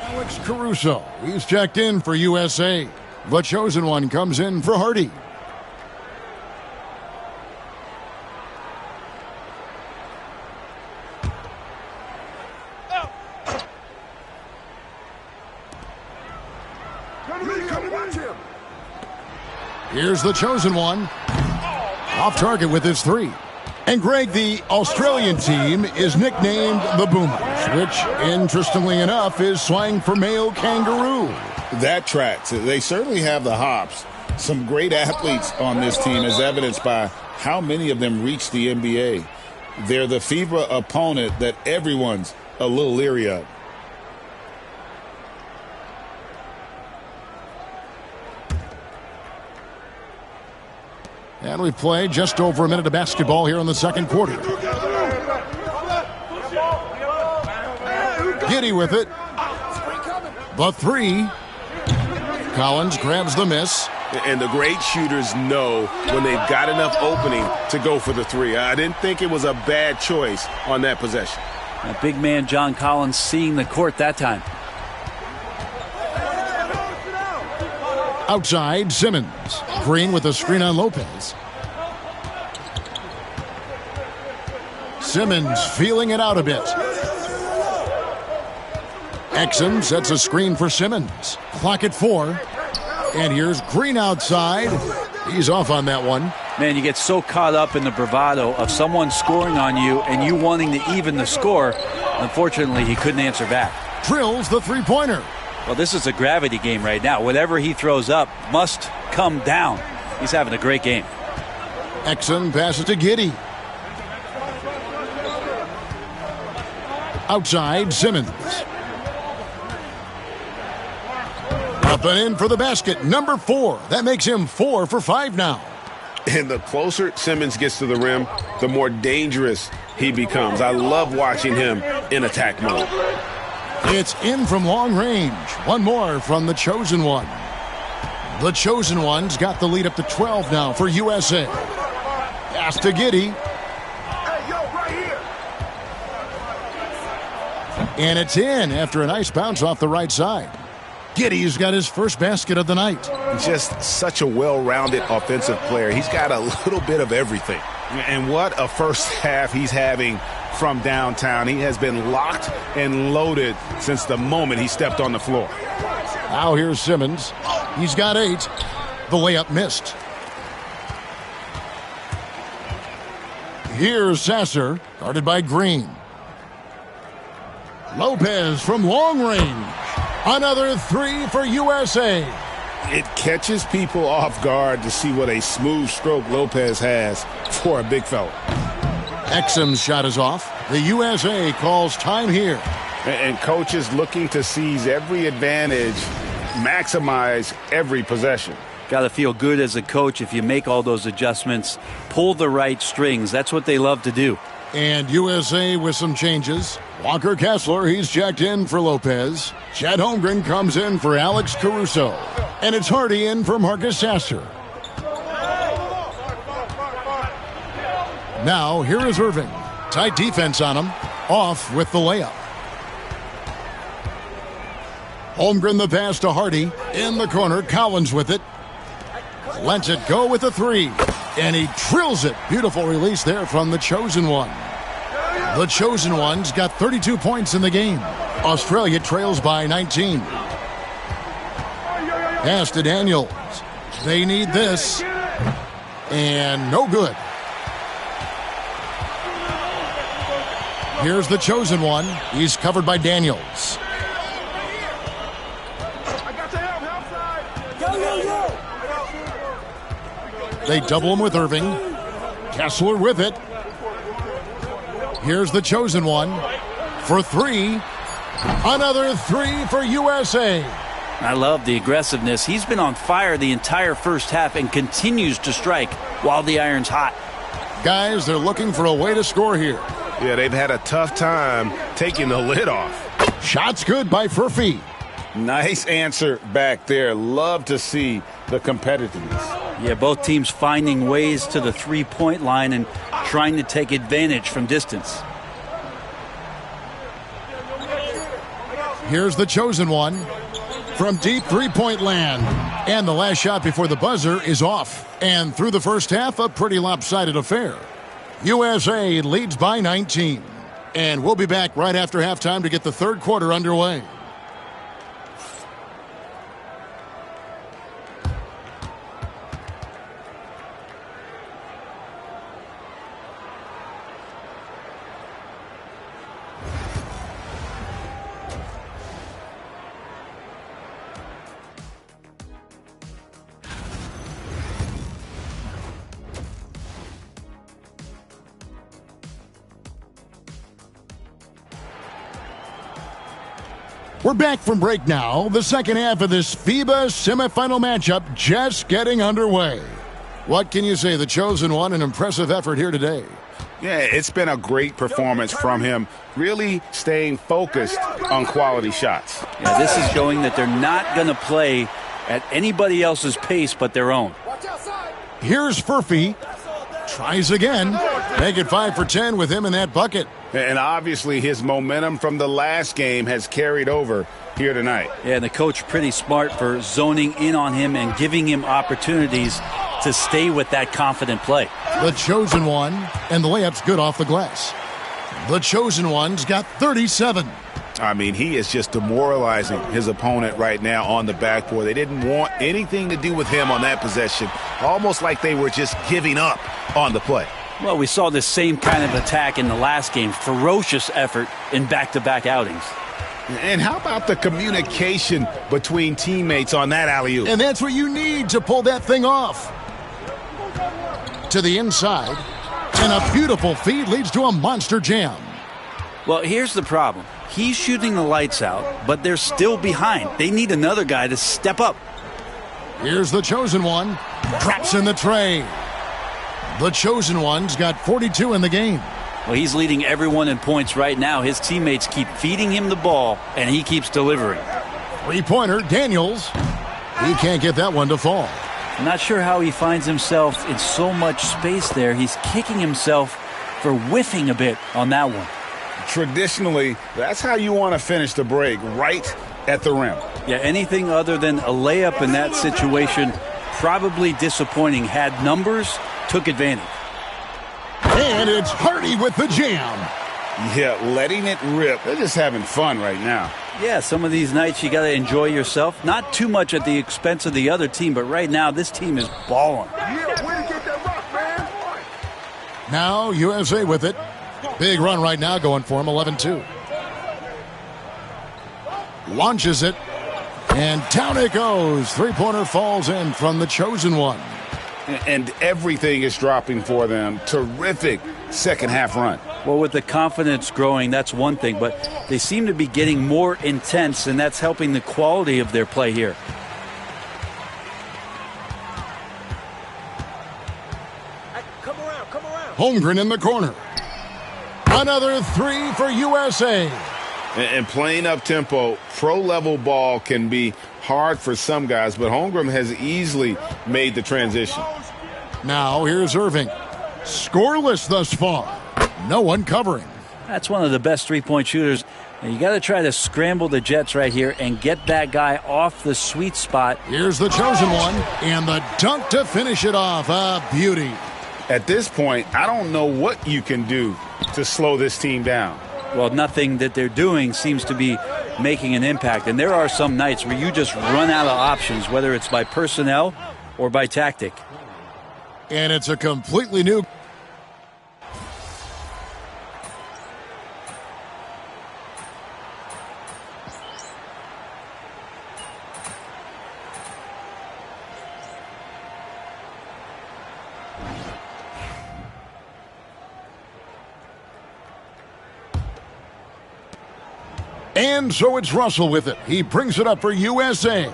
Alex Caruso. He's checked in for USA. The chosen one comes in for Hardy. Here's the chosen one. Off target with his three. And Greg, the Australian team is nicknamed the Boomers, which, interestingly enough, is slang for male kangaroo. That tracks. They certainly have the hops. Some great athletes on this team, as evidenced by how many of them reach the NBA. They're the FIBA opponent that everyone's a little leery of. And we've played just over a minute of basketball here in the second quarter. Giddy with it. The three. Collins grabs the miss. And the great shooters know when they've got enough opening to go for the three. I didn't think it was a bad choice on that possession. A big man John Collins seeing the court that time. Outside, Simmons. Green with a screen on Lopez. Simmons feeling it out a bit. Exum sets a screen for Simmons. Clock at 4. And here's Green outside. He's off on that one. Man, you get so caught up in the bravado of someone scoring on you and you wanting to even the score. Unfortunately, he couldn't answer back. Drills the three-pointer. Well, this is a gravity game right now. Whatever he throws up must come down. He's having a great game. Exum passes to Giddy. Outside, Simmons. Up and in for the basket, number 4. That makes him 4 for 5 now. And the closer Simmons gets to the rim, the more dangerous he becomes. I love watching him in attack mode. It's in from long range. One more from the Chosen One. The Chosen One's got the lead up to 12 now for USA. Pass to Giddy. And it's in after a nice bounce off the right side. Giddy's got his first basket of the night. Just such a well-rounded offensive player. He's got a little bit of everything. And what a first half he's having from downtown. He has been locked and loaded since the moment he stepped on the floor. Now here's Simmons. He's got 8. The layup missed. Here's Sasser, guarded by Green. Lopez from long range. Another 3 for USA. It catches people off guard to see what a smooth stroke Lopez has for a big fella. Exum's shot is off. The USA calls time here. And coaches looking to seize every advantage, maximize every possession. Got to feel good as a coach if you make all those adjustments, pull the right strings. That's what they love to do. And USA with some changes. Walker Kessler, he's checked in for Lopez. Chad Holmgren comes in for Alex Caruso. And it's Hardy in for Marcus Sasser. Now, here is Irving. Tight defense on him. Off with the layup. Holmgren the pass to Hardy. In the corner, Collins with it. Lets it go with a 3. And he drills it. Beautiful release there from the Chosen One. The Chosen One's got 32 points in the game. Australia trails by 19. Pass to Daniels. They need this. And no good. Here's the Chosen One. He's covered by Daniels. They double him with Irving. Kessler with it. Here's the Chosen One for 3. Another 3 for USA. I love the aggressiveness. He's been on fire the entire first half and continues to strike while the iron's hot. Guys, they're looking for a way to score here. Yeah, they've had a tough time taking the lid off. Shots good by Furphy. Nice answer back there. Love to see the competitiveness. Yeah, both teams finding ways to the three-point line and trying to take advantage from distance. Here's the Chosen One from deep three-point land. And the last shot before the buzzer is off. And through the first half, a pretty lopsided affair. USA leads by 19. And we'll be back right after halftime to get the third quarter underway. We're back from break now. The second half of this FIBA semifinal matchup just getting underway. What can you say? The chosen one, an impressive effort here today. Yeah, it's been a great performance from him, really staying focused on quality shots. Yeah, this is showing that they're not going to play at anybody else's pace but their own. Here's Furphy. Tries again. Make it 5 for 10 with him in that bucket. And obviously his momentum from the last game has carried over here tonight. Yeah, and the coach pretty smart for zoning in on him and giving him opportunities to stay with that confident play. The chosen one, and the layup's good off the glass. The chosen one's got 37. I mean, he is just demoralizing his opponent right now on the backboard. They didn't want anything to do with him on that possession, almost like they were just giving up on the play. Well, we saw this same kind of attack in the last game. Ferocious effort in back-to-back outings. And how about the communication between teammates on that alley-oop? And that's what you need to pull that thing off. To the inside, and a beautiful feed leads to a monster jam. Well, here's the problem. He's shooting the lights out, but they're still behind. They need another guy to step up. Here's the chosen one. Drops in the tray. The chosen one's got 42 in the game. Well, he's leading everyone in points right now. His teammates keep feeding him the ball, and he keeps delivering. Three-pointer, Daniels. He can't get that one to fall. I'm not sure how he finds himself in so much space there. He's kicking himself for whiffing a bit on that one. Traditionally, that's how you want to finish the break, right at the rim. Yeah, anything other than a layup in that situation, probably disappointing. Had numbers, took advantage. And it's Hardy with the jam. Yeah, letting it rip. They're just having fun right now. Yeah, some of these nights you got to enjoy yourself. Not too much at the expense of the other team, but right now this team is balling. Now USA with it. Big run right now going for him, 11-2. Launches it, and down it goes. Three-pointer falls in from the chosen one. And everything is dropping for them. Terrific second-half run. Well, with the confidence growing, that's one thing, but they seem to be getting more intense, and that's helping the quality of their play here. Come around. Holmgren in the corner. Another three for USA. And playing up-tempo, pro-level ball can be hard for some guys, but Holmgren has easily made the transition. Now here's Irving. Scoreless thus far. No one covering. That's one of the best three-point shooters. And you got to try to scramble the Jets right here and get that guy off the sweet spot. Here's the chosen one, and the dunk to finish it off. A beauty. At this point, I don't know what you can do to slow this team down. Well, nothing that they're doing seems to be making an impact. And there are some nights where you just run out of options, whether it's by personnel or by tactic. And it's a completely new... And so it's Russell with it. He brings it up for USA.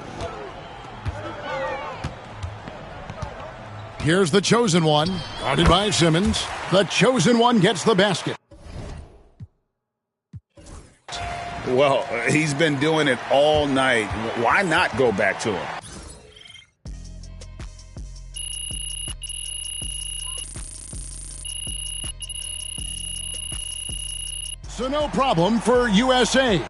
Here's the chosen one, guarded by Simmons. The chosen one gets the basket. Well, he's been doing it all night. Why not go back to him? So no problem for USA.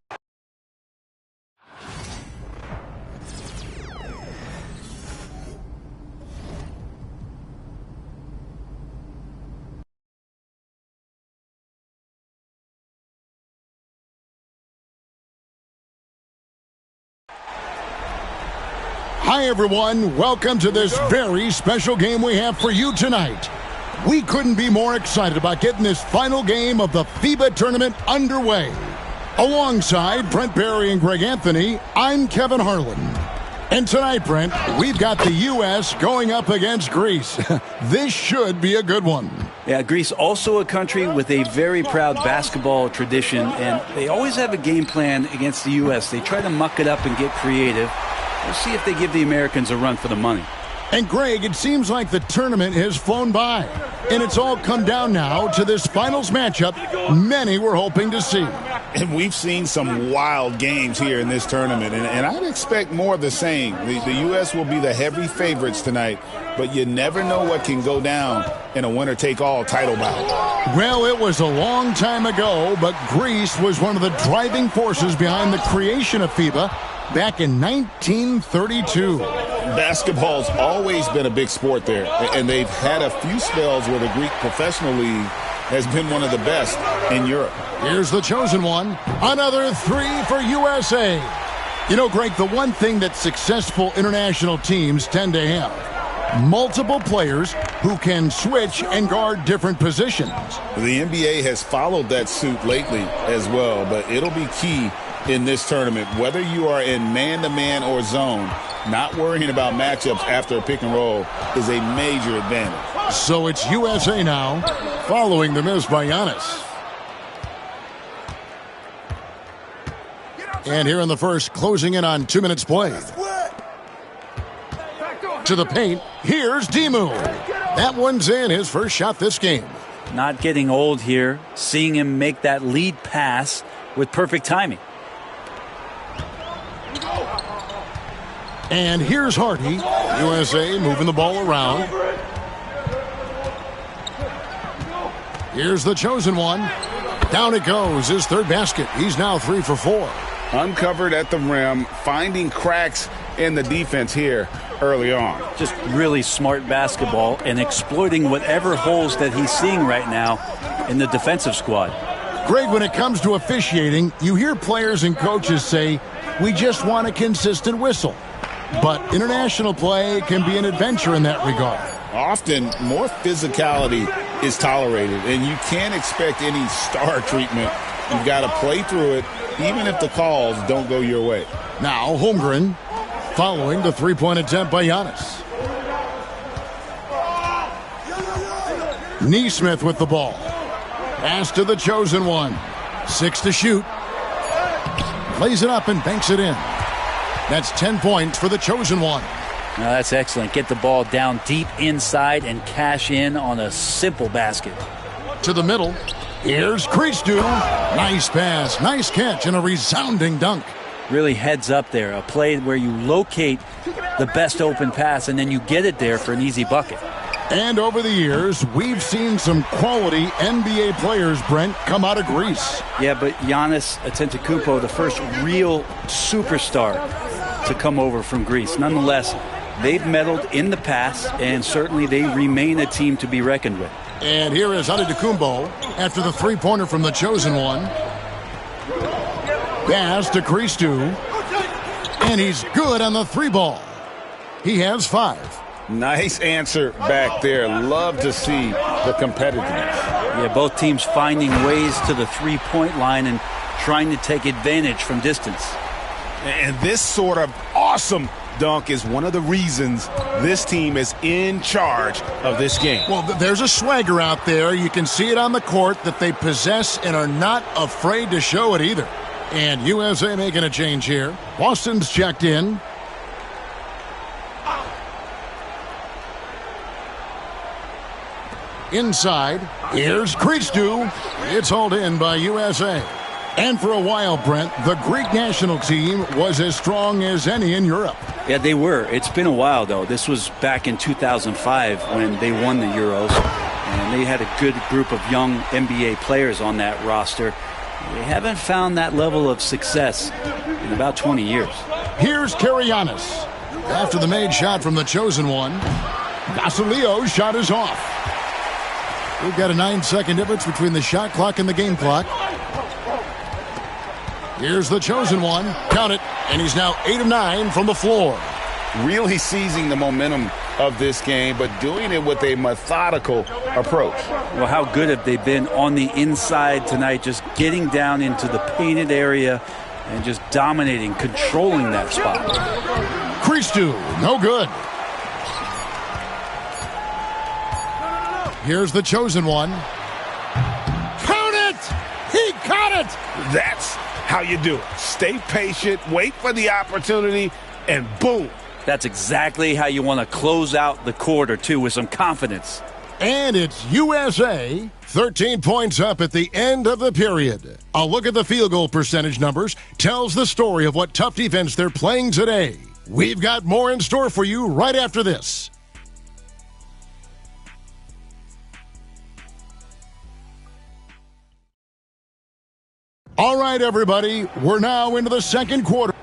Hi, everyone. Welcome to this very special game we have for you tonight. We couldn't be more excited about getting this final game of the FIBA tournament underway. Alongside Brent Barry and Greg Anthony, I'm Kevin Harlan. And tonight, Brent, we've got the U.S. going up against Greece. This should be a good one. Yeah, Greece also a country with a very proud basketball tradition, and they always have a game plan against the U.S. They try to muck it up and get creative. We'll see if they give the Americans a run for the money. And Greg, it seems like the tournament has flown by. And it's all come down now to this finals matchup many were hoping to see. And we've seen some wild games here in this tournament, and I'd expect more of the same. The U.S. will be the heavy favorites tonight, but you never know what can go down in a winner-take-all title bout. Well, it was a long time ago, but Greece was one of the driving forces behind the creation of FIBA back in 1932. Basketball's always been a big sport there, and they've had a few spells where the Greek professional league has been one of the best in Europe. Here's the chosen one. Another three for USA. You know, Greg, the one thing that successful international teams tend to have, multiple players who can switch and guard different positions. The NBA has followed that suit lately as well, but it'll be key in this tournament. Whether you are in man-to-man or zone, not worrying about matchups after a pick and roll is a major advantage. So it's USA now, following the miss by Giannis. And here in the first, closing in on 2 minutes played. To the paint, here's Dimu. That one's in, his first shot this game. Not getting old here, seeing him make that lead pass with perfect timing. And here's Hardy. USA moving the ball around. Here's the chosen one. Down it goes, his third basket. He's now 3 for 4. Uncovered at the rim, finding cracks in the defense here early on. Just really smart basketball and exploiting whatever holes that he's seeing right now in the defensive squad. Greg, when it comes to officiating, you hear players and coaches say, we just want a consistent whistle. But international play can be an adventure in that regard. Often, more physicality is tolerated, and you can't expect any star treatment. You've got to play through it, even if the calls don't go your way. Now, Holmgren following the three-point attempt by Giannis. Neesmith with the ball. Pass to the chosen one. 6 to shoot. Plays it up and banks it in. That's 10 points for the chosen one. Now that's excellent. Get the ball down deep inside and cash in on a simple basket. To the middle. Here's Christou. Nice pass, nice catch, and a resounding dunk. Really heads up there. A play where you locate the best open pass and then you get it there for an easy bucket. And over the years, we've seen some quality NBA players, Brent, come out of Greece. Yeah, but Giannis Antetokounmpo, the first real superstar to come over from Greece. Nonetheless, they've medaled in the past, and certainly they remain a team to be reckoned with. And here is Antetokounmpo after the three-pointer from the chosen one. Pass to Christou. And he's good on the three ball. He has 5. Nice answer back there. Love to see the competitiveness. Yeah, both teams finding ways to the three-point line and trying to take advantage from distance. And this sort of awesome dunk is one of the reasons this team is in charge of this game. Well, there's a swagger out there. You can see it on the court that they possess and are not afraid to show it either. And USA making a change here. Boston's checked in. Inside, here's Christou. It's hauled in by USA. And for a while, Brent, the Greek national team was as strong as any in Europe. Yeah, they were. It's been a while, though. This was back in 2005 when they won the Euros. And they had a good group of young NBA players on that roster. They haven't found that level of success in about 20 years. Here's Karianis. After the made shot from the chosen one, Vasilio's shot is off. We've got a 9-second difference between the shot clock and the game clock. Here's the chosen one. Count it. And he's now 8 of 9 from the floor. Really seizing the momentum of this game, but doing it with a methodical approach. Well, how good have they been on the inside tonight, just getting down into the painted area and just dominating, controlling that spot. Christou, no good. Here's the chosen one. Count it! He caught it! That's how you do it. Stay patient, wait for the opportunity, and boom. That's exactly how you want to close out the quarter, too, with some confidence. And it's USA 13 points up at the end of the period. A look at the field goal percentage numbers tells the story of what tough defense they're playing today. We've got more in store for you right after this. All right, everybody, we're now into the second quarter.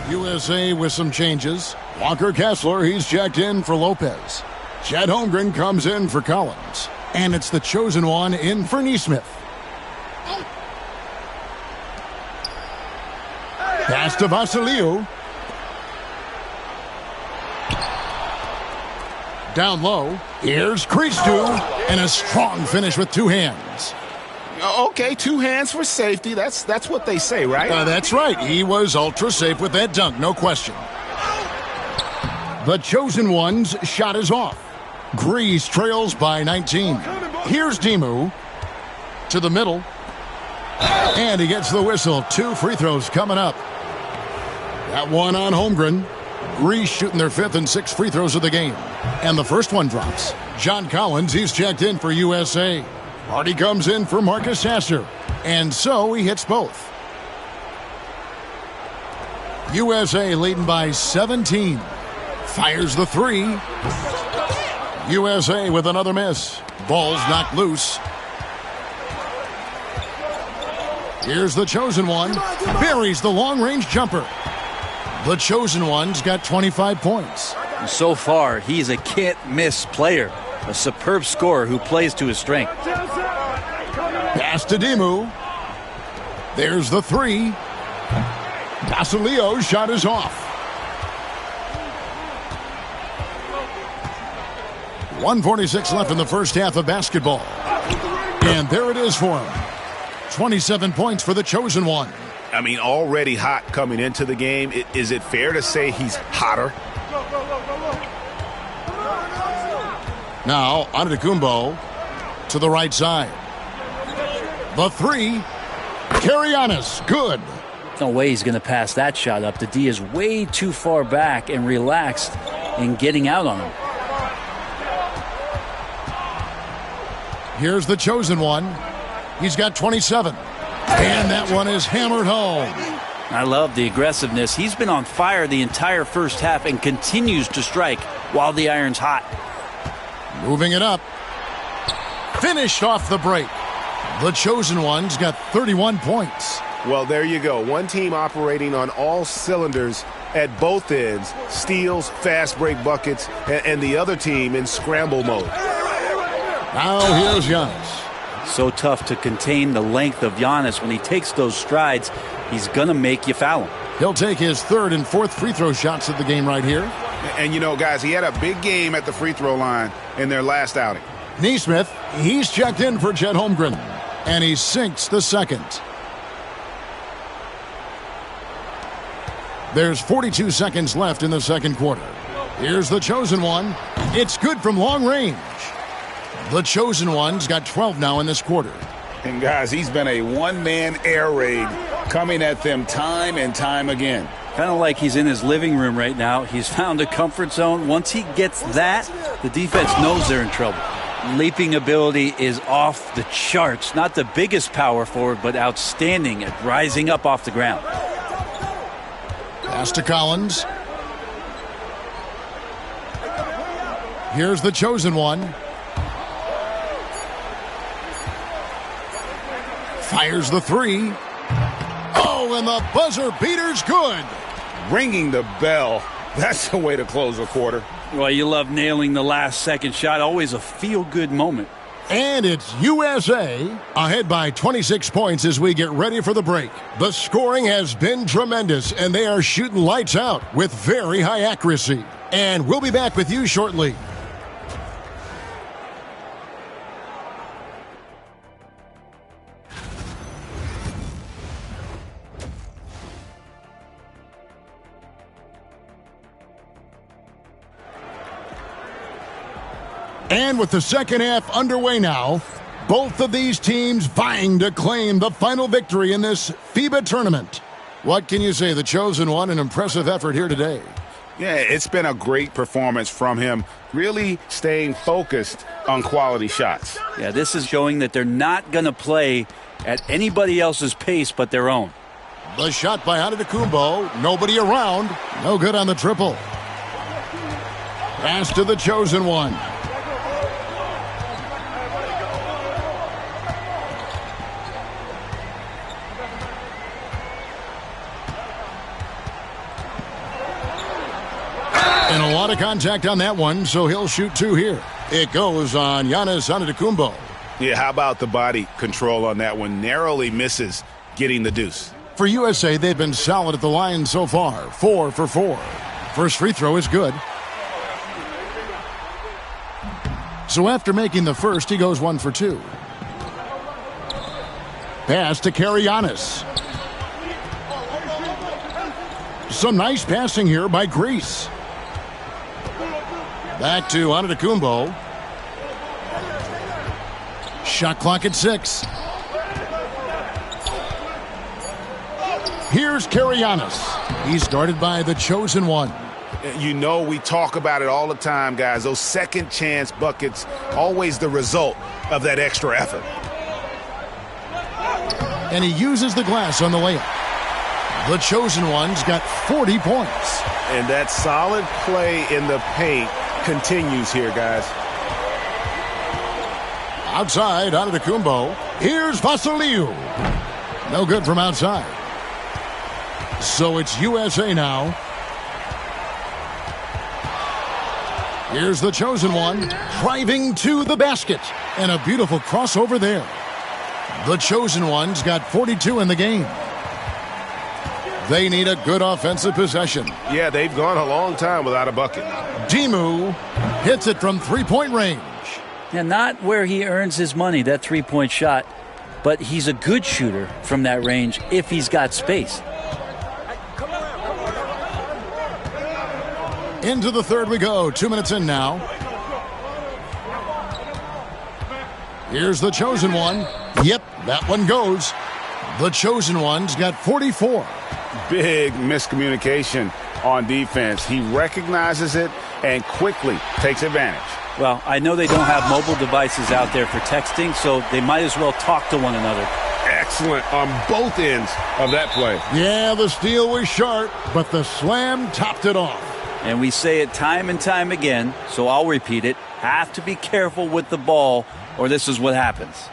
USA with some changes. Walker Kessler, he's checked in for Lopez. Chet Holmgren comes in for Collins. And it's the chosen one in for Neesmith. Pass to Vasiliou. Down low. Here's Christou. And a strong finish with two hands. Okay, two hands for safety. That's what they say, right? That's right. He was ultra safe with that dunk, no question. The chosen one's shot is off. Grease trails by 19. Here's Demu to the middle. And he gets the whistle. 2 free throws coming up. That one on Holmgren. Grease shooting their 5th and 6th free throws of the game. And the first one drops. John Collins, he's checked in for USA. Hardy comes in for Marcus Sasser. And so he hits both. USA leading by 17. Fires the 3. USA with another miss. Ball's knocked loose. Here's the chosen one. Buries the long-range jumper. The chosen one's got 25 points. So far, he's a can't-miss player. A superb scorer who plays to his strength. Pass to Demu. There's the 3. Vasiliou's shot is off. 1:46 left in the first half of basketball. And there it is for him. 27 points for the chosen one. I mean, already hot coming into the game. Is it fair to say he's hotter? Now, Antetokounmpo to the right side. The 3. Karianis, good. No way he's going to pass that shot up. The D is way too far back and relaxed in getting out on him. Here's the chosen one. He's got 27. And that one is hammered home. I love the aggressiveness. He's been on fire the entire first half and continues to strike while the iron's hot. Moving it up. Finished off the break. The chosen one's got 31 points. Well, there you go. One team operating on all cylinders at both ends. Steals, fast break buckets, and the other team in scramble mode. Now here's Giannis. So tough to contain the length of Giannis. When he takes those strides, he's going to make you foul him. He'll take his 3rd and 4th free throw shots of the game right here. And, you know, guys, he had a big game at the free throw line in their last outing. Neesmith, he's checked in for Chet Holmgren. And he sinks the 2nd. There's 42 seconds left in the second quarter. Here's the chosen one. It's good from long range. The chosen one's got 12 now in this quarter. And, guys, he's been a one-man air raid coming at them time and time again. Kind of like he's in his living room right now. He's found a comfort zone. Once he gets that, the defense knows they're in trouble. Leaping ability is off the charts. Not the biggest power forward, but outstanding at rising up off the ground. Pass to Collins. Here's the chosen one. Fires the 3. Oh, and the buzzer beater's good. Ringing the bell. That's the way to close a quarter. Well, you love nailing the last second shot. Always a feel-good moment. And it's USA ahead by 26 points as we get ready for the break. The scoring has been tremendous, and they are shooting lights out with very high accuracy. And we'll be back with you shortly. And with the second half underway now, both of these teams vying to claim the final victory in this FIBA tournament. What can you say? The chosen one, an impressive effort here today. Yeah, it's been a great performance from him, really staying focused on quality shots. Yeah, this is showing that they're not going to play at anybody else's pace but their own. The shot by Antetokounmpo. Nobody around. No good on the triple. Pass to the chosen one. And a lot of contact on that one, so he'll shoot 2 here. It goes on Giannis Antetokounmpo. Yeah, how about the body control on that one? Narrowly misses getting the deuce. For USA, they've been solid at the line so far. 4 for 4. First free throw is good. So after making the first, he goes 1 for 2. Pass to Giannis. Some nice passing here by Greece. Back to Antetokounmpo. Shot clock at 6. Here's Giannis. He's guarded by the chosen one. You know, we talk about it all the time, guys. Those second chance buckets, always the result of that extra effort. And he uses the glass on the layup. The chosen one's got 40 points. And that solid play in the paint continues here, guys. Outside, Antetokounmpo. Here's Vasiliu. No good from outside. So it's USA now. Here's the chosen one, driving to the basket. And a beautiful crossover there. The chosen one's got 42 in the game. They need a good offensive possession. Yeah, they've gone a long time without a bucket. Dimu hits it from three-point range. And not where he earns his money, that three-point shot. But he's a good shooter from that range if he's got space. Into the third we go. 2 minutes in now. Here's the chosen one. Yep, that one goes. The chosen one's got 44. Big miscommunication on defense. He recognizes it and quickly takes advantage. Well, I know they don't have mobile devices out there for texting, so they might as well talk to one another. Excellent on both ends of that play. Yeah, the steal was sharp, but the slam topped it off. And we say it time and time again, so I'll repeat it. Have to be careful with the ball, or this is what happens.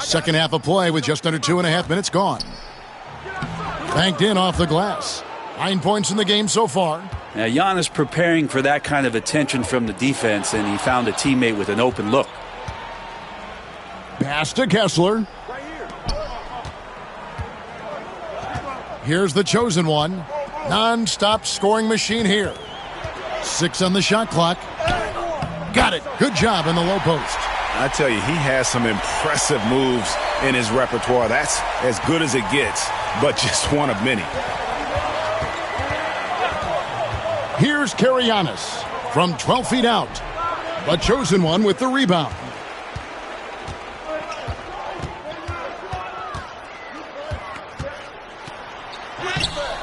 Second half of play with just under 2.5 minutes gone. Banked in off the glass. 9 points in the game so far. Now, Giannis preparing for that kind of attention from the defense, and he found a teammate with an open look. Pass to Kessler. Here's the chosen one. Non-stop scoring machine here. 6 on the shot clock. Got it. Good job in the low post. I tell you, he has some impressive moves in his repertoire. That's as good as it gets, but just one of many. Here's Giannis from 12 feet out. The chosen one with the rebound.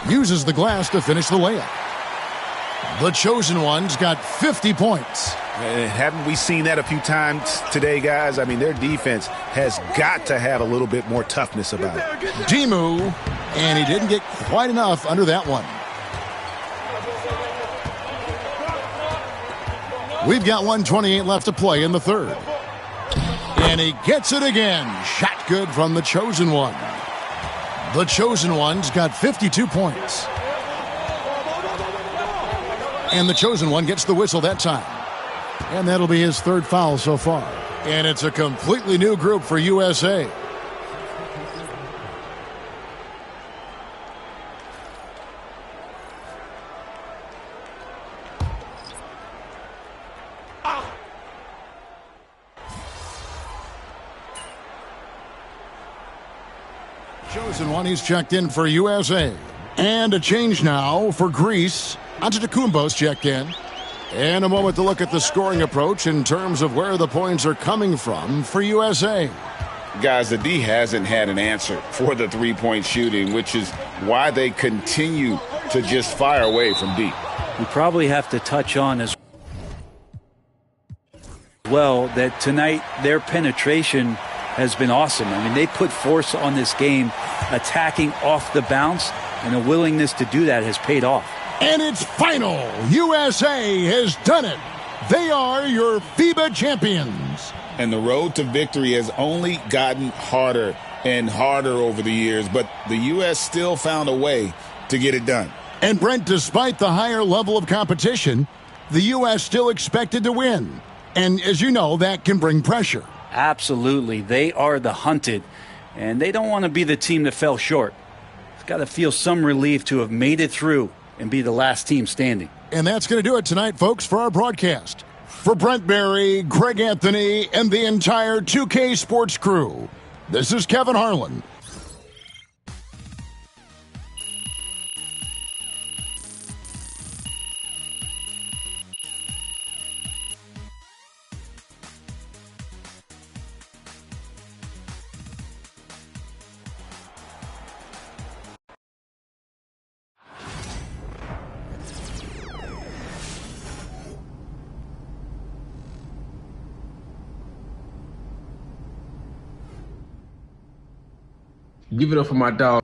Uses the glass to finish the layup. The chosen one's got 50 points. Haven't we seen that a few times today, guys? I mean, their defense has got to have a little bit more toughness about it. Dimu, and he didn't get quite enough under that one. We've got 1:28 left to play in the third. And he gets it again. Shot good from the chosen one. The chosen one's got 52 points. And the chosen one gets the whistle that time. And that'll be his third foul so far. And it's a completely new group for USA. Chosen one, he's checked in for USA. And a change now for Greece. Antetokounmpo's checked in. And a moment to look at the scoring approach in terms of where the points are coming from for USA. Guys, the D hasn't had an answer for the three-point shooting, which is why they continue to just fire away from deep. We probably have to touch on as well that tonight their penetration has been awesome. I mean, they put force on this game, attacking off the bounce, and a willingness to do that has paid off. And it's final. USA has done it. They are your FIBA champions. And the road to victory has only gotten harder and harder over the years, but the U.S. still found a way to get it done. And Brent, despite the higher level of competition, the U.S. still expected to win. And as you know, that can bring pressure. Absolutely. They are the hunted, and they don't want to be the team that fell short. It's got to feel some relief to have made it through and be the last team standing. And that's going to do it tonight, folks, for our broadcast. For Brent Barry, Greg Anthony, and the entire 2K Sports crew, this is Kevin Harlan. Give it up for my dog.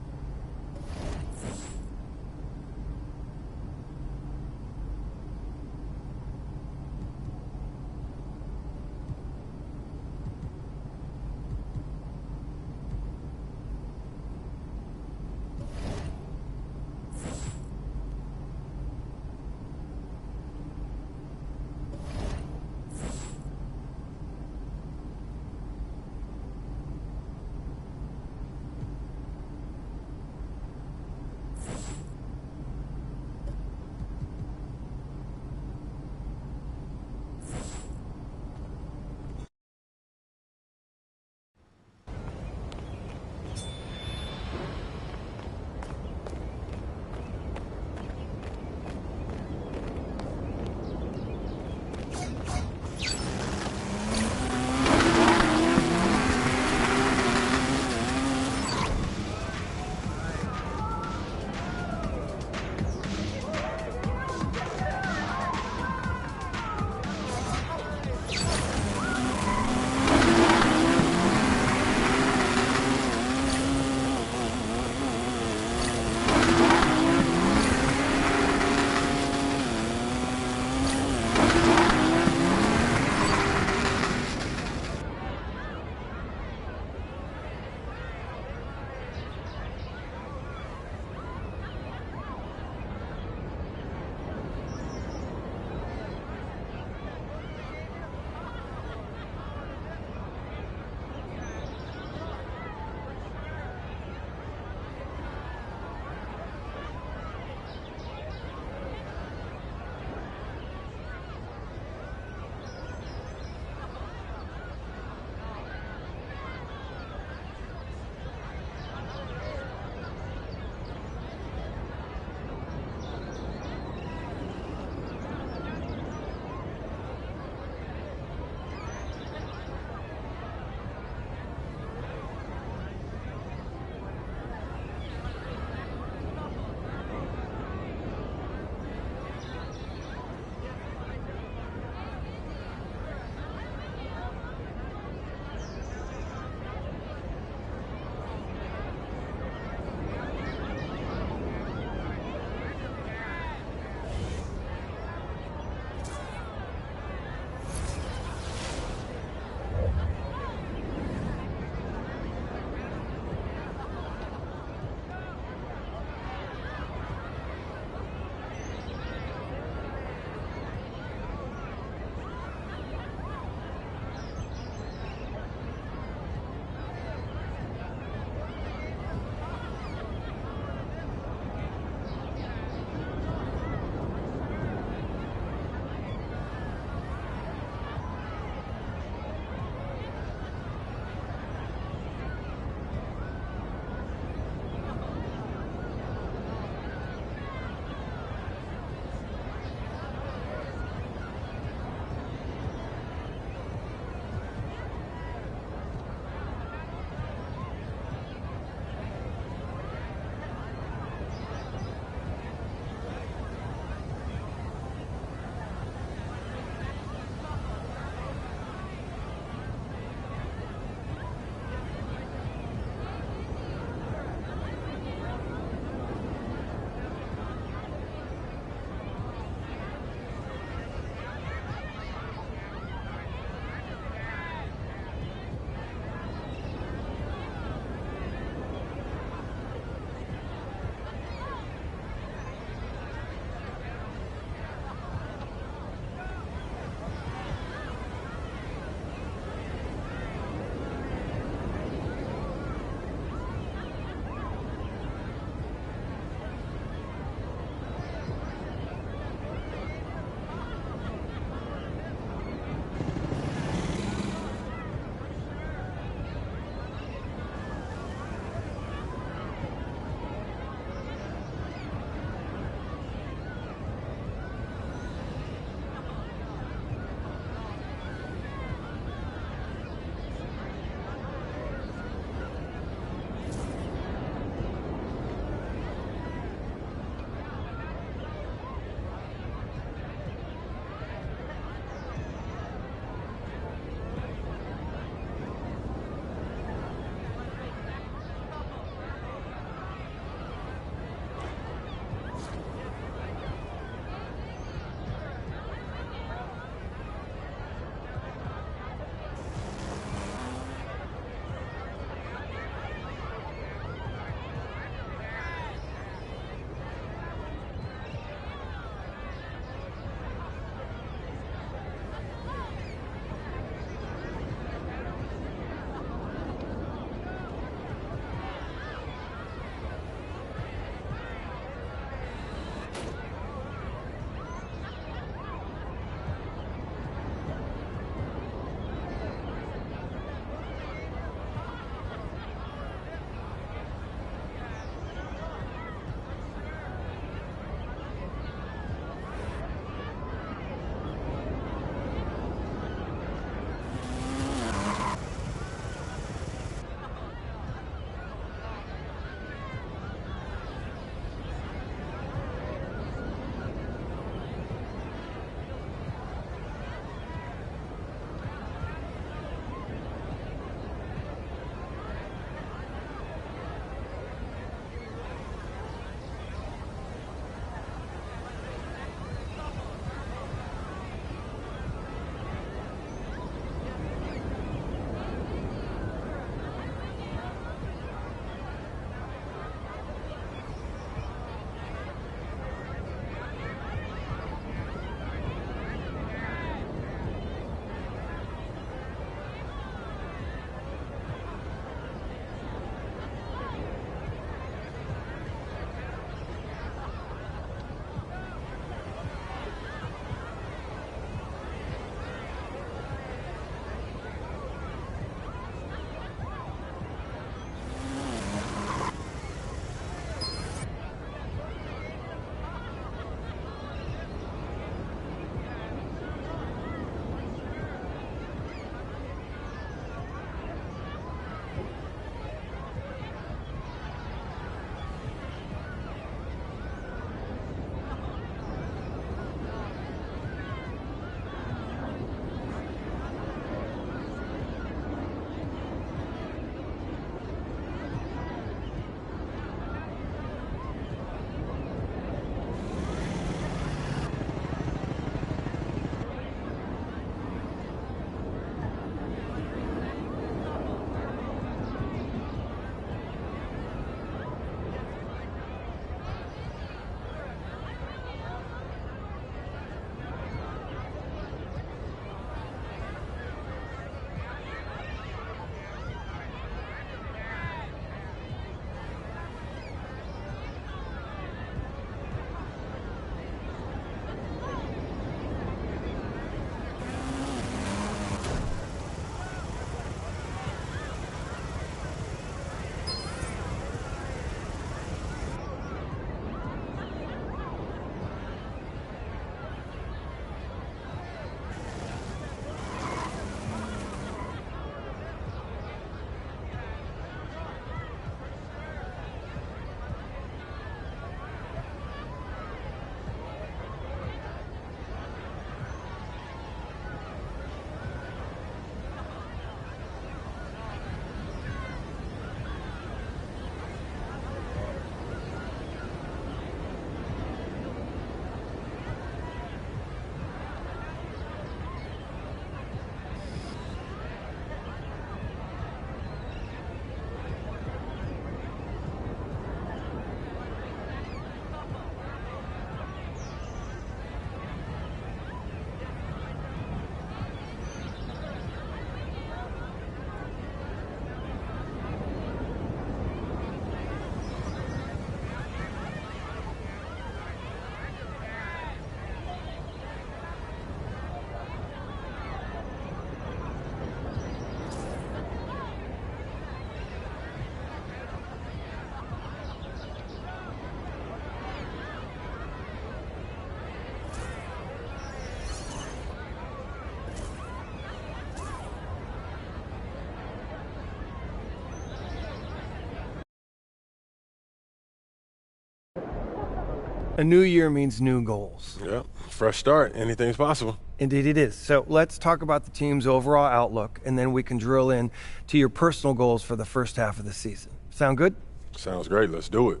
A new year means new goals. Yep, fresh start. Anything's possible. Indeed it is. So let's talk about the team's overall outlook, and then we can drill in to your personal goals for the first half of the season. Sound good? Sounds great. Let's do it.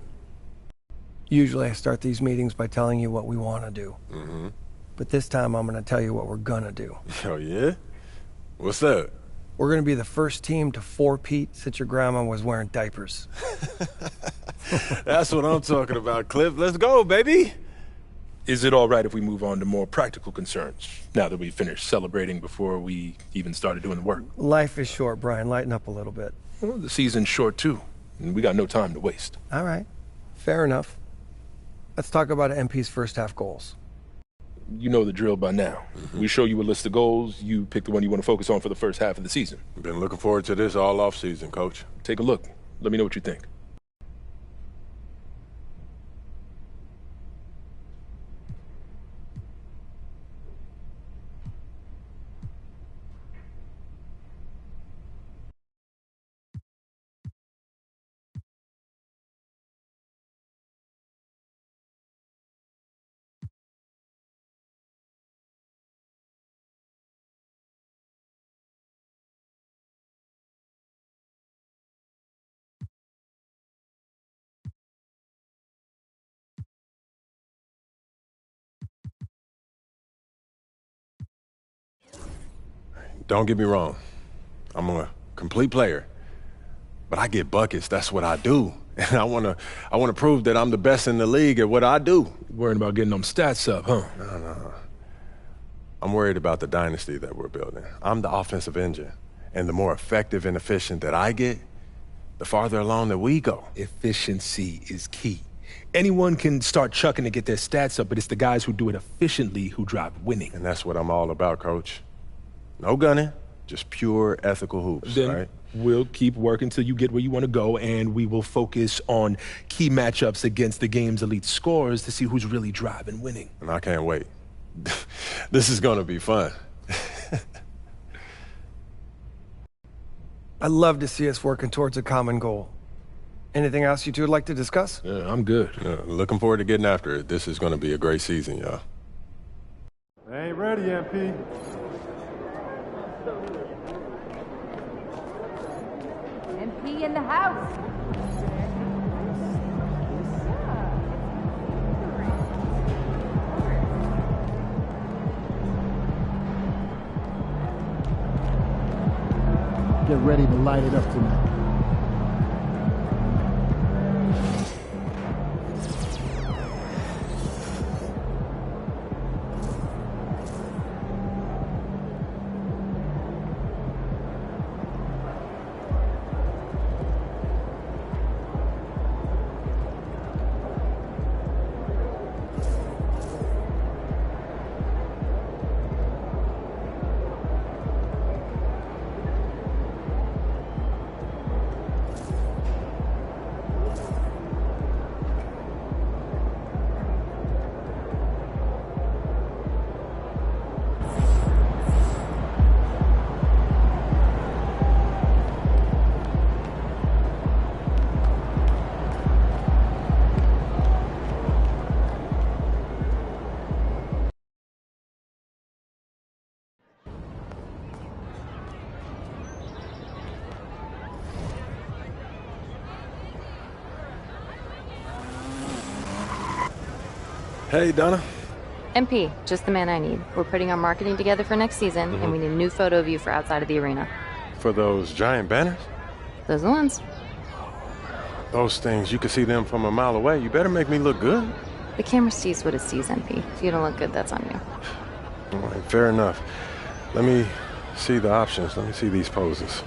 Usually I start these meetings by telling you what we want to do. Mm-hmm. But this time I'm going to tell you what we're going to do. Oh, yeah? What's that? We're going to be the first team to four-peat since your grandma was wearing diapers. That's what I'm talking about, Cliff. Let's go, baby. Is it all right if we move on to more practical concerns now that we finished celebrating before we even started doing the work? Life is short, Brian. Lighten up a little bit. Well, the season's short, too, and we got no time to waste. All right. Fair enough. Let's talk about MP's first half goals. You know the drill by now. Mm-hmm. We show you a list of goals. You pick the one you want to focus on for the first half of the season. Been looking forward to this all off season, Coach. Take a look. Let me know what you think. Don't get me wrong. I'm a complete player. But I get buckets. That's what I do. And I want to prove that I'm the best in the league at what I do. Worrying about getting them stats up, huh? No. I'm worried about the dynasty that we're building. I'm the offensive engine. And the more effective and efficient that I get, the farther along that we go. Efficiency is key. Anyone can start chucking to get their stats up, but it's the guys who do it efficiently who drive winning. And that's what I'm all about, Coach. No gunning, just pure ethical hoops, then right? We'll keep working till you get where you want to go, and we will focus on key matchups against the game's elite scorers to see who's really driving winning. And I can't wait. This is going to be fun. I'd love to see us working towards a common goal. Anything else you two would like to discuss? Yeah, I'm good. Looking forward to getting after it. This is going to be a great season, y'all. They ain't ready, MP. MP in the house. Get ready to light it up tonight. Hey, Donna. MP, just the man I need. We're putting our marketing together for next season, and we need a new photo of you for outside of the arena. For those giant banners? Those are the ones. Those things, you can see them from a mile away. You better make me look good. The camera sees what it sees, MP. If you don't look good, that's on you. All right, fair enough. Let me see the options. Let me see these poses.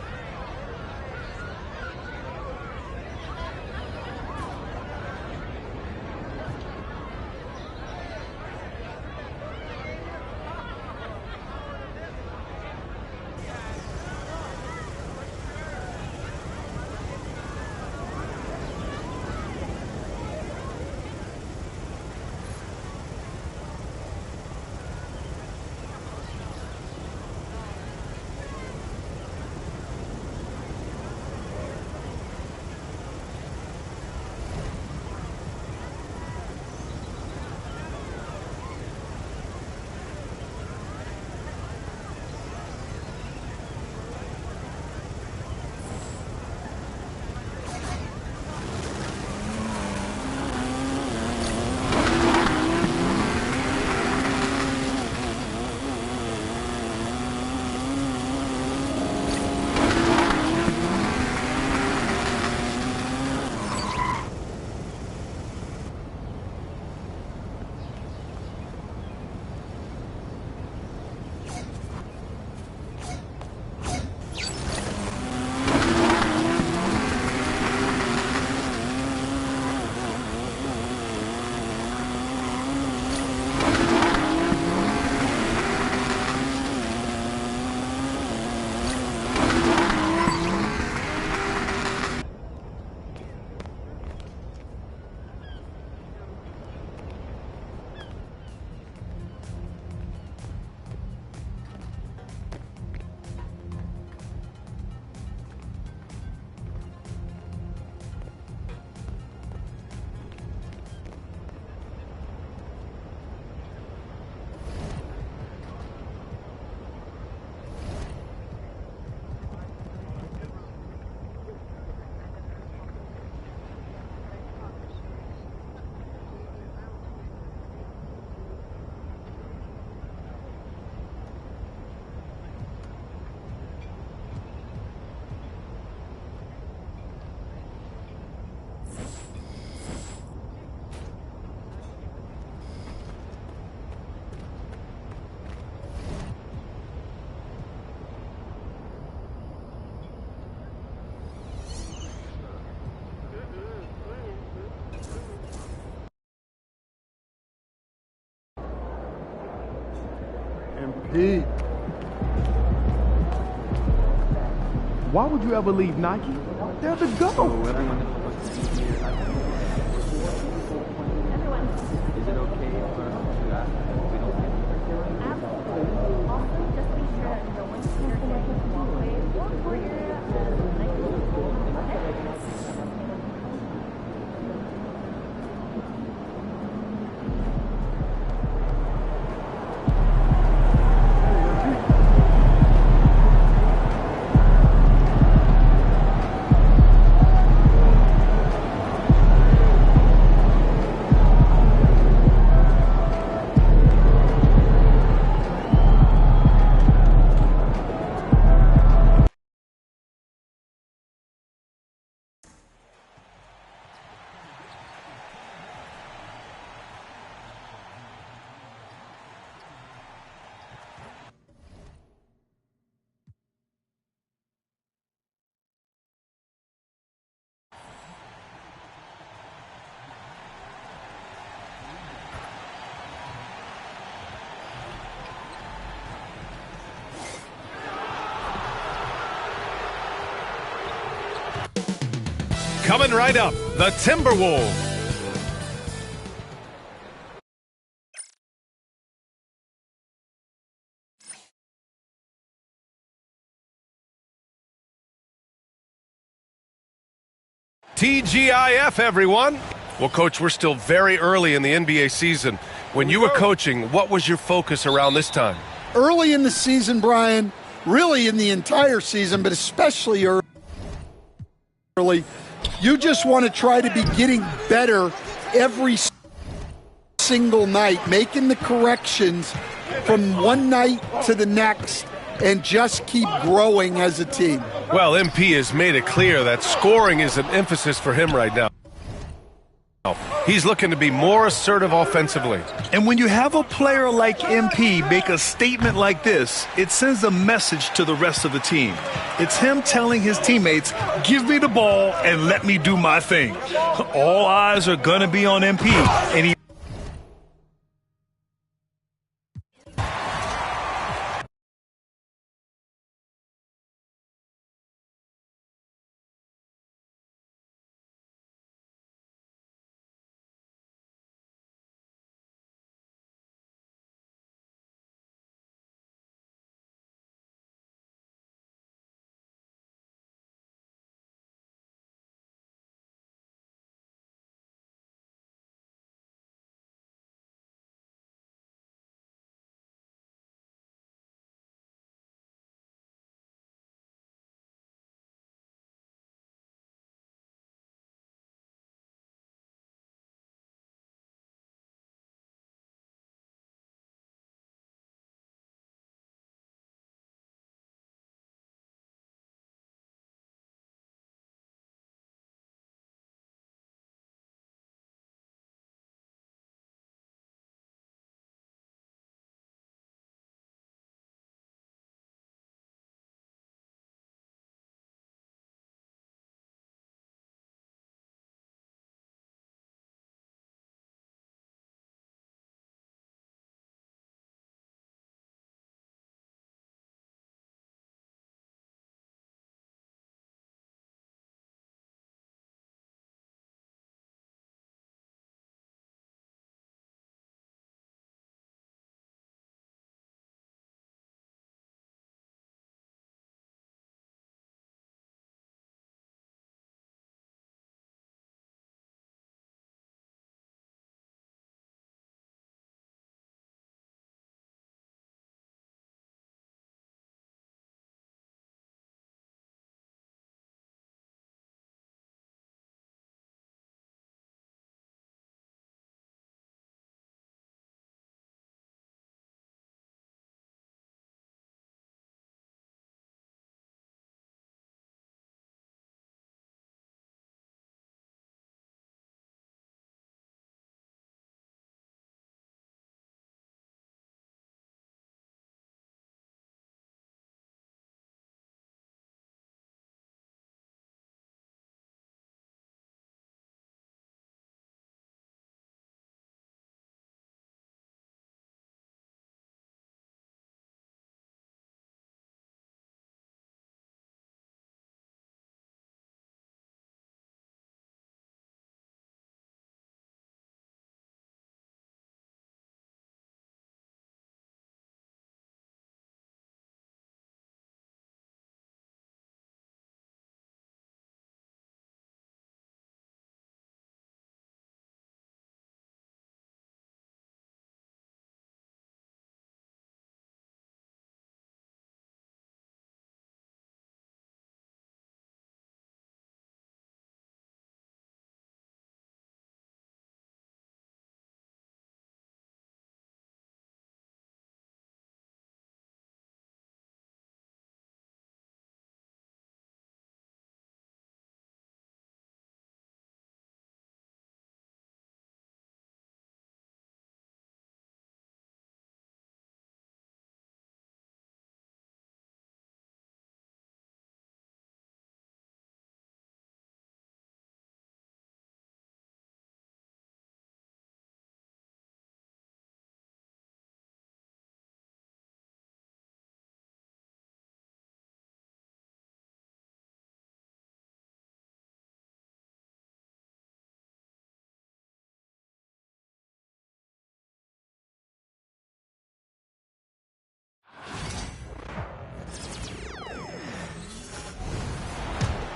Pete. Why would you ever leave Nike? They're the GOAT. Is it okay for us to ask if we don't get Absolutely. Also, just be sure that no one's here getting walkway or your Coming right up, the Timberwolves. TGIF, everyone. Well, Coach, we're still very early in the NBA season. When you were coaching, what was your focus around this time? Early in the season, Brian, really in the entire season, but especially early, you just want to try to be getting better every single night, making the corrections from one night to the next, and just keep growing as a team. Well, MP has made it clear that scoring is an emphasis for him right now. He's looking to be more assertive offensively. And when you have a player like MP make a statement like this, it sends a message to the rest of the team. It's him telling his teammates, give me the ball and let me do my thing. All eyes are going to be on MP, and he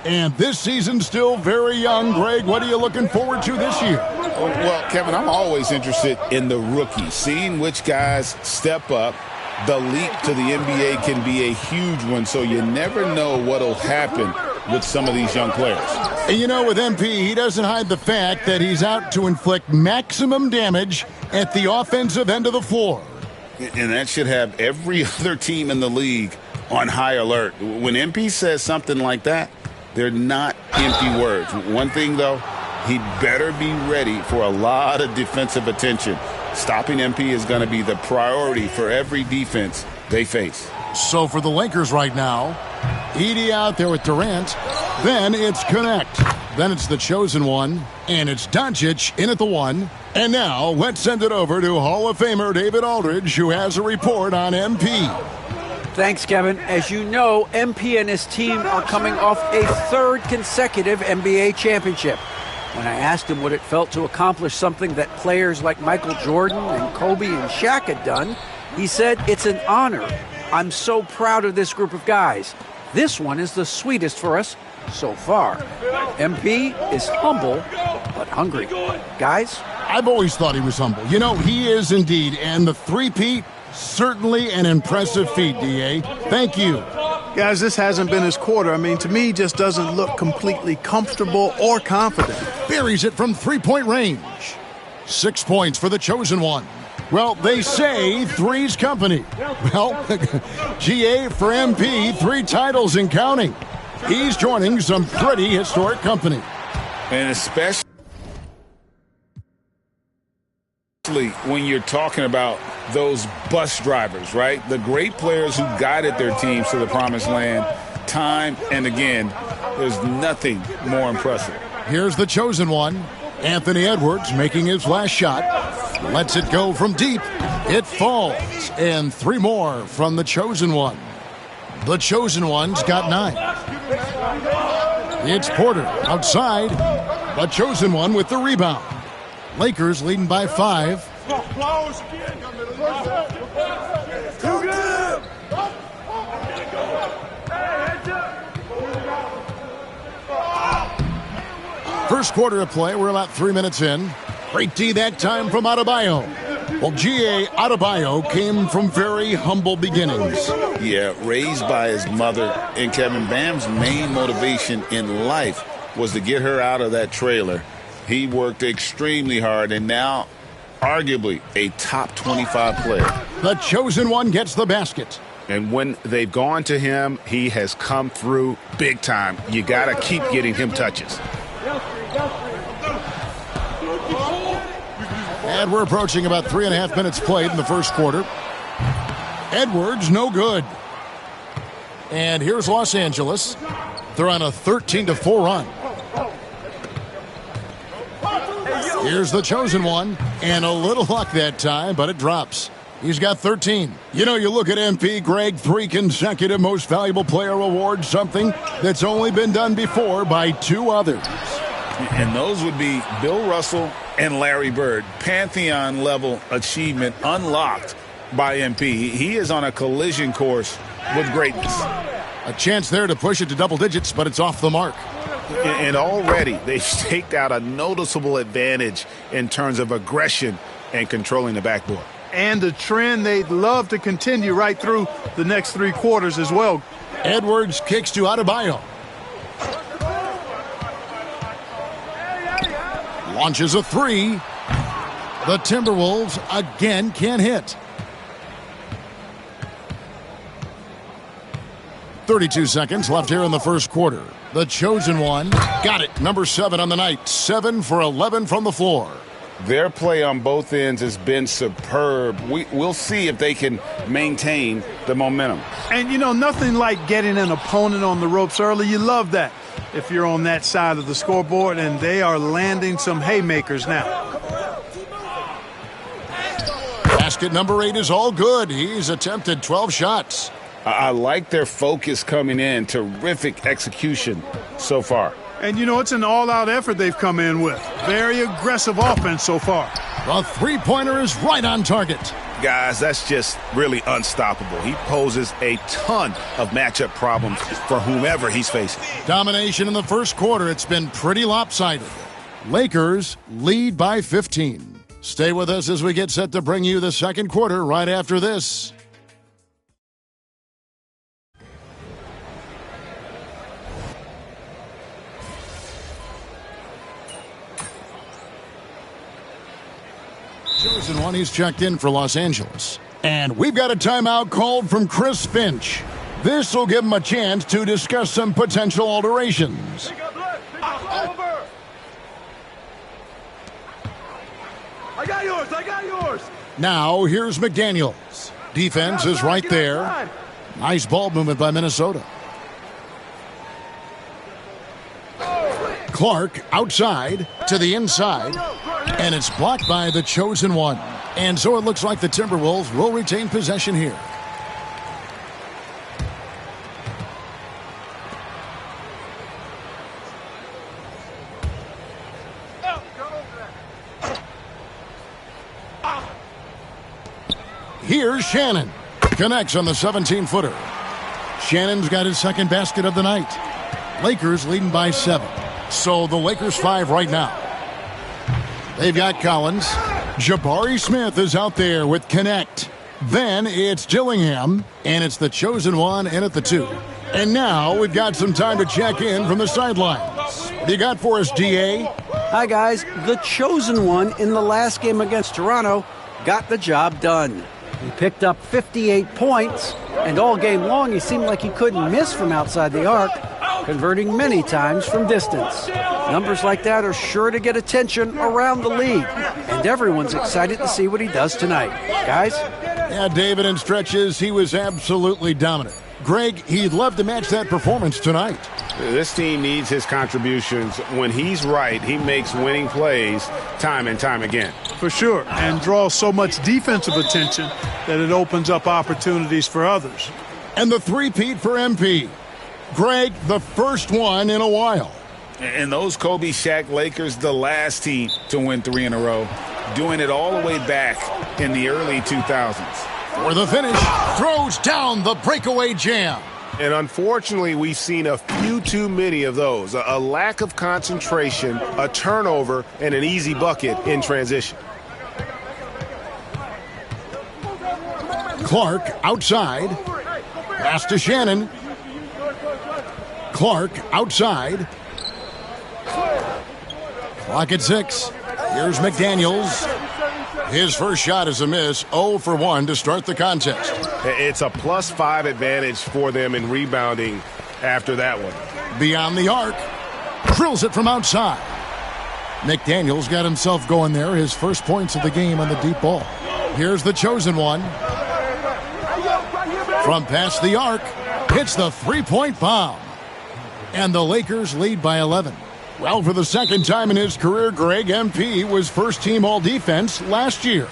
And this season's still very young. Greg, what are you looking forward to this year? Well, Kevin, I'm always interested in the rookies, seeing which guys step up. The leap to the NBA can be a huge one, so you never know what will happen with some of these young players. And you know, with MP, he doesn't hide the fact that he's out to inflict maximum damage at the offensive end of the floor. And that should have every other team in the league on high alert. When MP says something like that, they're not empty words. One thing, though, he better be ready for a lot of defensive attention. Stopping MP is going to be the priority for every defense they face. So for the Lakers right now, Edey out there with Durant. Then it's Connect. Then it's the chosen one. And it's Doncic in at the 1. And now let's send it over to Hall of Famer David Aldridge, who has a report on MP. Thanks, Kevin. As you know, MP and his team are coming off a 3rd consecutive NBA championship. When I asked him what it felt to accomplish something that players like Michael Jordan and Kobe and Shaq had done, he said, "It's an honor. I'm so proud of this group of guys. This one is the sweetest for us so far." MP is humble, but hungry. Guys? I've always thought he was humble. You know, he is indeed. And the three-peat, certainly an impressive feat, D.A. Thank you. Guys, this hasn't been his quarter. I mean, to me, he just doesn't look completely comfortable or confident. Buries it from three-point range. 6 points for the chosen one. Well, they say three's company. Well, GA for MP, 3 titles and counting. He's joining some pretty historic company. And especially when you're talking about those bus drivers, right? The great players who guided their teams to the promised land time and again. There's nothing more impressive. Here's the chosen one. Anthony Edwards making his last shot. Lets it go from deep. It falls. And 3 more from the chosen one. The chosen one's got 9. It's Porter outside. The chosen one with the rebound. Lakers leading by 5. First quarter of play, we're about 3 minutes in. Great D that time from Adebayo. Well, G.A. Adebayo came from very humble beginnings. Yeah, raised by his mother. And Kevin, Bam's main motivation in life was to get her out of that trailer. He worked extremely hard and now arguably a top 25 player. The chosen one gets the basket. And when they've gone to him, he has come through big time. You got to keep getting him touches. And we're approaching about 3.5 minutes played in the first quarter. Edwards, no good. And here's Los Angeles. They're on a 13-4 run. Here's the chosen one. And a little luck that time, but it drops. He's got 13. You know, you look at MP, Greg, 3 consecutive Most Valuable Player awards, something that's only been done before by 2 others. And those would be Bill Russell and Larry Bird. Pantheon-level achievement unlocked by MP. He is on a collision course with greatness. A chance there to push it to double digits, but it's off the mark. And already they've staked out a noticeable advantage in terms of aggression and controlling the backboard. And the trend they'd love to continue right through the next 3 quarters as well. Edwards kicks to Adebayo. Launches a 3. The Timberwolves again can't hit. 32 seconds left here in the first quarter. The chosen one got it. Number 7 on the night. 7 for 11 from the floor. Their play on both ends has been superb. We'll see if they can maintain the momentum. And, you know, nothing like getting an opponent on the ropes early. You love that if you're on that side of the scoreboard, and they are landing some haymakers now. Basket number 8 is all good. He's attempted 12 shots. I like their focus coming in. Terrific execution so far. And, you know, it's an all-out effort they've come in with. Very aggressive offense so far. The three-pointer is right on target. Guys, that's just really unstoppable. He poses a ton of matchup problems for whomever he's facing. Domination in the first quarter. It's been pretty lopsided. Lakers lead by 15. Stay with us as we get set to bring you the second quarter right after this. Chosen one, he's checked in for Los Angeles. And we've got a timeout called from Chris Finch. This will give him a chance to discuss some potential alterations. I got yours. Now, here's McDaniels. Defense is right there. Nice ball movement by Minnesota. Clark outside to the inside. And it's blocked by the chosen one. And so it looks like the Timberwolves will retain possession here. Here's Shannon. Connects on the 17-footer. Shannon's got his second basket of the night. Lakers leading by 7. So the Lakers 5 right now. They've got Collins. Jabari Smith is out there with Connect. Then it's Dillingham, and it's the chosen one in at the 2. And now we've got some time to check in from the sidelines. What do you got for us, DA? Hi, guys. The chosen one in the last game against Toronto got the job done. He picked up 58 points, and all game long he seemed like he couldn't miss from outside the arc, converting many times from distance. Numbers like that are sure to get attention around the league, and everyone's excited to see what he does tonight. Guys? Yeah, David, in stretches, he was absolutely dominant. Greg, he'd love to match that performance tonight. This team needs his contributions. When he's right, he makes winning plays time and time again. For sure, and draws so much defensive attention that it opens up opportunities for others. And the three-peat for MP. Greg, the first one in a while. And those Kobe Shaq Lakers, the last team to win 3 in a row, doing it all the way back in the early 2000s. For the finish, throws down the breakaway jam. And unfortunately, we've seen a few too many of those. A lack of concentration, a turnover, and an easy bucket in transition. Clark outside. Pass to Shannon. Clark outside. Clock at 6. Here's McDaniels. His first shot is a miss. 0 for 1 to start the contest. It's a +5 advantage for them in rebounding after that one. Beyond the arc. Drills it from outside. McDaniels got himself going there. His first points of the game on the deep ball. Here's the chosen one. From past the arc. Hits the three-point bomb. And the Lakers lead by 11. Well, for the second time in his career, Greg, MP was first-team all-defense last year.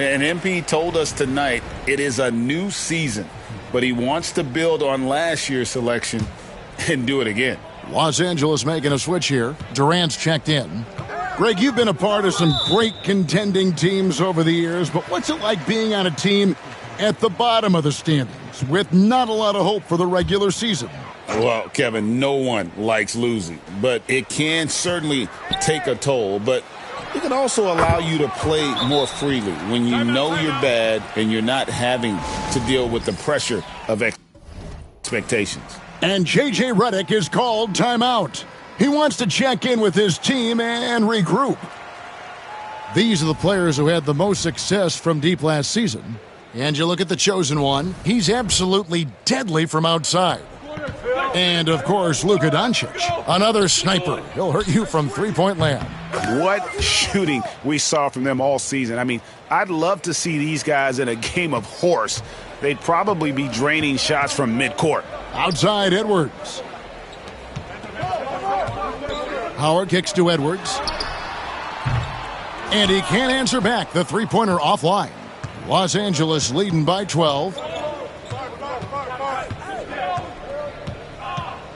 And MP told us tonight it is a new season, but he wants to build on last year's selection and do it again. Los Angeles making a switch here. Durant's checked in. Greg, you've been a part of some great contending teams over the years, but what's it like being on a team at the bottom of the standings with not a lot of hope for the regular season? Well, Kevin, no one likes losing, but it can certainly take a toll. But it can also allow you to play more freely when you know you're bad and you're not having to deal with the pressure of expectations. And J.J. Redick is called timeout. He wants to check in with his team and regroup. These are the players who had the most success from deep last season. And you look at the chosen one, he's absolutely deadly from outside. And, of course, Luka Doncic, another sniper. He'll hurt you from three-point land. What shooting we saw from them all season. I mean, I'd love to see these guys in a game of horse. They'd probably be draining shots from midcourt. Outside, Edwards. Howard kicks to Edwards. And he can't answer back. The three-pointer offline. Los Angeles leading by 12.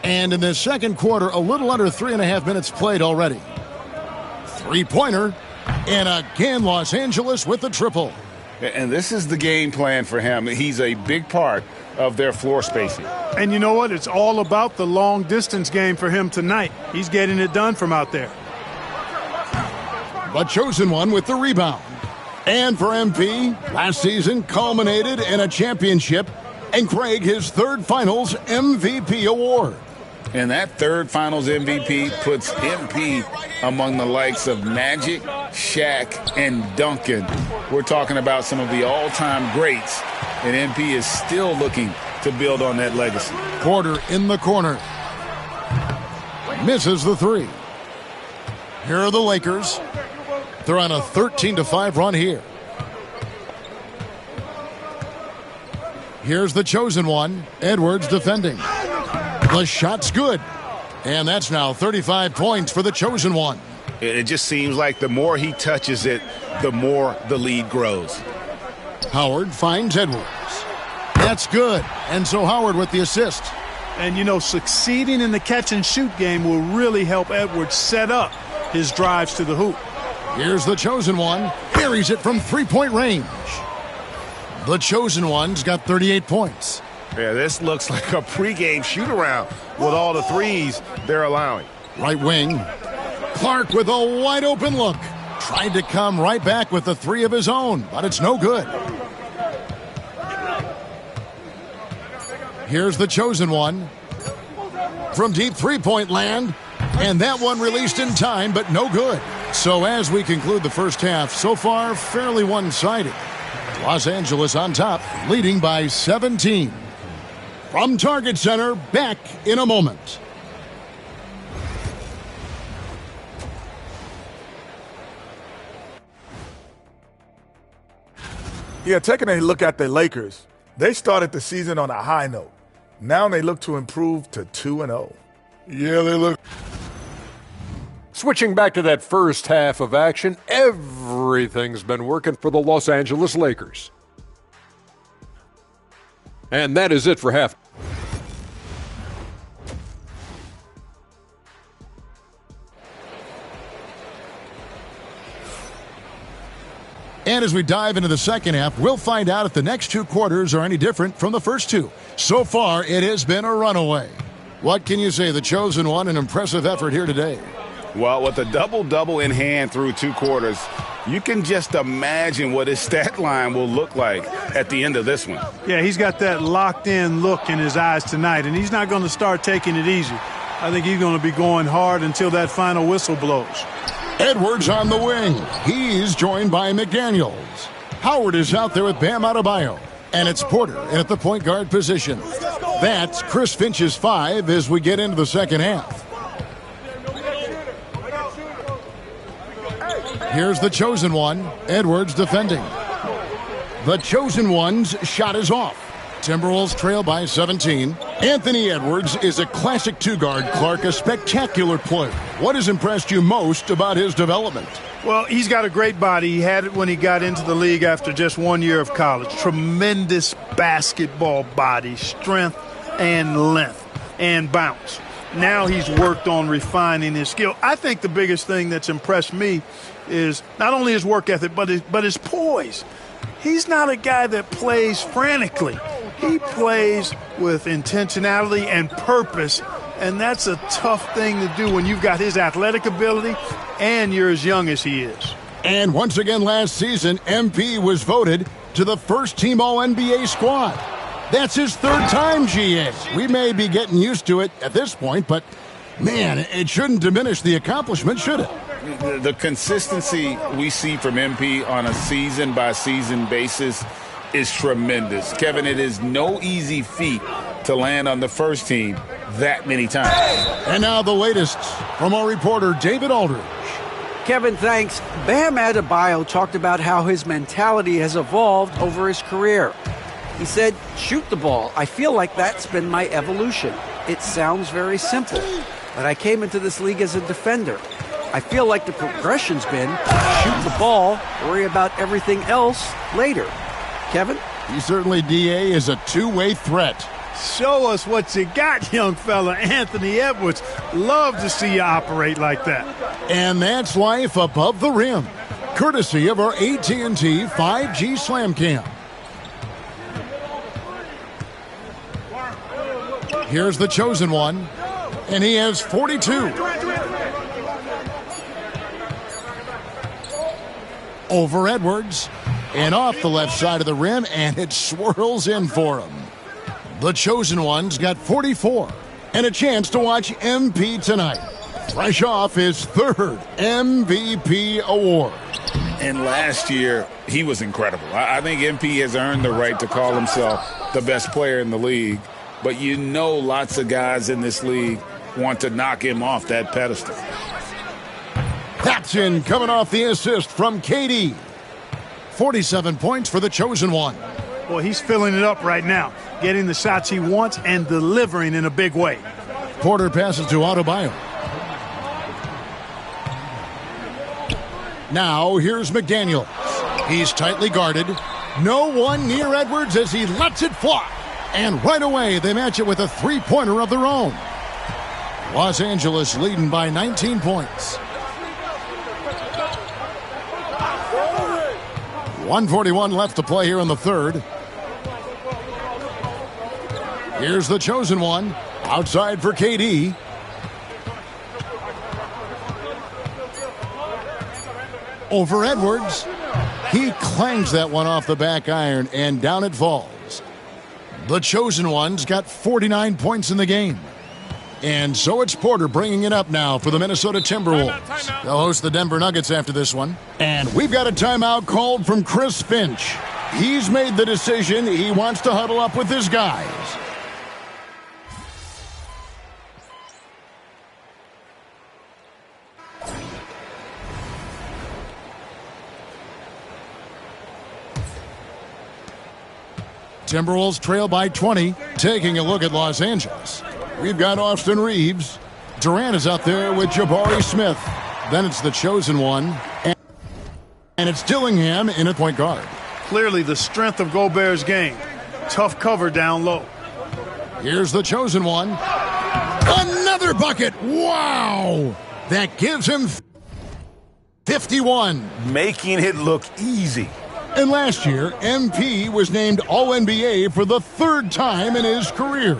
And in the second quarter, a little under 3.5 minutes played already. Three-pointer, And again, Los Angeles with the triple. And this is the game plan for him. He's a big part of their floor spacing. And you know what? It's all about the long distance game for him tonight. He's getting it done from out there. The chosen one with the rebound. And for MP, last season culminated in a championship and Craig his third Finals MVP award. And that third Finals MVP puts MP among the likes of Magic, Shaq, and Duncan. We're talking about some of the all-time greats, and MP is still looking to build on that legacy. Porter in the corner. Misses the three. Here are the Lakers. They're on a 13-5 run here. Here's the chosen one, Edwards defending. The shot's good. And that's now 35 points for the chosen one. It just seems like the more he touches it, the more the lead grows. Howard finds Edwards. That's good. And so Howard with the assist. And, you know, succeeding in the catch-and-shoot game will really help Edwards set up his drives to the hoop. Here's the chosen one. Buries it from three-point range. The chosen one's got 38 points. Yeah, this looks like a pregame shoot-around with all the threes they're allowing. Right wing. Clark with a wide-open look. Tried to come right back with the three of his own, but it's no good. Here's the chosen one. From deep three-point land. And that one released in time, but no good. So as we conclude the first half, so far fairly one-sided. Los Angeles on top, leading by 17. From Target Center, back in a moment. Yeah, taking a look at the Lakers, they started the season on a high note. Now they look to improve to 2-0. Yeah, they look. Switching back to that first half of action, everything's been working for the Los Angeles Lakers. And that is it for half. And as we dive into the second half, we'll find out if the next two quarters are any different from the first two. So far, it has been a runaway. What can you say? The chosen one, an impressive effort here today. Well, with a double-double in hand through two quarters, you can just imagine what his stat line will look like at the end of this one. Yeah, he's got that locked-in look in his eyes tonight, and he's not going to start taking it easy. I think he's going to be going hard until that final whistle blows. Edwards on the wing. He's joined by McDaniels. Howard is out there with Bam Adebayo. And it's Porter at the point guard position. That's Chris Finch's 5 as we get into the second half. Here's the chosen one, Edwards defending. The chosen one's shot is off. Timberwolves trail by 17. Anthony Edwards is a classic two-guard, Clark, a spectacular player. What has impressed you most about his development? Well, he's got a great body. He had it when he got into the league after just 1 year of college. Tremendous basketball body, strength and length and bounce. Now he's worked on refining his skill. I think the biggest thing that's impressed me is not only his work ethic, but his poise. He's not a guy that plays frantically. He plays with intentionality and purpose, and that's a tough thing to do when you've got his athletic ability and you're as young as he is. And once again last season, MP was voted to the first-team All-NBA squad. That's his third time, GA. We may be getting used to it at this point, but, man, it shouldn't diminish the accomplishment, should it? The consistency we see from MP on a season-by-season basis is tremendous. Kevin, it is no easy feat to land on the first team that many times. And now the latest from our reporter, David Aldridge. Kevin, thanks. Bam Adebayo talked about how his mentality has evolved over his career. He said, shoot the ball. I feel like that's been my evolution. It sounds very simple, but I came into this league as a defender. I feel like the progression's been shoot the ball, worry about everything else later. Kevin? He certainly, DA, is a two-way threat. Show us what you got, young fella. Anthony Edwards. Love to see you operate like that. And that's life above the rim. courtesy of our AT&T 5G Slam Cam. Here's the chosen one, and he has 42. Over Edwards, and off the left side of the rim, and it swirls in for him. The chosen one's got 44, and a chance to watch MP tonight. Fresh off his third MVP award. And last year, he was incredible. I think MP has earned the right to call himself the best player in the league. But you know lots of guys in this league want to knock him off that pedestal. Patson coming off the assist from KD. 47 points for the chosen one. Well, he's filling it up right now, getting the shots he wants and delivering in a big way. Porter passes to Adebayo. Now here's McDaniel. He's tightly guarded. No one near Edwards as he lets it fly. And right away they match it with a three-pointer of their own. Los Angeles leading by 19 points. 1:41 left to play here in the third. Here's the chosen one. Outside for KD. Over Edwards. He clangs that one off the back iron, and down it falls. The chosen one's got 49 points in the game. And so it's Porter bringing it up now for the Minnesota Timberwolves. They'll host the Denver Nuggets after this one. And we've got a timeout called from Chris Finch. He's made the decision. He wants to huddle up with his guys. Timberwolves trail by 20. Taking a look at Los Angeles. We've got Austin Reeves. Durant is out there with Jabari Smith. Then it's the chosen one. And it's Dillingham in at point guard. Clearly the strength of Gobert's game. Tough cover down low. Here's the chosen one. Another bucket. Wow. That gives him 51. Making it look easy. And last year, MP was named All-NBA for the third time in his career.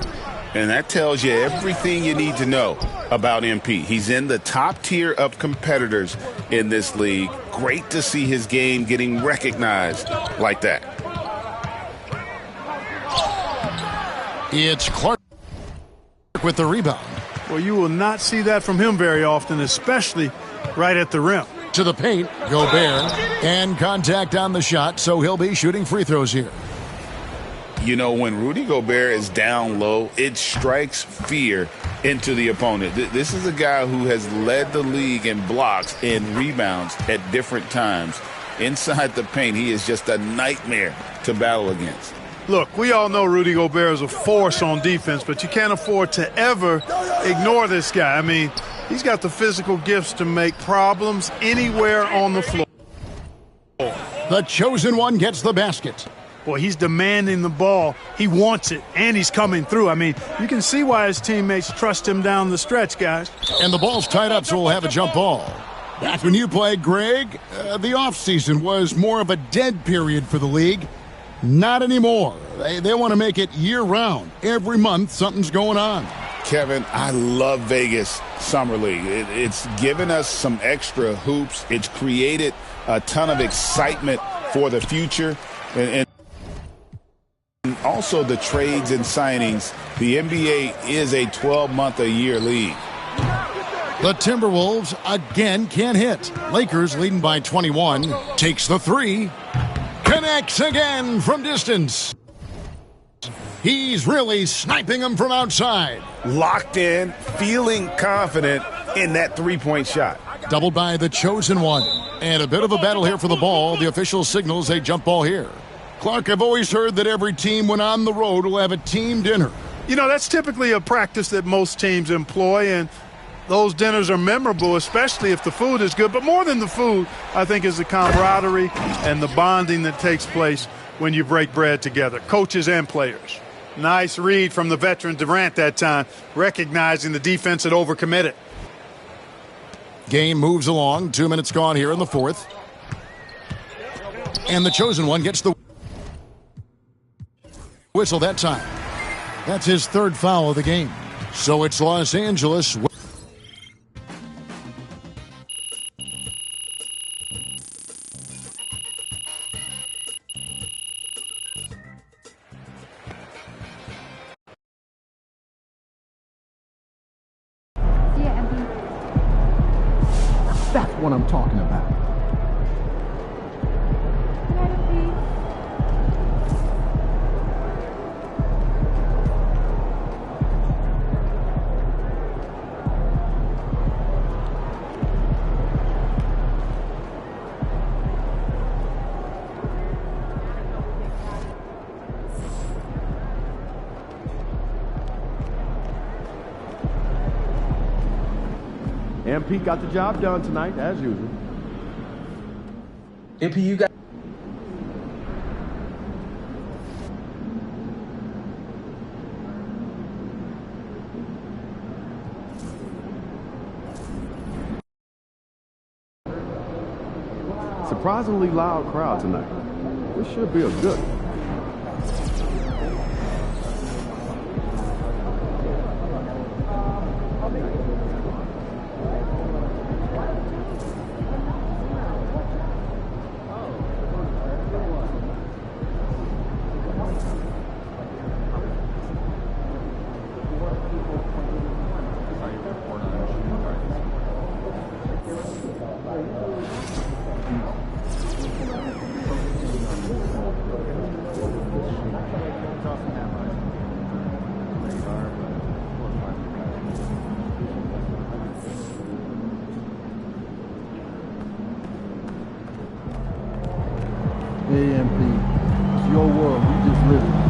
And that tells you everything you need to know about MP. He's in the top tier of competitors in this league. Great to see his game getting recognized like that. It's Clark with the rebound. Well, you will not see that from him very often, especially right at the rim. To the paint, Gobert, and contact on the shot, so he'll be shooting free throws here. You know, when Rudy Gobert is down low, it strikes fear into the opponent. This is a guy who has led the league in blocks and rebounds at different times. Inside the paint, he is just a nightmare to battle against. Look, we all know Rudy Gobert is a force on defense, but you can't afford to ever ignore this guy. I mean, he's got the physical gifts to make problems anywhere on the floor. The chosen one gets the basket. Boy, he's demanding the ball. He wants it, and he's coming through. I mean, you can see why his teammates trust him down the stretch, guys. And the ball's tied up, so we'll have a jump ball. Back when you played, Greg, the offseason was more of a dead period for the league. Not anymore. They want to make it year-round. Every month, something's going on. Kevin, I love Vegas Summer League. It's given us some extra hoops. It's created a ton of excitement for the future. And also the trades and signings. The NBA is a 12-month-a-year league. The Timberwolves again can't hit. Lakers leading by 21. Takes the three. Connects again from distance. He's really sniping them from outside. Locked in, feeling confident in that three-point shot. Doubled by the chosen one. And a bit of a battle here for the ball. The official signals a jump ball here. Clark, I've always heard that every team when on the road will have a team dinner. You know, that's typically a practice that most teams employ, and those dinners are memorable, especially if the food is good. But more than the food, I think, is the camaraderie and the bonding that takes place when you break bread together, coaches and players. Nice read from the veteran Durant that time, recognizing the defense had overcommitted. Game moves along. 2 minutes gone here in the fourth. And the chosen one gets the whistle that time. That's his third foul of the game. So it's Los Angeles. That's what I'm talking about. MP got the job done tonight, as usual. MP, you got. Surprisingly loud crowd tonight. This should be a good one. AMP, it's your world. We just live it.